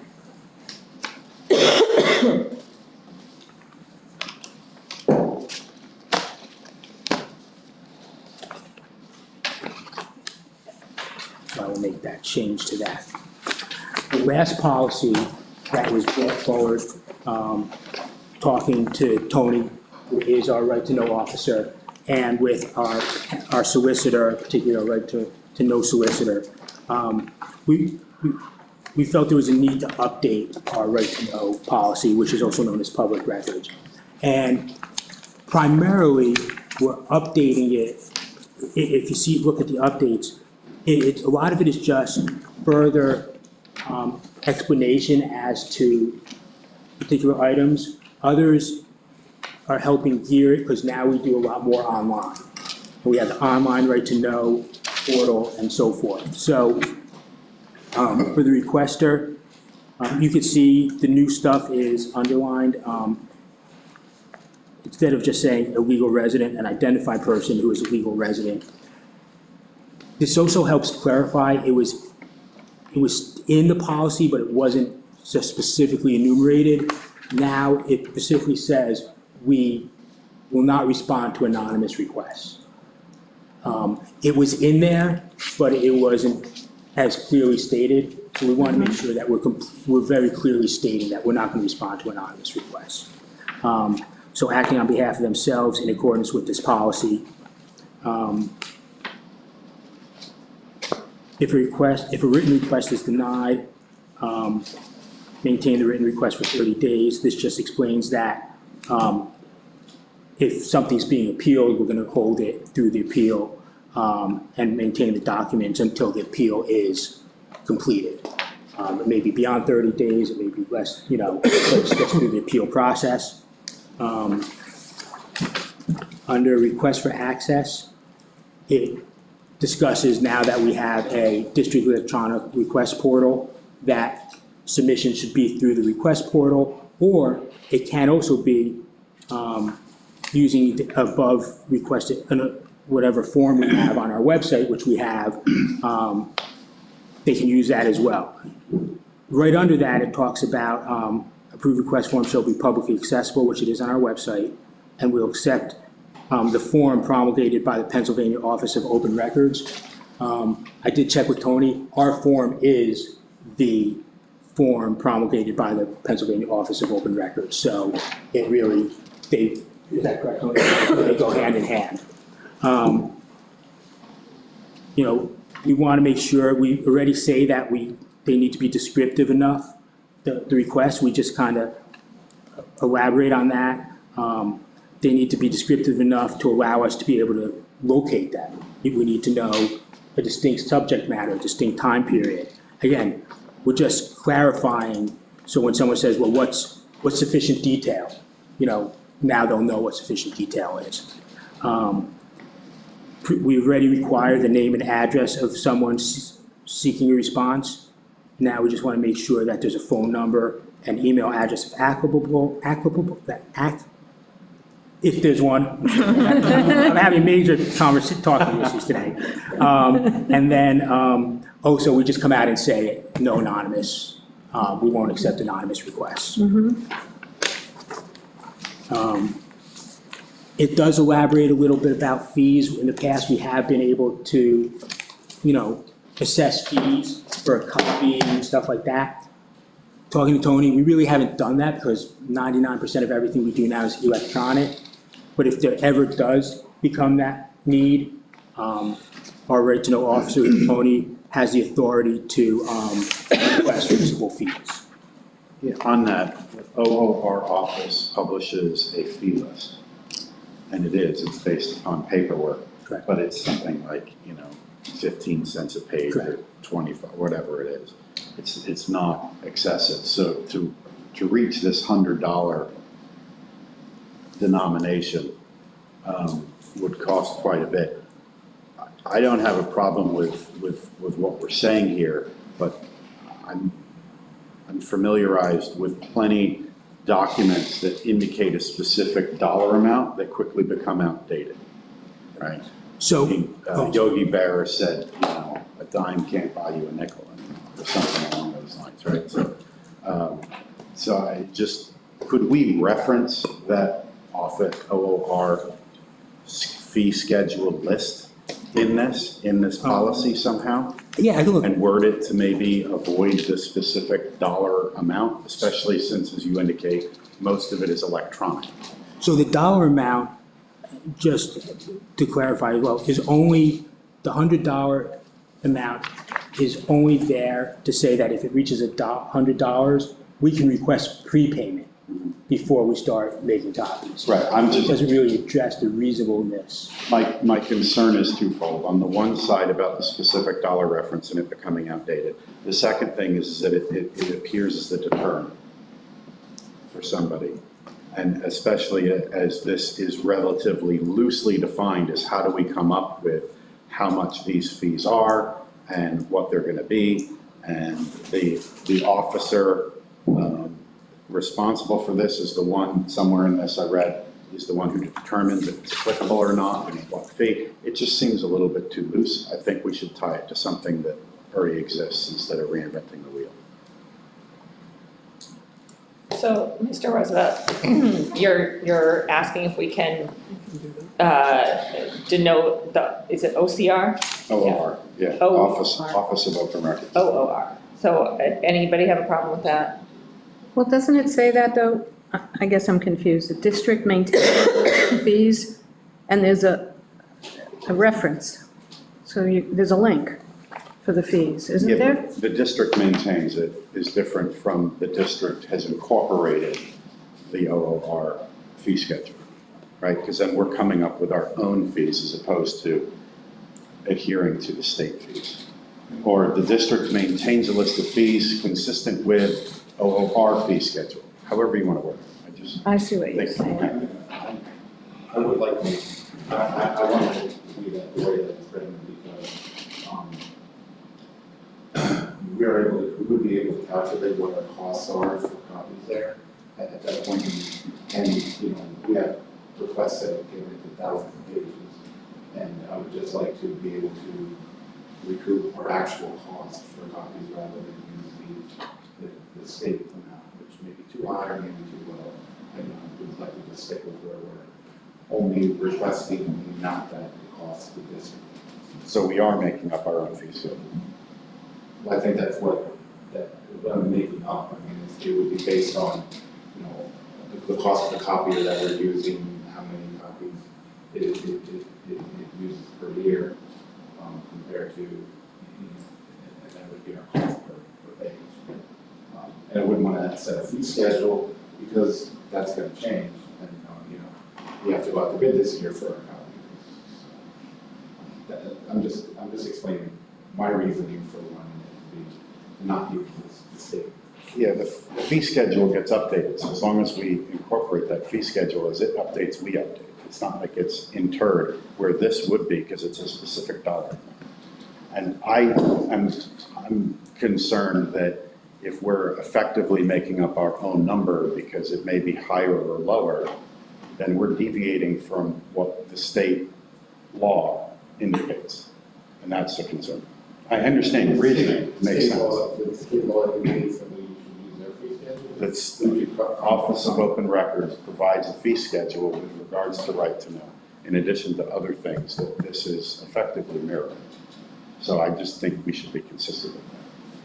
so I will make that change to that. The last policy that was brought forward, talking to Tony, who is our right-to-know officer, and with our solicitor, particularly our right-to-know solicitor, we felt there was a need to update our right-to-know policy, which is also known as public records. And primarily, we're updating it, if you look at the updates, a lot of it is just further explanation as to particular items. Others are helping gear it, because now we do a lot more online. We have the online right-to-know portal and so forth. So for the requester, you can see the new stuff is underlined. Instead of just saying a legal resident, an identified person who is a legal resident. This also helps clarify, it was in the policy, but it wasn't just specifically enumerated. Now it specifically says we will not respond to anonymous requests. It was in there, but it wasn't as clearly stated. So we want to make sure that we're very clearly stating that we're not going to respond to anonymous requests. So acting on behalf of themselves in accordance with this policy. If a written request is denied, maintain the written request for 30 days. This just explains that if something's being appealed, we're going to hold it through the appeal and maintain the documents until the appeal is completed. It may be beyond 30 days, it may be less, but it gets through the appeal process. Under request for access, it discusses now that we have a district electronic request portal that submission should be through the request portal, or it can also be using the above requested, whatever form we have on our website, which we have, they can use that as well. Right under that, it talks about approved request form shall be publicly accessible, which it is on our website, and we'll accept the form promulgated by the Pennsylvania Office of Open Records. I did check with Tony. Our form is the form promulgated by the Pennsylvania Office of Open Records. So it really, is that correct, Tony? They go hand in hand. We want to make sure, we already say that they need to be descriptive enough, the request. We just kind of elaborate on that. They need to be descriptive enough to allow us to be able to locate them. We need to know a distinct subject matter, a distinct time period. Again, we're just clarifying, so when someone says, well, what's sufficient detail? Now they'll know what sufficient detail is. We already require the name and address of someone seeking a response. Now we just want to make sure that there's a phone number and email address if applicable, if there's one. I'm having major talking issues today. And then also we just come out and say no anonymous. We won't accept anonymous requests. It does elaborate a little bit about fees. In the past, we have been able to, assess fees for a copy and stuff like that. Talking to Tony, we really haven't done that because 99% of everything we do now is electronic. But if there ever does become that need, our right-to-know officer, Tony, has the authority to request reasonable fees. Yeah, on that, OOR office publishes a fee list. And it's based upon paperwork. Correct. But it's something like, 15 cents a page or 25, whatever it is. It's not excessive. So to reach this $100 denomination would cost quite a bit. I don't have a problem with what we're saying here, but I'm familiarized with plenty documents that indicate a specific dollar amount that quickly become outdated, right? So. Yogi Berra said, you know, a dime can't buy you a nickel, or something along those lines, right? So I just, could we reference that Offutt OOR fee schedule list in this policy somehow? Yeah, I can look. And word it to maybe avoid the specific dollar amount, especially since, as you indicate, most of it is electronic. So the dollar amount, just to clarify as well, is only, the $100 amount is only there to say that if it reaches $100, we can request prepayment before we start making copies. Right, It doesn't really address the reasonableness. My concern is twofold. On the one side, about the specific dollar reference and it becoming outdated. The second thing is that it appears as the deterrent for somebody. And especially as this is relatively loosely defined as how do we come up with how much these fees are and what they're gonna be. And the officer responsible for this is the one, somewhere in this I read, is the one who determines if it's applicable or not and what fee. It just seems a little bit too loose. I think we should tie it to something that already exists instead of reinventing the wheel. So, Mr. Roosevelt, you're asking if we can denote is it OCR? OOR, yeah, OOR. Office of Open Records. OOR. So, anybody have a problem with that? Well, doesn't it say that, though? I guess I'm confused. The district maintains fees, and there's a reference. So there's a link for the fees, isn't Yeah, there? but the district maintains it is different from the district has incorporated the OOR fee schedule, right? Because then we're coming up with our own fees as opposed to adhering to the state fees. Or the district maintains a list of fees consistent with OOR fee schedule, however you want to work it. I see what you're saying. I would like to, I want to leave that the way that it's written because we would be able to calculate what our costs are for copies there at that point. And, you know, we have requests that get into thousands of pages. And I would just like to be able to recoup our actual cost for copies rather than use the state amount, which may be too high or maybe too low. And I would like to just stick with where we're only requesting the amount that it costs the district. So we are making up our own fee schedule. Well, I think that's what I'm making up. I mean, it would be based on, you know, the cost of the copier that we're using, how many copies it uses per year, compared to, and that would be our cost per page. And I wouldn't want to set a fee schedule because that's going to change. And, you know, we have to go out to bid this year for our copies. I'm just explaining my reasoning for wanting it to be not use the state. Yeah, the fee schedule gets updated, so as long as we incorporate that fee schedule, as it updates, we update. It's not like it's interred where this would be, because it's a specific dollar. And I'm concerned that if we're effectively making up our own number because it may be higher or lower, then we're deviating from what the state law indicates. And that's the concern. I understand your reasoning, it makes sense. The state law indicates that we should use their fee schedule. That's the Office of Open Records provides a fee schedule with regards to right to know, in addition to other things that this is effectively mirroring. So I just think we should be consistent with that.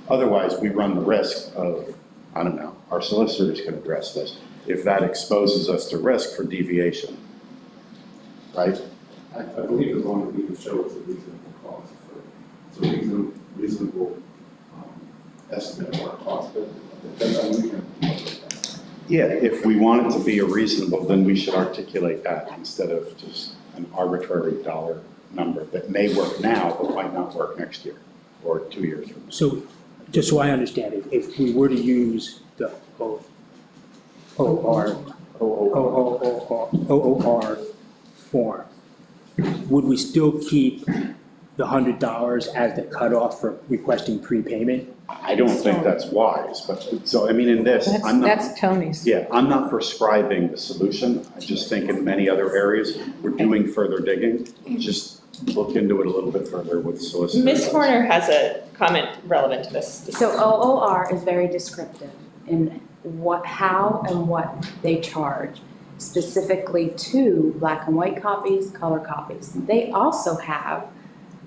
Otherwise, we run the risk of, I don't know, our solicitors can address this, if that exposes us to risk for deviation, right? I believe as long as we can show it's a reasonable cost for, it's a reasonable estimate of our cost, but then we can. Yeah, if we want it to be a reasonable, then we should articulate that instead of just an arbitrary dollar number that may work now, but might not work next year or 2 years from now. So, just so I understand, if we were to use the OOR form, would we still keep the $100 as the cutoff for requesting prepayment. I don't think that's wise, but, so, I mean, in this, I'm not. That's Tony's. Yeah, I'm not prescribing the solution. I just think in many other areas, we're doing further digging. Just look into it a little bit further with solicitors. Ms. Horner has a comment relevant to this. So OOR is very descriptive in how and what they charge, specifically to black and white copies, color copies. They also have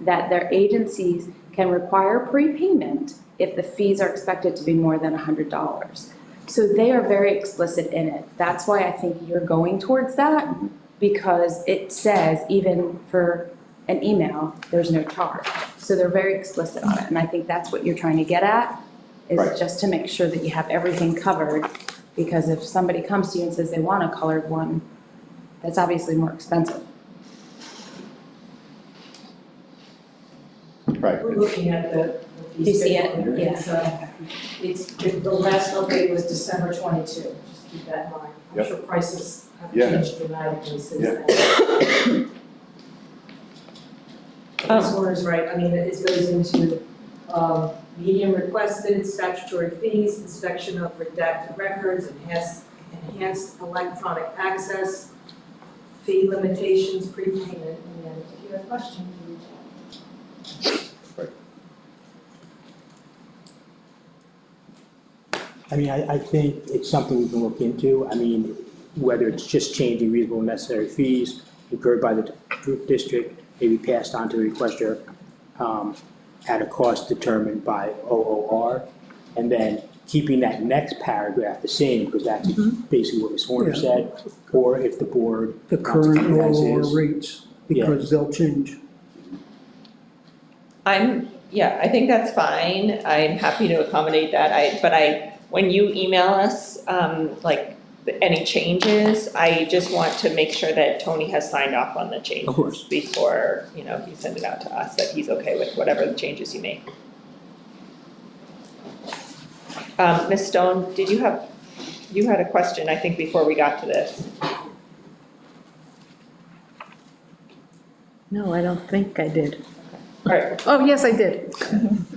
that their agencies can require prepayment if the fees are expected to be more than $100. So they are very explicit in it. That's why I think you're going towards that, because it says even for an email, there's no charge. So they're very explicit on it, and I think that's what you're trying to get at, is Right. just to make sure that you have everything covered, because if somebody comes to you and says they want a colored one, that's obviously more expensive. Right. We're looking at the. You see it? It's, the last update was December 22, just keep that in mind. I'm Yep. sure prices have Yeah. changed dramatically since Yeah. then. Ms. Horner's right, I mean, it goes into, medium requested, statutory fees, inspection of redacted records, enhanced electronic access, fee limitations, prepayment, and then if you have questions, you reach out. I mean, I think it's something we can look into. I mean, whether it's just changing reasonable and necessary fees incurred by the district, maybe passed on to the requester at a cost determined by OOR, and then keeping that next paragraph the same, because that's basically what Ms. Horner Yeah. said, or if the board. The wants to current keep it as OOR is. rates, because they'll change. I think that's fine. I'm happy to accommodate that. When you email us, like, any changes, I just want to make sure that Tony has signed off on the changes. Of course. Before, you send it out to us, that he's okay with whatever the changes you make. Ms. Stone, you had a question, I think, before we got to this. No, I don't think I did. All right. Oh, yes, I did.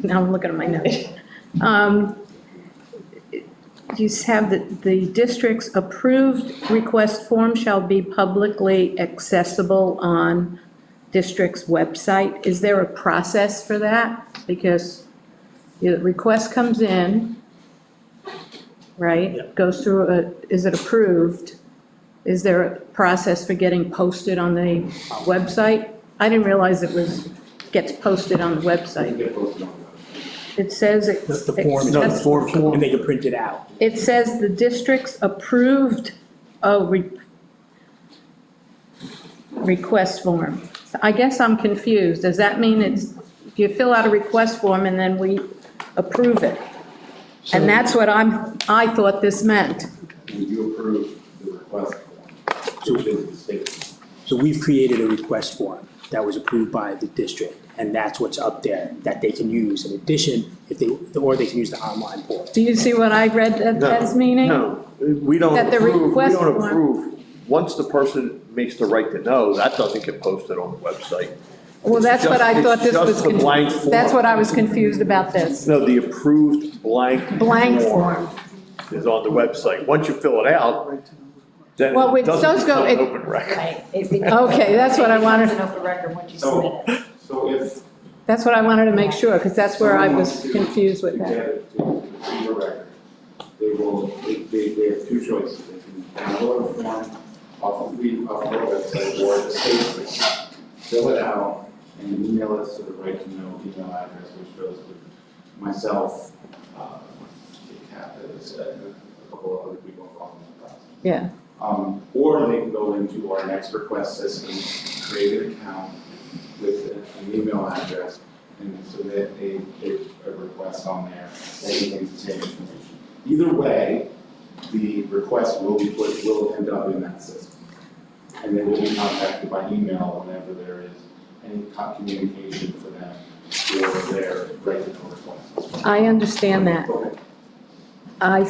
Now I'm looking at my notes. You have the district's approved request form shall be publicly accessible on district's website. Is there a process for that? Because the request comes in, right? Goes through, is it approved? Is there a process for getting posted on the website? I didn't realize gets posted on the website. It says it's. The form, No, the form, and they can print it out. It says the district's approved request form. So I guess I'm confused. Does that mean you fill out a request form and then we approve it? And that's what I thought this meant. You approve the request form, which is the state. So we've created a request form that was approved by the district, and that's what's up there that they can use in addition, or they can use the online portal. Do you see what I read that as meaning? No, we don't That the approve, we request don't form- approve. Once the person makes the right to know, that doesn't get posted on the website. Well, that's what I thought this was. It's just the blank form. That's what I was confused about this. No, the approved blank. Blank form. Is on the website. Once you fill it out, then Well, it it doesn't does go- become an it- open record. Right. Okay, that's what I wanted. It's an open record once you submit it. So if That's what I wanted to make sure, because that's where I was confused with to get that. it to the record, they have two choices. They can download a form off of our website or the state, fill it out and email it to the right to know email address, which goes with myself, Kate, a couple of other people involved in the process. Yeah. Or they can go into our next request system, create an account with an email address and submit a request on there that contains the same information. Either way, the request will end up in that system. And they will be contacted by email whenever there is any communication for them or their right to know request. I understand that. I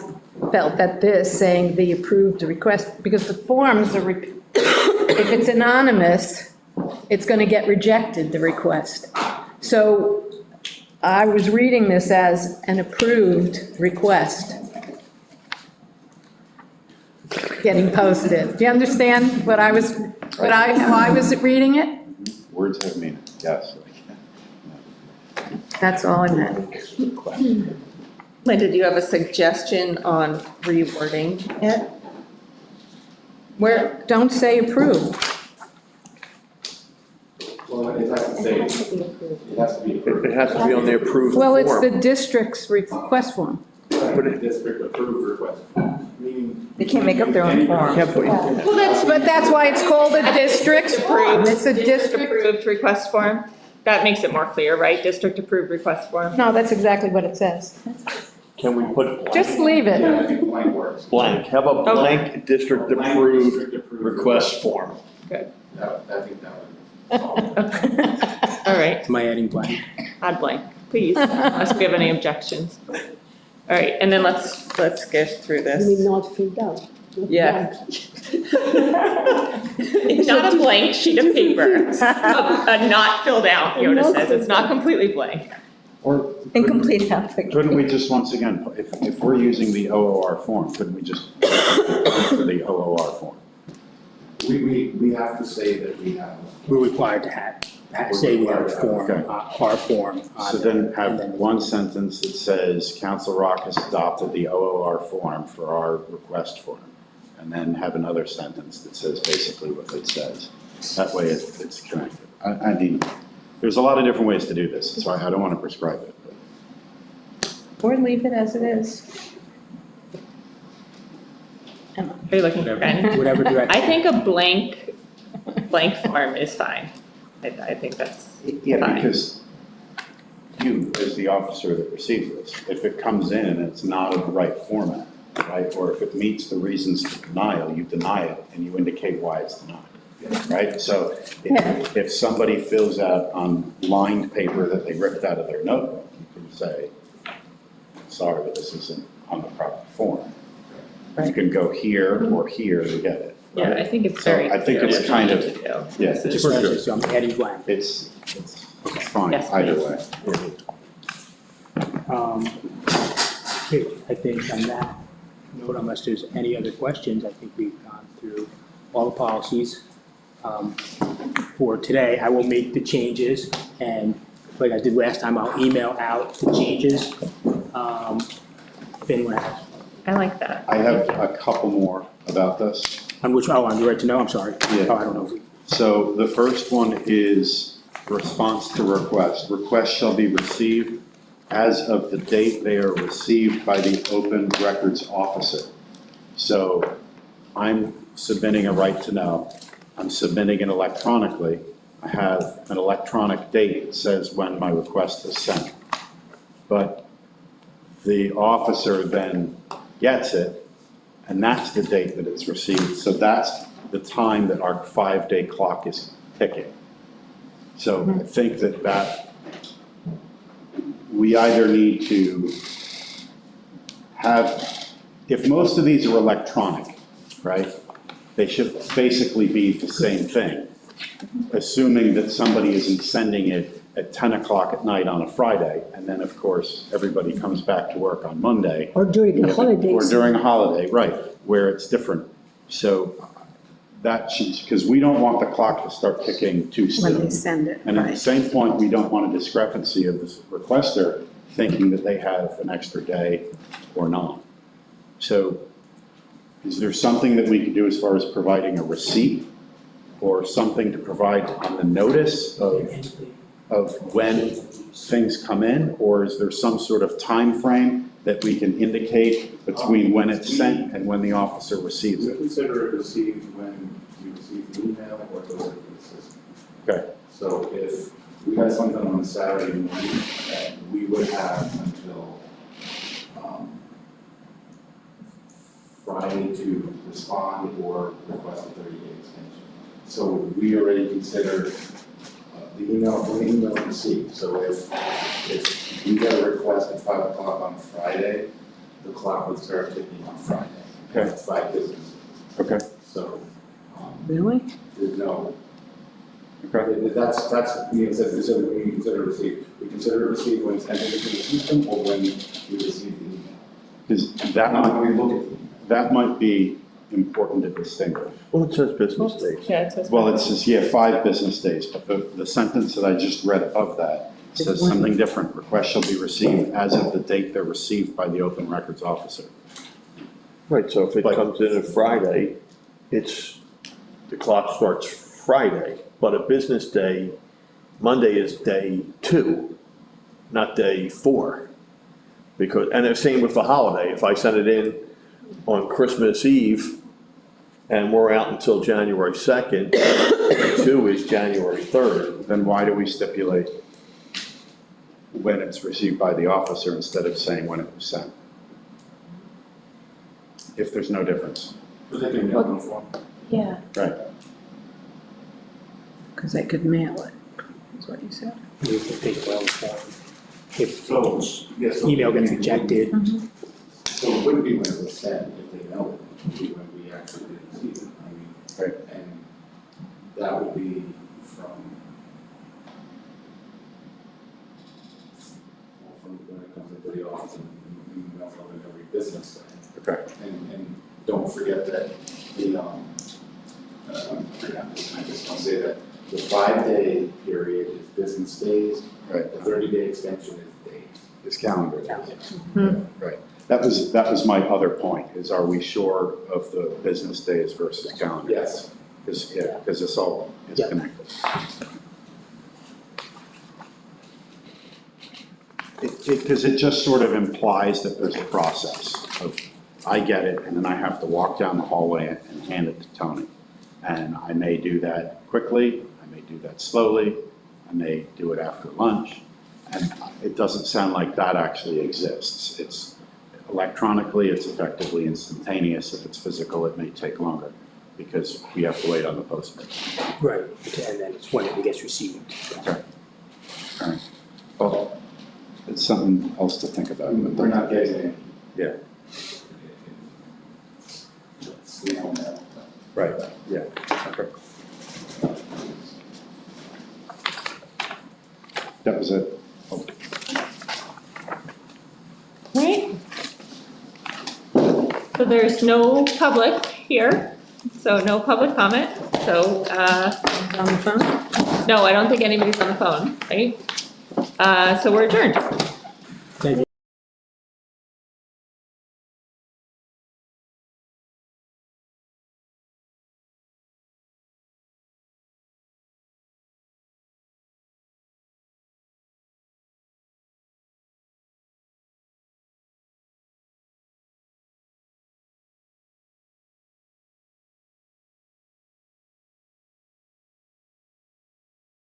felt that this saying the approved request, because the forms are, if it's anonymous, it's going to get rejected, the request. So I was reading this as an approved request getting posted. Do you understand what I was, how I was reading it? Words have meaning, yes. That's all I meant. Linda, do you have a suggestion on rewording it? Where, don't say approved. Well, it has to say, it has to be approved. It has to be on the approved form. Well, it's the district's request form. District approved request, meaning. They can't make up their own form. Well, but that's why it's called a district form. It's a district. Approved request form? That makes it more clear, right? District approved request form? No, that's exactly what it says. Can we put Just leave it. Yeah, I think blank works. blank? How about blank district approved request form? Good. I think that would. All right, Am I adding blank? add blank, please, unless we have any objections. All right, and then let's get through You this. mean not filled out? not Yeah. blank. It's not a blank sheet of paper, a not filled out, Yoda says, it's not completely blank. Or Incomplete application. couldn't we just, once again, if we're using the OOR form, couldn't we just for the OOR form? We have to say that we have. We're required to say we have a form, Okay. our form. So then have one sentence that says, Council Rock has adopted the OOR form for our request form. And then have another sentence that says basically what it says. That way it's connected. I mean, there's a lot of different ways to do this, that's why I don't want to prescribe it. Or leave it as it is. Are you looking for pen? Whatever direction. I think a blank form is fine. I think that's Yeah, fine. because you, as the officer that receives this, if it comes in and it's not in the right format, right? Or if it meets the reasons for denial, you deny it and you indicate why it's denied, right? So if somebody fills out on lined paper that they ripped out of their notebook, you can say, sorry, but this isn't on the proper form. You can go here or here to get it. Yeah, right? I think it's So very I think clear it's what kind you of, need to do. yeah, This it's is- for sure. So I'm adding blank. It's fine, Yes, either please. way. Okay, I think on that note, unless there's any other questions, I think we've gone through all the policies. For today, I will make the changes, and like I did last time, I'll email out the changes. If anyone has, I like that. I have a couple more about this. on which, on the right to know, I'm sorry. Yeah. Oh, I don't know. So the first one is response to request. Requests shall be received as of the date they are received by the open records officer. So I'm submitting a right to know. I'm submitting it electronically. I have an electronic date that says when my request is sent. But the officer then gets it, and that's the date that it's received. So that's the time that our 5-day clock is ticking. So I think that we either need to have, if most of these are electronic, right, they should basically be the same thing, assuming that somebody isn't sending it at 10 o'clock at night on a Friday, and then, of course, everybody comes back to work on Monday. Or during the holidays. Or during a holiday, right, where it's different. So that should, because we don't want the clock to start ticking too soon. When they send it, And at the right. same point, we don't want a discrepancy of this requester thinking that they have an extra day or not. So is there something that we could do as far as providing a receipt or something to provide on the notice of when things come in? Or is there some sort of time frame that we can indicate between when it's sent and when the officer receives We it? consider it received when you receive the email or goes into the system. Okay. So if we had something on a Saturday morning, we would have until Friday to respond or request a 30-day extension. So we already consider the email, when the email is received. So if we get a request at 5 o'clock on Friday, the clock would start ticking on Friday. Okay. That's 5 business. Okay. So Really? there's no, Okay. That's, we consider received. We consider it received when it's entered into the system or when we receive the email. Because that Not when we might, look at the email. that might be important to distinguish. Well, it says business days. Yeah, it says. Well, it says, yeah, 5 business days, but the sentence that I just read above that says something different. Requests shall be received as of the date they're received by the open records officer. Right, so if it But- comes in a Friday, the clock starts Friday, but a business day, Monday is day 2, not day 4. Because, and the same with the holiday, if I send it in on Christmas Eve and we're out until January 2nd, 2 is January 3rd. Then why do we stipulate when it's received by the officer instead of saying when it was sent? If there's no difference. Particularly mail in form. Yeah. Right. Because they could mail it, is what you said. You can take well form. If So, yes. so- email gets rejected. So it wouldn't be when it was sent, if they mailed it, it would be when we actually did receive it. I mean, Right. and that would be from, when it comes into the office and we mail them every business day. Okay. And don't forget that the, I just want to say that the 5-day period is business days. Right. The 30-day extension is days. It's calendar days. Right. That was my other point, is are we sure of the business days versus calendar? Yes. Because this all is Yeah. connected. Because it just sort of implies that there's a process of, I get it, and then I have to walk down the hallway and hand it to Tony. And I may do that quickly, I may do that slowly, I may do it after lunch. And it doesn't sound like that actually exists. It's electronically, it's effectively instantaneous. If it's physical, it may take longer because we have to wait on the postman. Right, and then it's when it gets received. Okay. All right. Well, it's something else to think about. but We're not getting it. Yeah, Snail mail. right, yeah, okay. That was it. Oh, Right. So there's no public here, so no public comment, so, On the phone? no, I don't think anybody's on the phone, right? So we're adjourned.